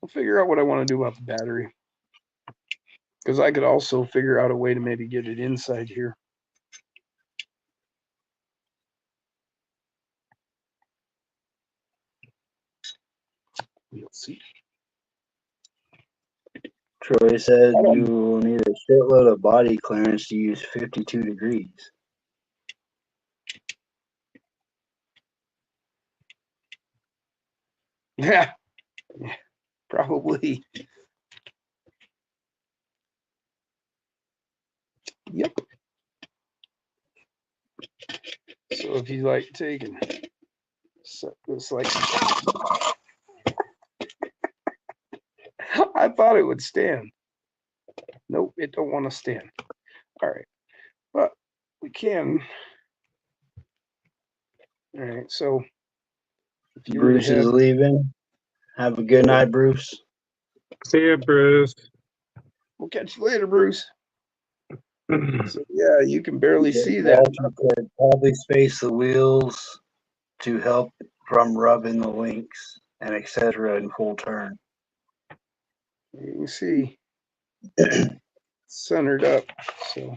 I'll figure out what I want to do about the battery, because I could also figure out a way to maybe get it inside here. We'll see. Troy said you need a shitload of body clearance to use 52 degrees. Yeah, probably. Yep. So if you like taking set this like, I thought it would stand. Nope, it don't want to stand. All right, but we can. All right, so If you were to Bruce is have, leaving. Have a good night, Bruce. See ya, Bruce. we'll catch you later, Bruce. So yeah, you can barely see that. Walter could probably space the wheels to help from rubbing the links and etc. in full turn. You can see centered up. So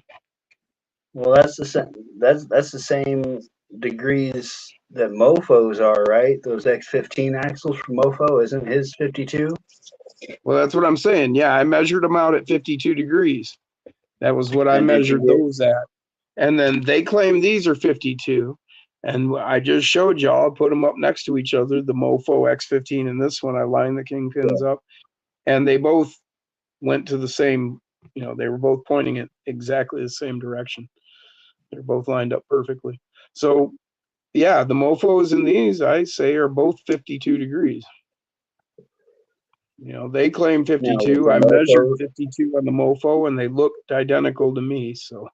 Well, that's the same degrees that Mofo's are, right? Those X15 axles from Mofo, isn't his 52? well, that's what I'm saying. Yeah, I measured them out at 52 degrees. That was what I And did you measured get- those at. And then they claim these are 52. And I just showed y'all, put them up next to each other, the Mofo X15 and this one. I lined the kingpins up, and they both went to the same, they were both pointing in exactly the same direction. They're both lined up perfectly. So, yeah, the Mofos in these, I say, are both 52 degrees. They claim 52. the I measured Mofo- 52 on the Mofo, and they looked identical to me. So,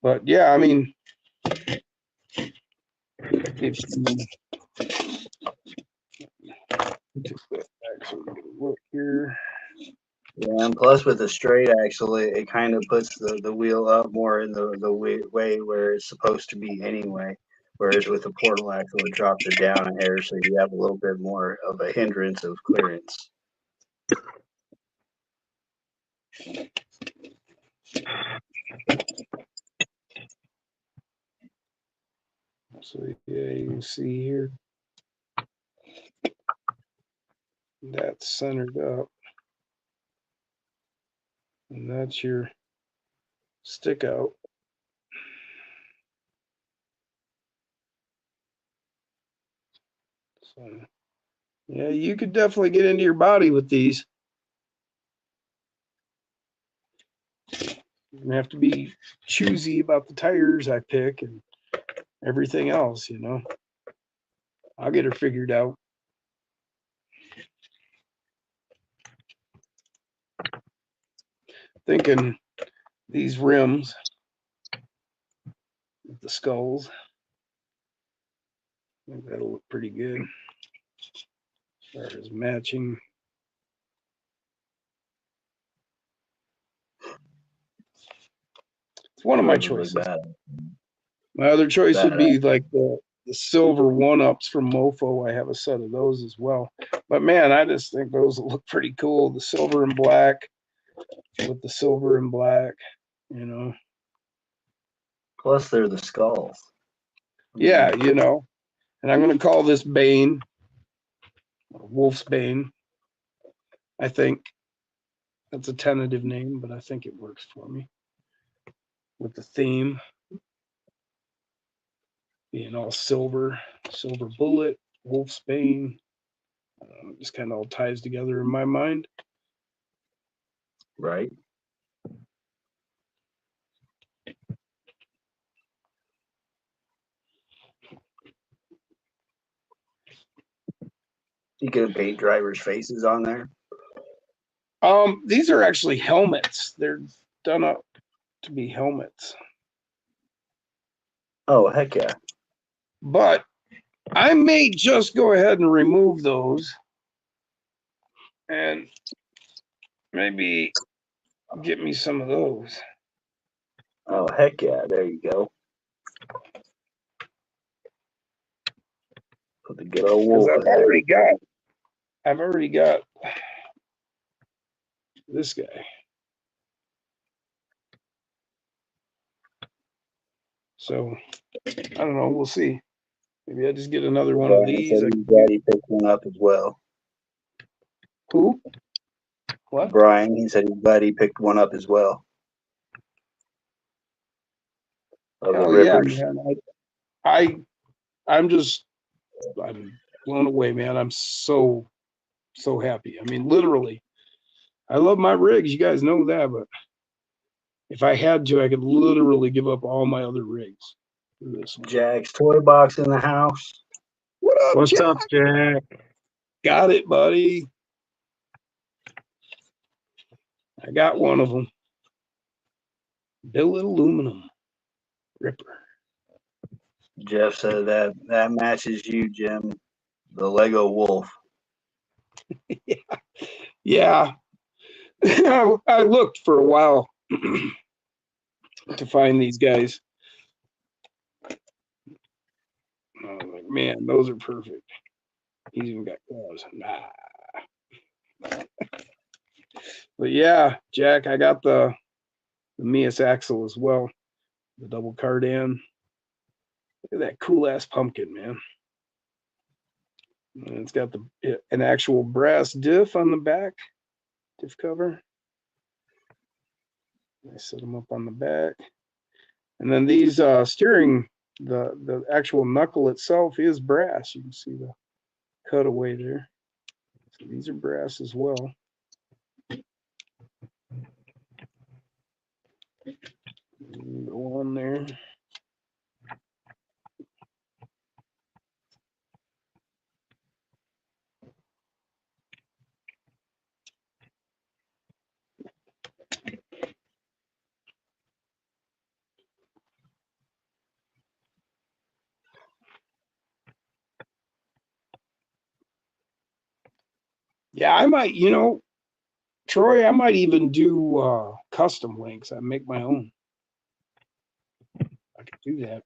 but yeah, I mean, if you actually look here, Yeah, and plus with the straight axle, it kind of puts the wheel up more in the way where it's supposed to be anyway. Whereas with the portal axle, it drops it down a hair, so you have a little bit more of a hindrance of clearance. so yeah, you can see here that's centered up, and that's your stick out. So, yeah, you could definitely get into your body with these. You have to be choosy about the tires I pick and everything else, I'll get her figured out. Thinking these rims, with the skulls, I think that'll look pretty good as far as matching. It's one of my Doesn't look choices. bad. My other choice would be Badass. like the silver one-ups from Mofo. I have a set of those as well. But man, I just think those look pretty cool. The silver and black with the silver and black, Plus, they're the skulls. Yeah, and I'm going to call this Bane, Wolf's Bane. I think that's a tentative name, but I think it works for me with the theme being all silver bullet, Wolf's Bane. Just kind of all ties together in my mind. Right. You could paint drivers' faces on there. These are actually helmets. They're done up to be helmets. Oh, heck yeah. But I may just go ahead and remove those and maybe get me some of those. Oh, heck yeah. There you go. Put the good old wolf. I've already got this guy. So I don't know. We'll see. Maybe I just get another one of Brian these. said he's glad he picked one up as well. Who? What? Brian, he said he's glad he picked one up as well. Of the Hell yeah, Rippers. man. I'm blown away, man. I'm so happy. I mean, literally, I love my rigs. You guys know that, but if I had to, I could literally give up all my other rigs for this one. Jack's toy box in the house. What up, What's Jack? up, Jack? Got it, buddy. I got one of them. Billet Aluminum Ripper. Jeff said that matches you, Jim. The Lego wolf. Yeah. I looked for a while to find these guys. I was like, man, those are perfect. He's even got claws. Nah. But yeah, Jack, I got the Mias axle as well. The double cardan. Look at that cool ass pumpkin, man. And it's got an actual brass diff on the back, diff cover. I set them up on the back. And then these steering, the actual knuckle itself is brass. You can see the cutaway there. So these are brass as well. Go on there. Yeah, I might, Troy, I might even do custom links. I make my own. I could do that.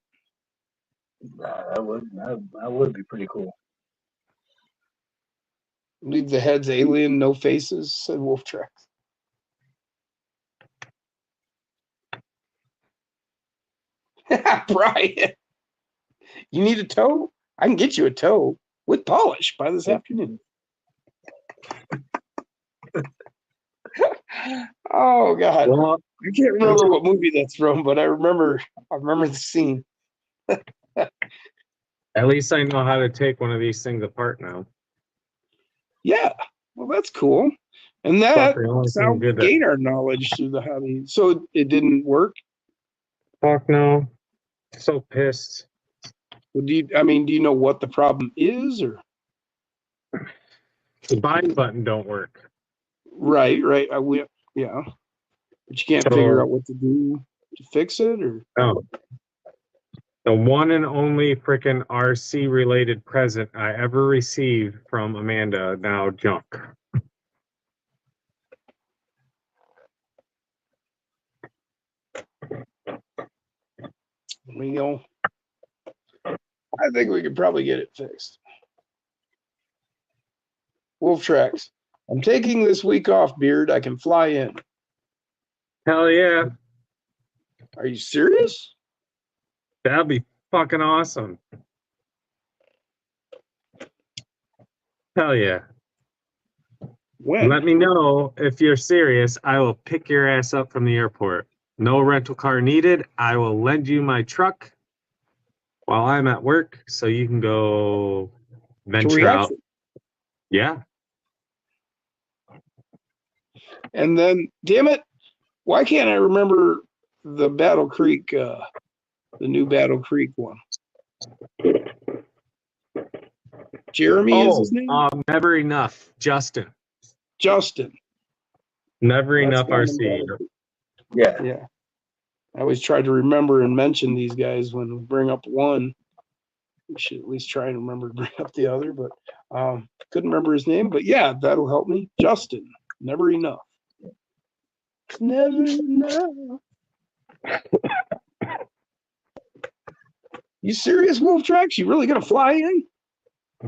That would be pretty cool. Leave the heads alien, no faces, said Wolf Tracks. Brian, you need a toe? I can get you a toe with polish by this afternoon. Oh God. Well, I can't remember what movie that's from, but I remember the scene. at least I know how to take one of these things apart now. Yeah, well, that's cool. And that Fuck, the only thing sounds good that- gain our knowledge through the hobby. So it didn't work. Fuck no. So pissed. Well, do you know what the problem is, or The bind button don't work. right? Yeah, but you can't figure out what to do to fix it, or No. The one and only freaking RC related present I ever received from Amanda, now junk. I think we could probably get it fixed. Wolf Tracks. I'm taking this week off, Beard. I can fly in. Hell yeah. Are you serious? That'd be fucking awesome. Hell yeah. When? Let me know if you're serious. I will pick your ass up from the airport. No rental car needed. I will lend you my truck while I'm at work so you can go venture out. Yeah. And then, damn it, why can't I remember the Battle Creek, the new Battle Creek one? Jeremy is his name? Never enough. Justin. Never That's enough the one RC. Yeah. Yeah. I always try to remember and mention these guys when we bring up one. We should at least try and remember to bring up the other, but couldn't remember his name. But yeah, that'll help me. Justin. Never enough. Never enough. You serious, Wolf Tracks? You really gonna fly in?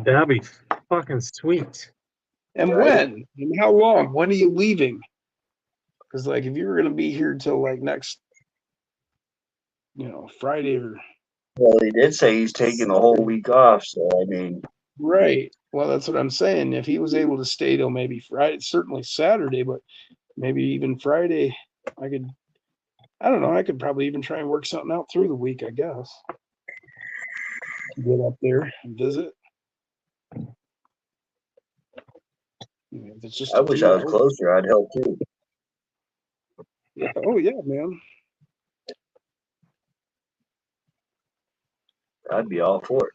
That'd be fucking sweet. And when? And how long? When are you leaving? Because like if you were gonna be here till like next, Friday or Well, he did say he's taking the whole week off, so I mean, right. Well, that's what I'm saying. If he was able to stay till maybe Friday, certainly Saturday, but maybe even Friday, I don't know, I could probably even try and work something out through the week, I guess. Get up there and visit. If it's just I wish I was closer. I'd help too. Yeah. Oh yeah, man. I'd be all for it.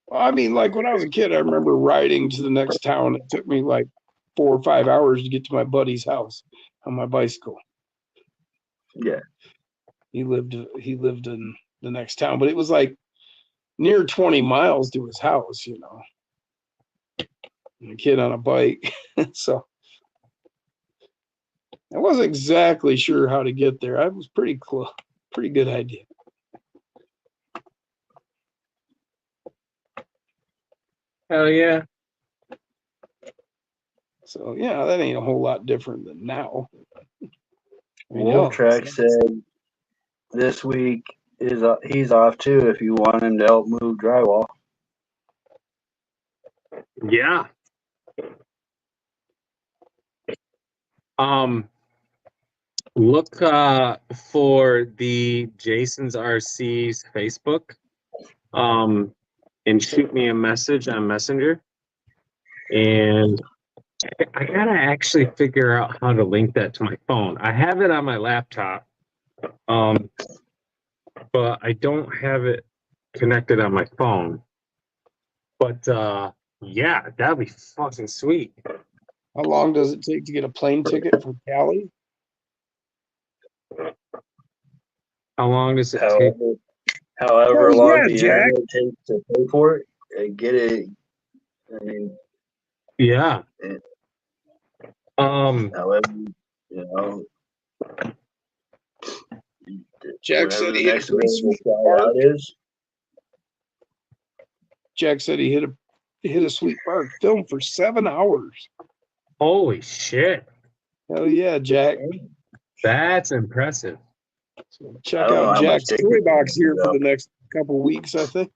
Well, I mean, like when I was a kid, I remember riding to the next town. It took me like 4 or 5 hours to get to my buddy's house on my bicycle. Yeah. He lived in the next town, but it was like near 20 miles to his house, you know. And a kid on a bike. So I wasn't exactly sure how to get there. I was pretty close, pretty good idea. Hell yeah. So yeah, that ain't a whole lot different than now. I mean, Wolf hell, Track said this week he's off too if you want him to help move drywall. Yeah. Look for the Jason's RC's Facebook. And shoot me a message on Messenger. And I gotta actually figure out how to link that to my phone. I have it on my laptop, but I don't have it connected on my phone. But yeah, that'd be fucking sweet. how long does it take to get a plane ticket from Cali? How long does it take? However Oh, long yeah, the Jack. internet takes to pay for it and get it. I mean, Yeah. however, you know, Jack whatever said the he hit a next pretty available sweet flight park. out is. Jack said he hit a sweet park film for 7 hours. Holy shit. Hell yeah, Jack. That's impressive. So I check don't know out how much Jack's ticket toy box here for though. the next couple weeks, I think.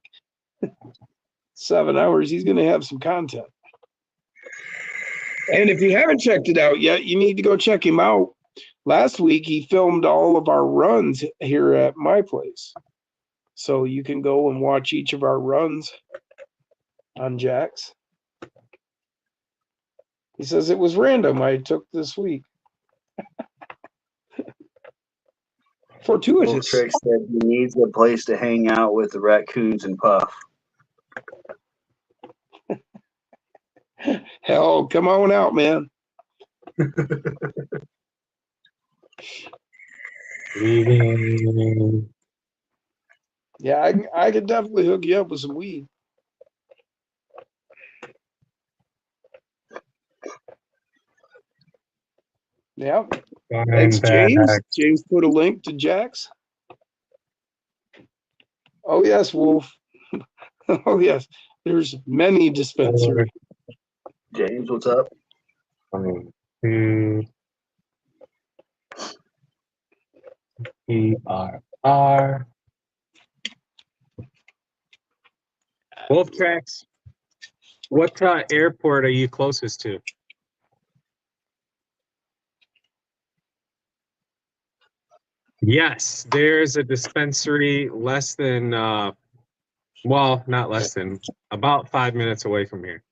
7 hours, he's going to have some content. And if you haven't checked it out yet, you need to go check him out. Last week, he filmed all of our runs here at my place. So you can go and watch each of our runs on Jack's. He says it was random I took this week. Wolf Fortuitous. Trick said he needs a place to hang out with the raccoons and Puff. Hell, come on out, man. Leaving. Yeah, I could definitely hook you up with some weed. Yeah. Thanks, James. James put a link to Jack's. Oh, yes, Wolf. Oh, yes. There's many dispensaries. James, what's up? 22 ERR. Wolf Tracks. What airport are you closest to? Yes, there's a dispensary less than, well, not less than, about 5 minutes away from here.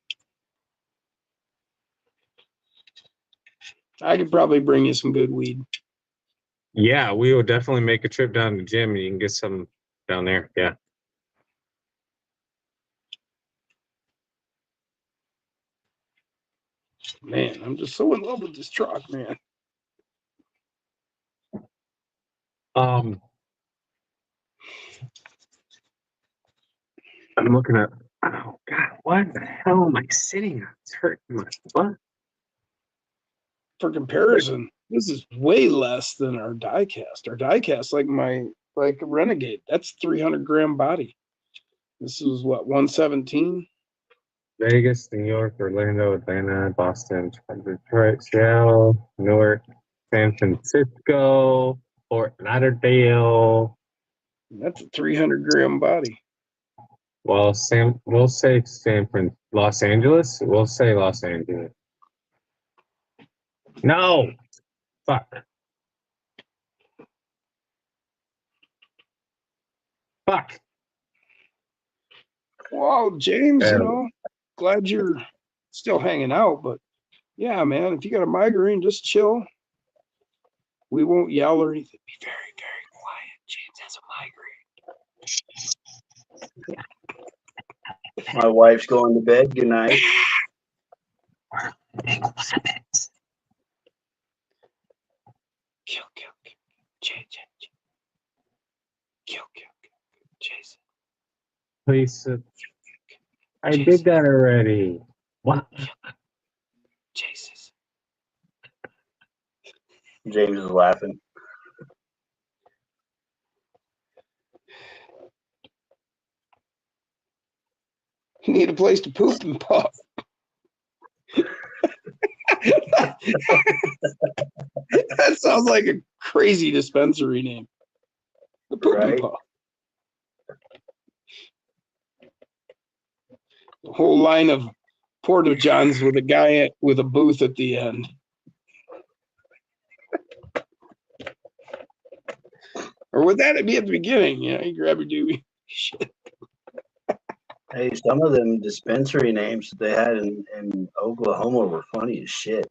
I could probably bring you some good weed. Yeah, we will definitely make a trip down to the gym and you can get some down there. Yeah. Man, I'm just so in love with this truck, man. I'm looking at, oh God, what the hell am I sitting on? It's hurting my butt. For comparison, this is way less than our diecast. Our diecast, like a Renegade, that's 300 gram body. This is what, 117? Vegas, New York, Orlando, Atlanta, Boston, Detroit, Seattle, Newark, San Francisco, Fort Lauderdale. That's a 300 gram body. Well, we'll say Los Angeles. We'll say Los Angeles. No, fuck. Fuck. Well, James, Yeah. you know, glad you're still hanging out, but yeah, man, if you got a migraine, just chill. We won't yell or anything. Be very, very quiet. James has a migraine. My wife's going to bed. Good night. Kill. Change. please. I did that already. What? Jesus. James is laughing. You need a place to poop and puff. That sounds like a crazy dispensary name. The poop and Right. puff. A whole line of Porta Johns with a guy with a booth at the end. Or would that be at the beginning? You know, you grab your doobie. Shit. Hey, some of them dispensary names that they had in Oklahoma were funny as shit.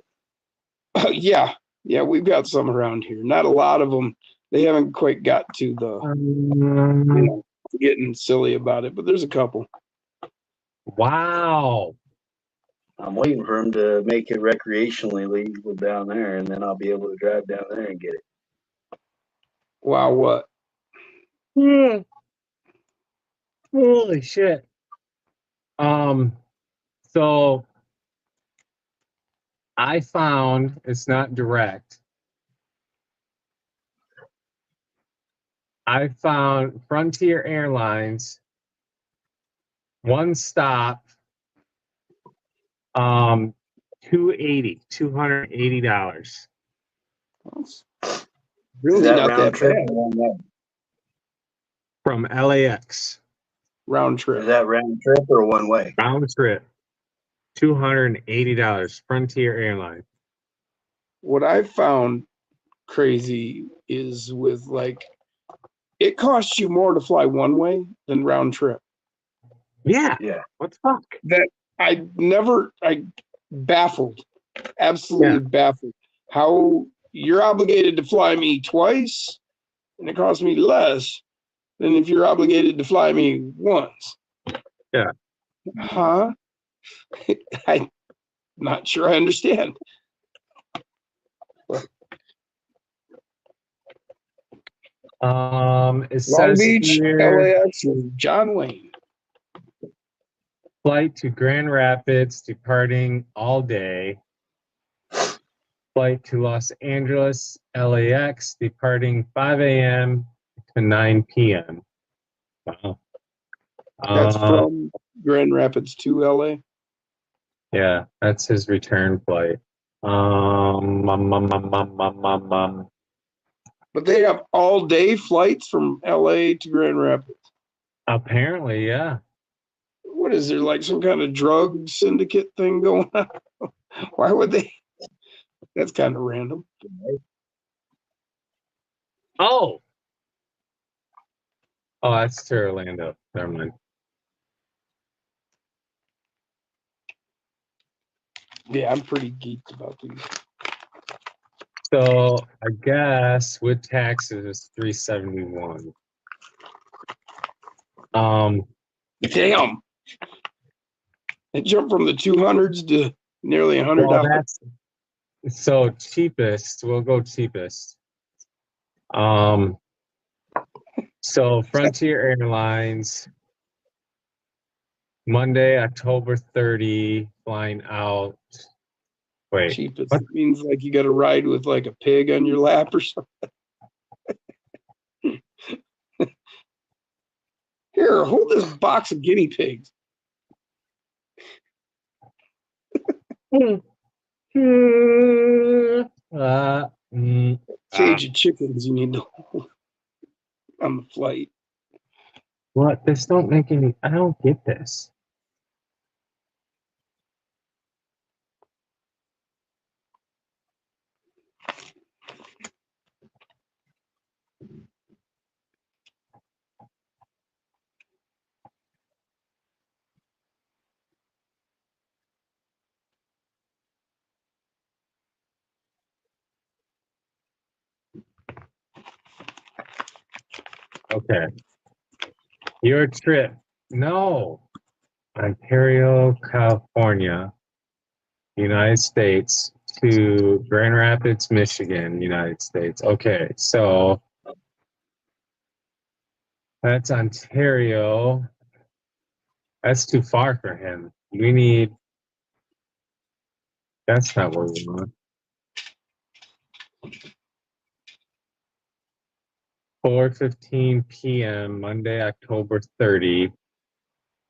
Yeah, we've got some around here. Not a lot of them. They haven't quite got to the, you know, getting silly about it, but there's a couple. Wow. I'm waiting for them to make it recreationally legal down there, and then I'll be able to drive down there and get it. Wow, what? Holy shit. So I found it's not direct. I found Frontier Airlines one stop, $280. It's Is really that not that round trip bad. or one way? From LAX. Round Is trip. that round trip or one way? Round trip. $280. Frontier Airlines. What I found crazy is with like, it costs you more to fly one way than round trip. Yeah. Yeah. What the fuck? That I baffled, absolutely baffled how you're obligated to fly me twice and it costs me less than if you're obligated to fly me once. Yeah. Huh? I'm not sure I understand. It Long says Beach, here, LAX, or John Wayne. flight to Grand Rapids departing all day. Flight to Los Angeles, LAX departing 5 a.m. to 9 p.m. Wow. That's from Grand Rapids to LA. Yeah, that's his return flight. But they have all day flights from LA to Grand Rapids. Apparently, yeah. What is there, like some kind of drug syndicate thing going on? Why would they? That's kind of random. Oh, that's to Orlando. Never mind. Yeah, I'm pretty geeked about these. So I guess with taxes it's $371. Damn. It jumped from the 200s to nearly $100. Well, that's so cheapest. We'll go cheapest. So Frontier Airlines, Monday, October 30, flying out. Wait, Cheapest. what? It means like you got to ride with like a pig on your lap or something. Here, hold this box of guinea pigs. Cage of chickens you need to hold on the flight. What? This don't make any. I don't get this. Okay. Your trip. No. Ontario, California, United States to Grand Rapids, Michigan, United States. Okay, so that's Ontario. That's too far for him. We need. That's not what we want. 4:15 p.m. Monday, October 30.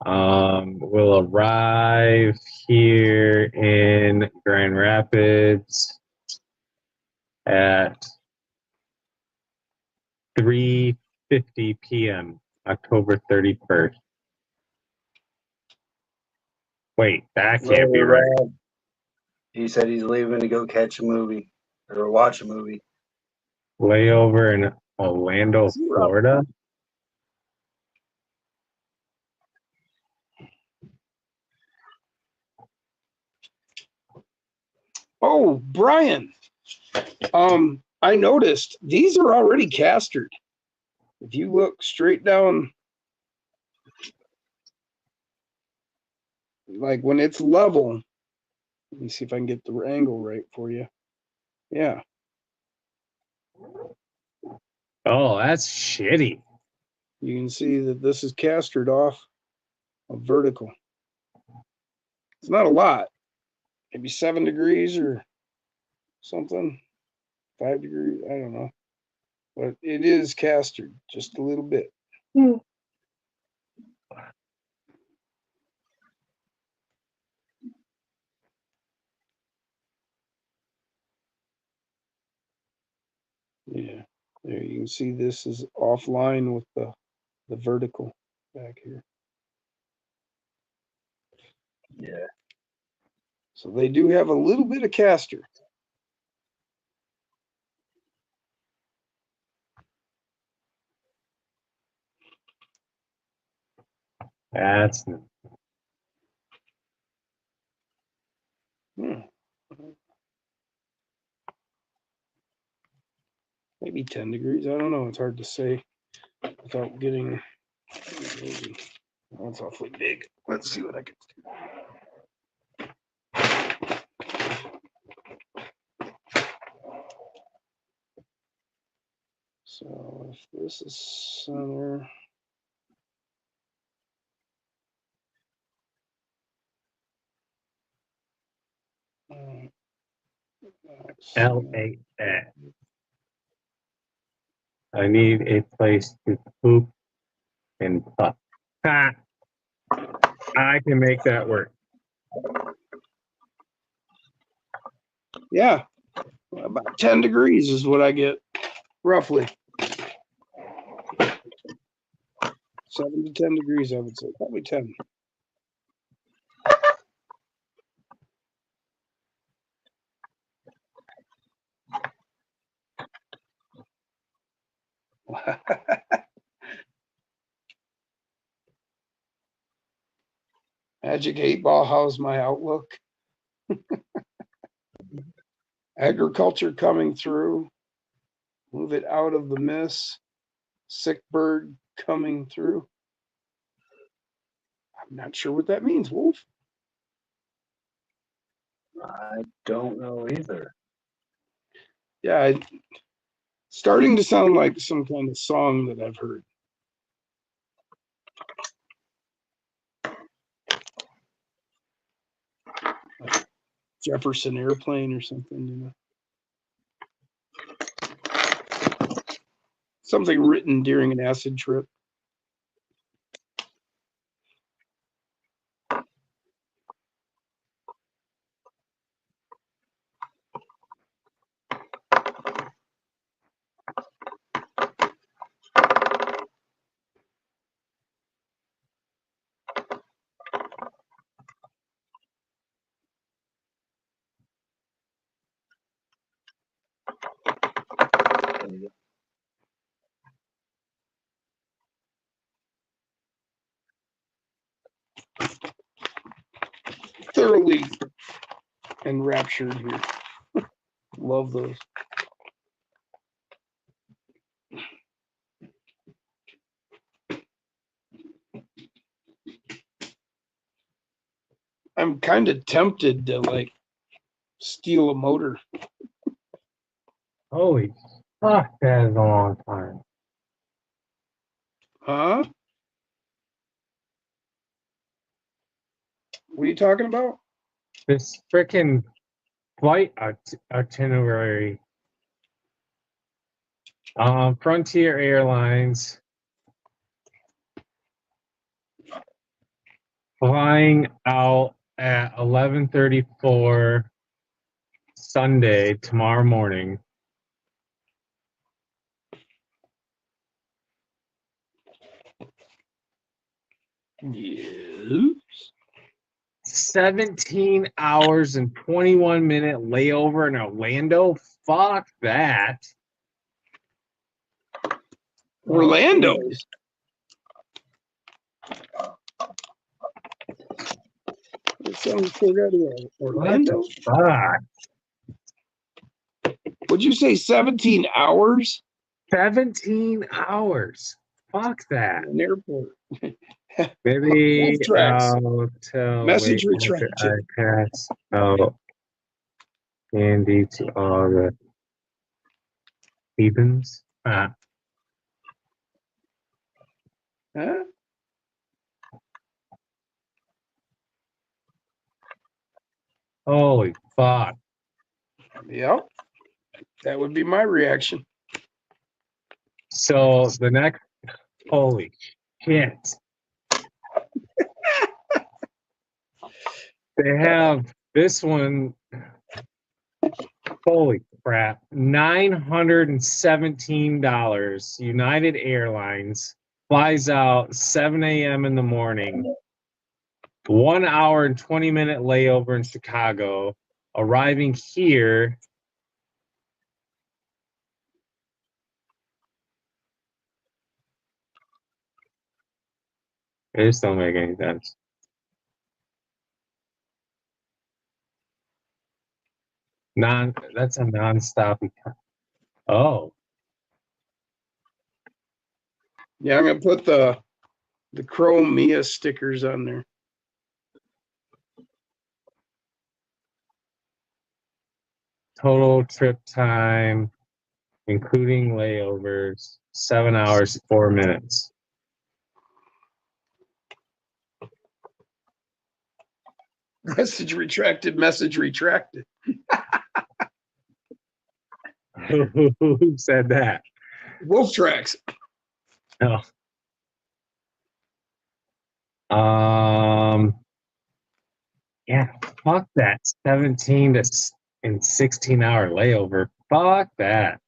We'll arrive here in Grand Rapids at 3:50 p.m. October 31st. Wait, that can't be right. He said he's leaving to go catch a movie or watch a movie. Layover in Orlando, Florida. Oh, Brian. I noticed these are already castered. If you look straight down, like when it's level, let me see if I can get the angle right for you. Yeah. Oh, that's shitty. You can see that this is castered off of vertical. It's not a lot, maybe 7 degrees or something, 5 degrees, I don't know. But it is castered just a little bit. Yeah, there you can see this is offline with the vertical back here. Yeah. So they do have a little bit of caster. That's Maybe 10 degrees. I don't know. It's hard to say without getting. Maybe. That's awfully big. Let's see what I can do. So if this is center. LAX. I need a place to poop and puff. Ha! I can make that work. Yeah, about 10 degrees is what I get, roughly. 7 to 10 degrees, I would say. Probably 10. Magic 8-Ball, how's my outlook? Agriculture coming through. Move it out of the miss. Sick bird coming through. I'm not sure what that means, Wolf. I don't know either. Yeah, starting to sound like some kind of song that I've heard. Like Jefferson Airplane or something, you know. Something written during an acid trip. Thoroughly enraptured here. Love those. I'm kind of tempted to like steal a motor. Holy fuck, that is a long time. Huh? What are you talking about? This freaking flight itinerary. Frontier Airlines flying out at 11:34 Sunday tomorrow morning. Yes. 17 hours and 21-minute layover in Orlando. Fuck that. Orlando. That sounds forgot Orlando. Fuck. Would you say 17 hours? 17 hours. Fuck that. An airport. Maybe Wolf tracks. I'll tell. Message wait, after retracted. I pass out candy to all the heathens. Huh? Holy fuck. Yep. That would be my reaction. So the next, holy shit. They have this one, holy crap, $917. United Airlines flies out 7 a.m. in the morning, 1 hour and 20-minute layover in Chicago, arriving here. It just don't make any sense. That's a nonstop. Oh, Yeah, I'm gonna put the Chrome Mia stickers on there. total trip time, including layovers, 7 hours, 4 minutes. Message retracted. Message retracted. Who said that? Wolf tracks. No. Yeah, fuck that 17 and 16-hour layover. Fuck that.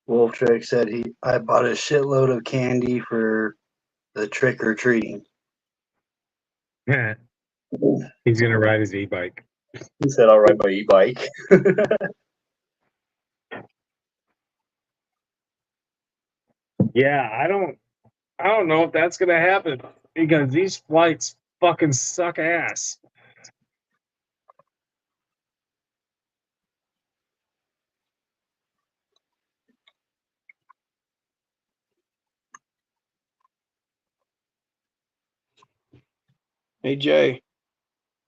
Wolftrick said I bought a shitload of candy for the trick or treating. He's gonna ride his e-bike. He said I'll ride my e-bike. Yeah, I don't know if that's gonna happen because these flights fucking suck ass. Hey Jay.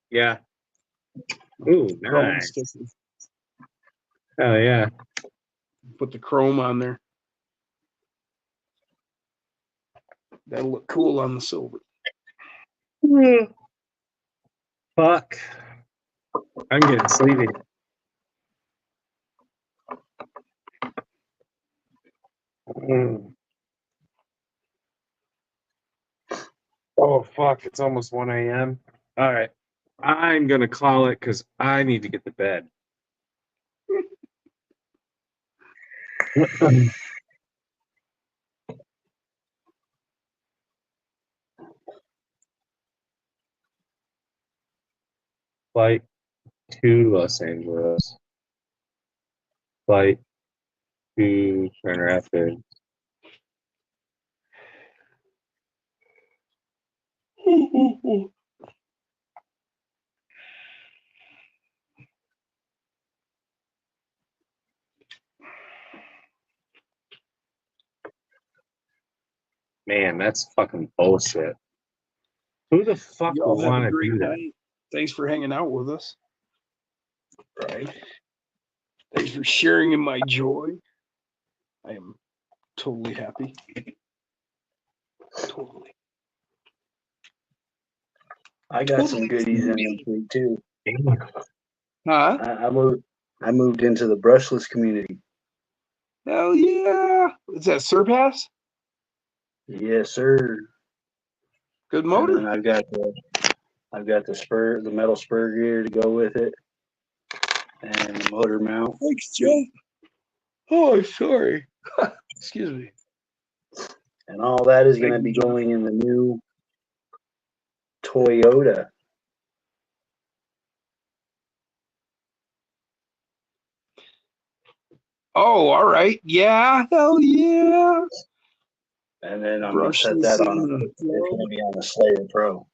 Yeah. Ooh, Chrome nice. stickers. Hell yeah. Put the chrome on there. That'll look cool on the silver. Fuck. I'm getting sleepy. Oh fuck, it's almost 1 a.m. All right. I'm gonna call it because I need to get to bed. Flight to Los Angeles. Flight to Grand Rapids. Man, that's fucking bullshit. Who the fuck Y'all would have want a to great do that? night. Thanks for hanging out with us. Right. Thanks for sharing in my joy. I am totally happy. Totally. I got some goodies in this week too. Huh? I moved into the brushless community. Hell yeah. Is that Surpass? Yes, sir. Good And motor. then I've got the metal spur gear to go with it, and the motor mount. Thanks, Joe. Oh, sorry. Excuse me. And all that is going to Thank be you, John. going in the new Toyota. Oh, all right. Yeah. Hell yeah. And then I'm going to set Brushless that on. in the It's going to be on the Slayer Pro.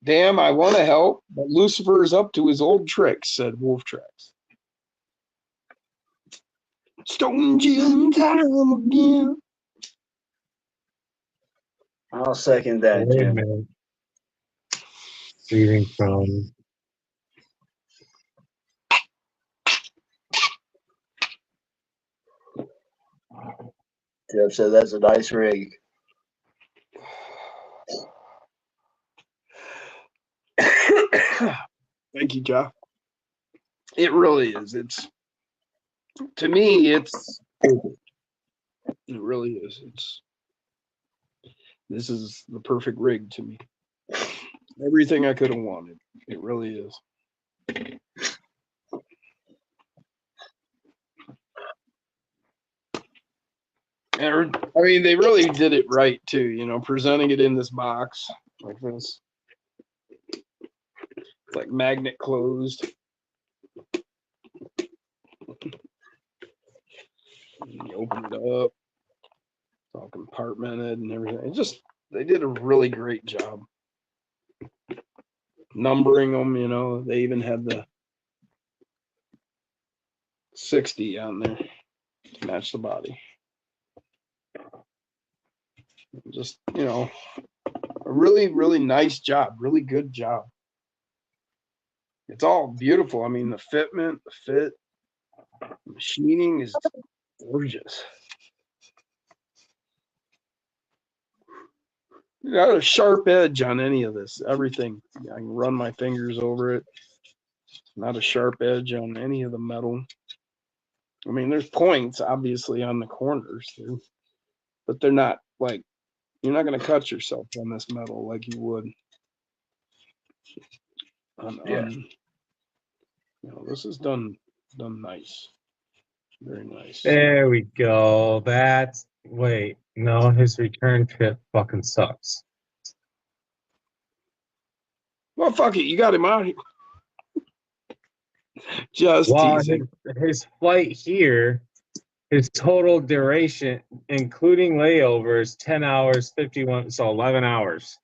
Damn, I want to help, but Lucifer is up to his old tricks, said Wolf Tracks. Stone Jim time again. I'll second that, Wait a Jim. minute. Reading from Jeff said that's a nice rig. Thank you, Jeff. It really is. It's to me, it really is. This is the perfect rig to me. Everything I could have wanted. It really is. And, I mean, they really did it right too, you know, presenting it in this box like this. It's like magnet closed. And you open it up. It's all compartmented and everything. It just, they did a really great job. Numbering them, you know, they even had the 60 on there to match the body. Just, you know, a really, really nice job, really good job. It's all beautiful. I mean, the fitment, the fit, the machining is gorgeous. You got a sharp edge on any of this, everything. I can run my fingers over it. Not a sharp edge on any of the metal. I mean, there's points obviously on the corners, but they're not like, you're not going to cut yourself on this metal like you would on, you know, this is done nice. Very nice. There we go. That's wait, no, his return trip fucking sucks. Well, fuck it, you got him out here. Just Well, teasing. his flight here, his total duration, including layovers, 10 hours, 51, so 11 hours.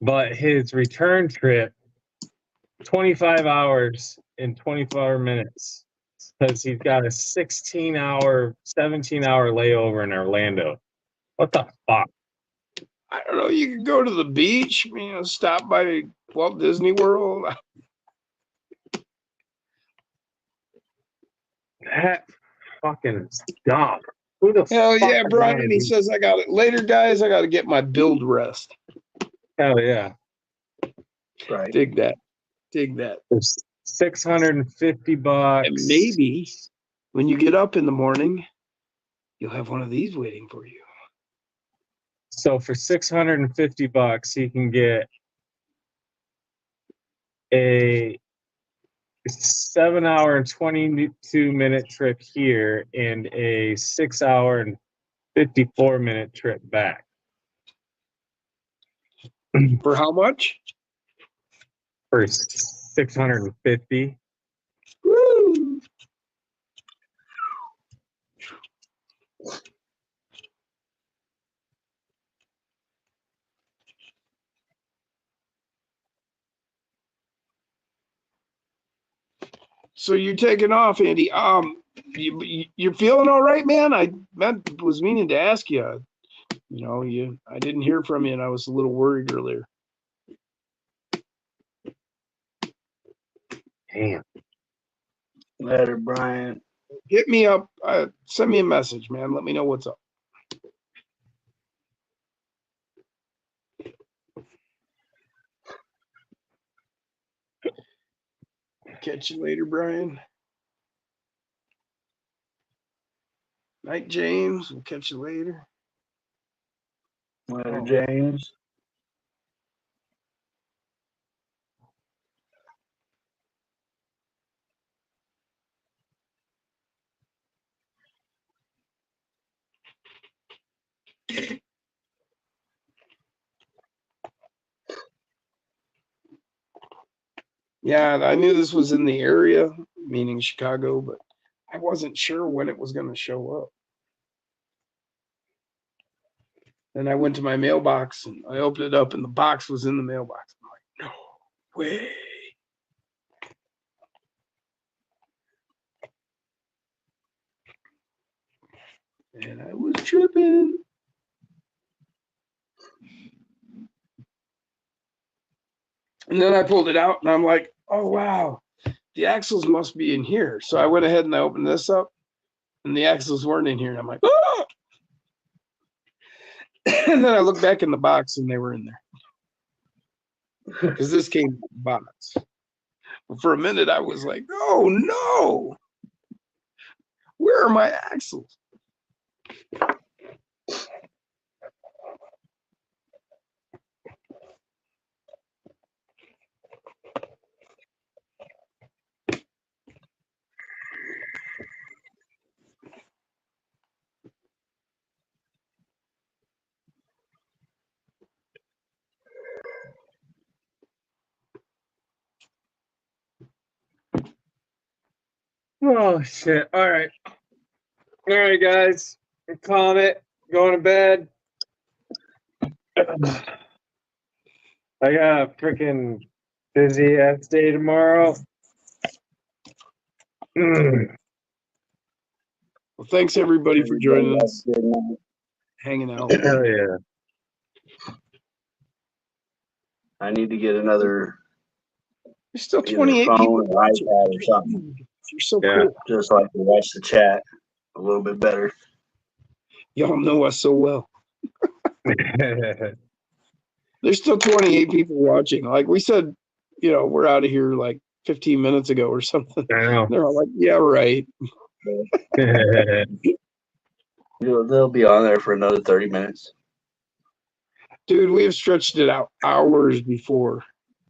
But his return trip, 25 hours and 24 minutes. Because he's got a 16-hour, 17-hour layover in Orlando. What the fuck? I don't know. You could go to the beach, you know, stop by Walt Disney World. That fucking is dumb. Who the Hell fuck yeah, would Brian. wanna He do- says, I got it. Later, guys, I got to get my build rest. Hell yeah. Right. Dig that. Dig that. It's $650. And maybe when you get up in the morning, you'll have one of these waiting for you. So for $650, he can get a 7-hour and 22-minute trip here and a 6-hour and 54-minute trip back. For how much? For 650. Woo! So you're taking off, Andy. You're feeling all right, man? I was meaning to ask you. You know, I didn't hear from you, and I was a little worried earlier. Damn. Later, Brian. Hit me up. Send me a message, man. Let me know what's up. Catch you later, Brian. Night, James. We'll catch you later. Later, James. Yeah, I knew this was in the area, meaning Chicago, but I wasn't sure when it was going to show up. Then I went to my mailbox and I opened it up and the box was in the mailbox. I'm like, no way. And I was tripping. And then I pulled it out and I'm like, oh, wow, the axles must be in here. So I went ahead and I opened this up and the axles weren't in here. And I'm like, oh. And then I looked back in the box and they were in there. Because this came in the box. But for a minute, I was like, oh, no. Where are my axles? Oh shit. All right. All right, guys. I'm calling it. Going to bed. I got a freaking busy ass day tomorrow. Mm. Well, thanks everybody for joining us, hanging out. Hell yeah. I need to get another There's still either 28 phone people or watching. iPad or something, You're so Yeah. cool. just so I can watch the chat a little bit better. Y'all know us so well. There's still 28 people watching. Like we said, you know, we're out of here like 15 minutes ago or something. I know. They're all like, yeah, right. They'll be on there for another 30 minutes. Dude, we have stretched it out hours before.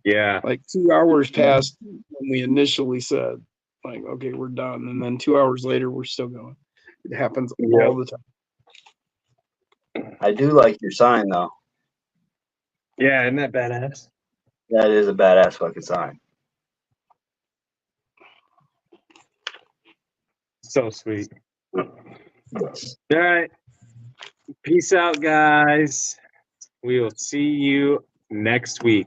Yeah. Like 2 hours past when we initially said, like, okay, we're done. And then 2 hours later, we're still going. It happens all the time. I do like your sign, though. Yeah, isn't that badass? That is a badass fucking sign. So sweet. Yes. All right. Peace out, guys. We will see you next week.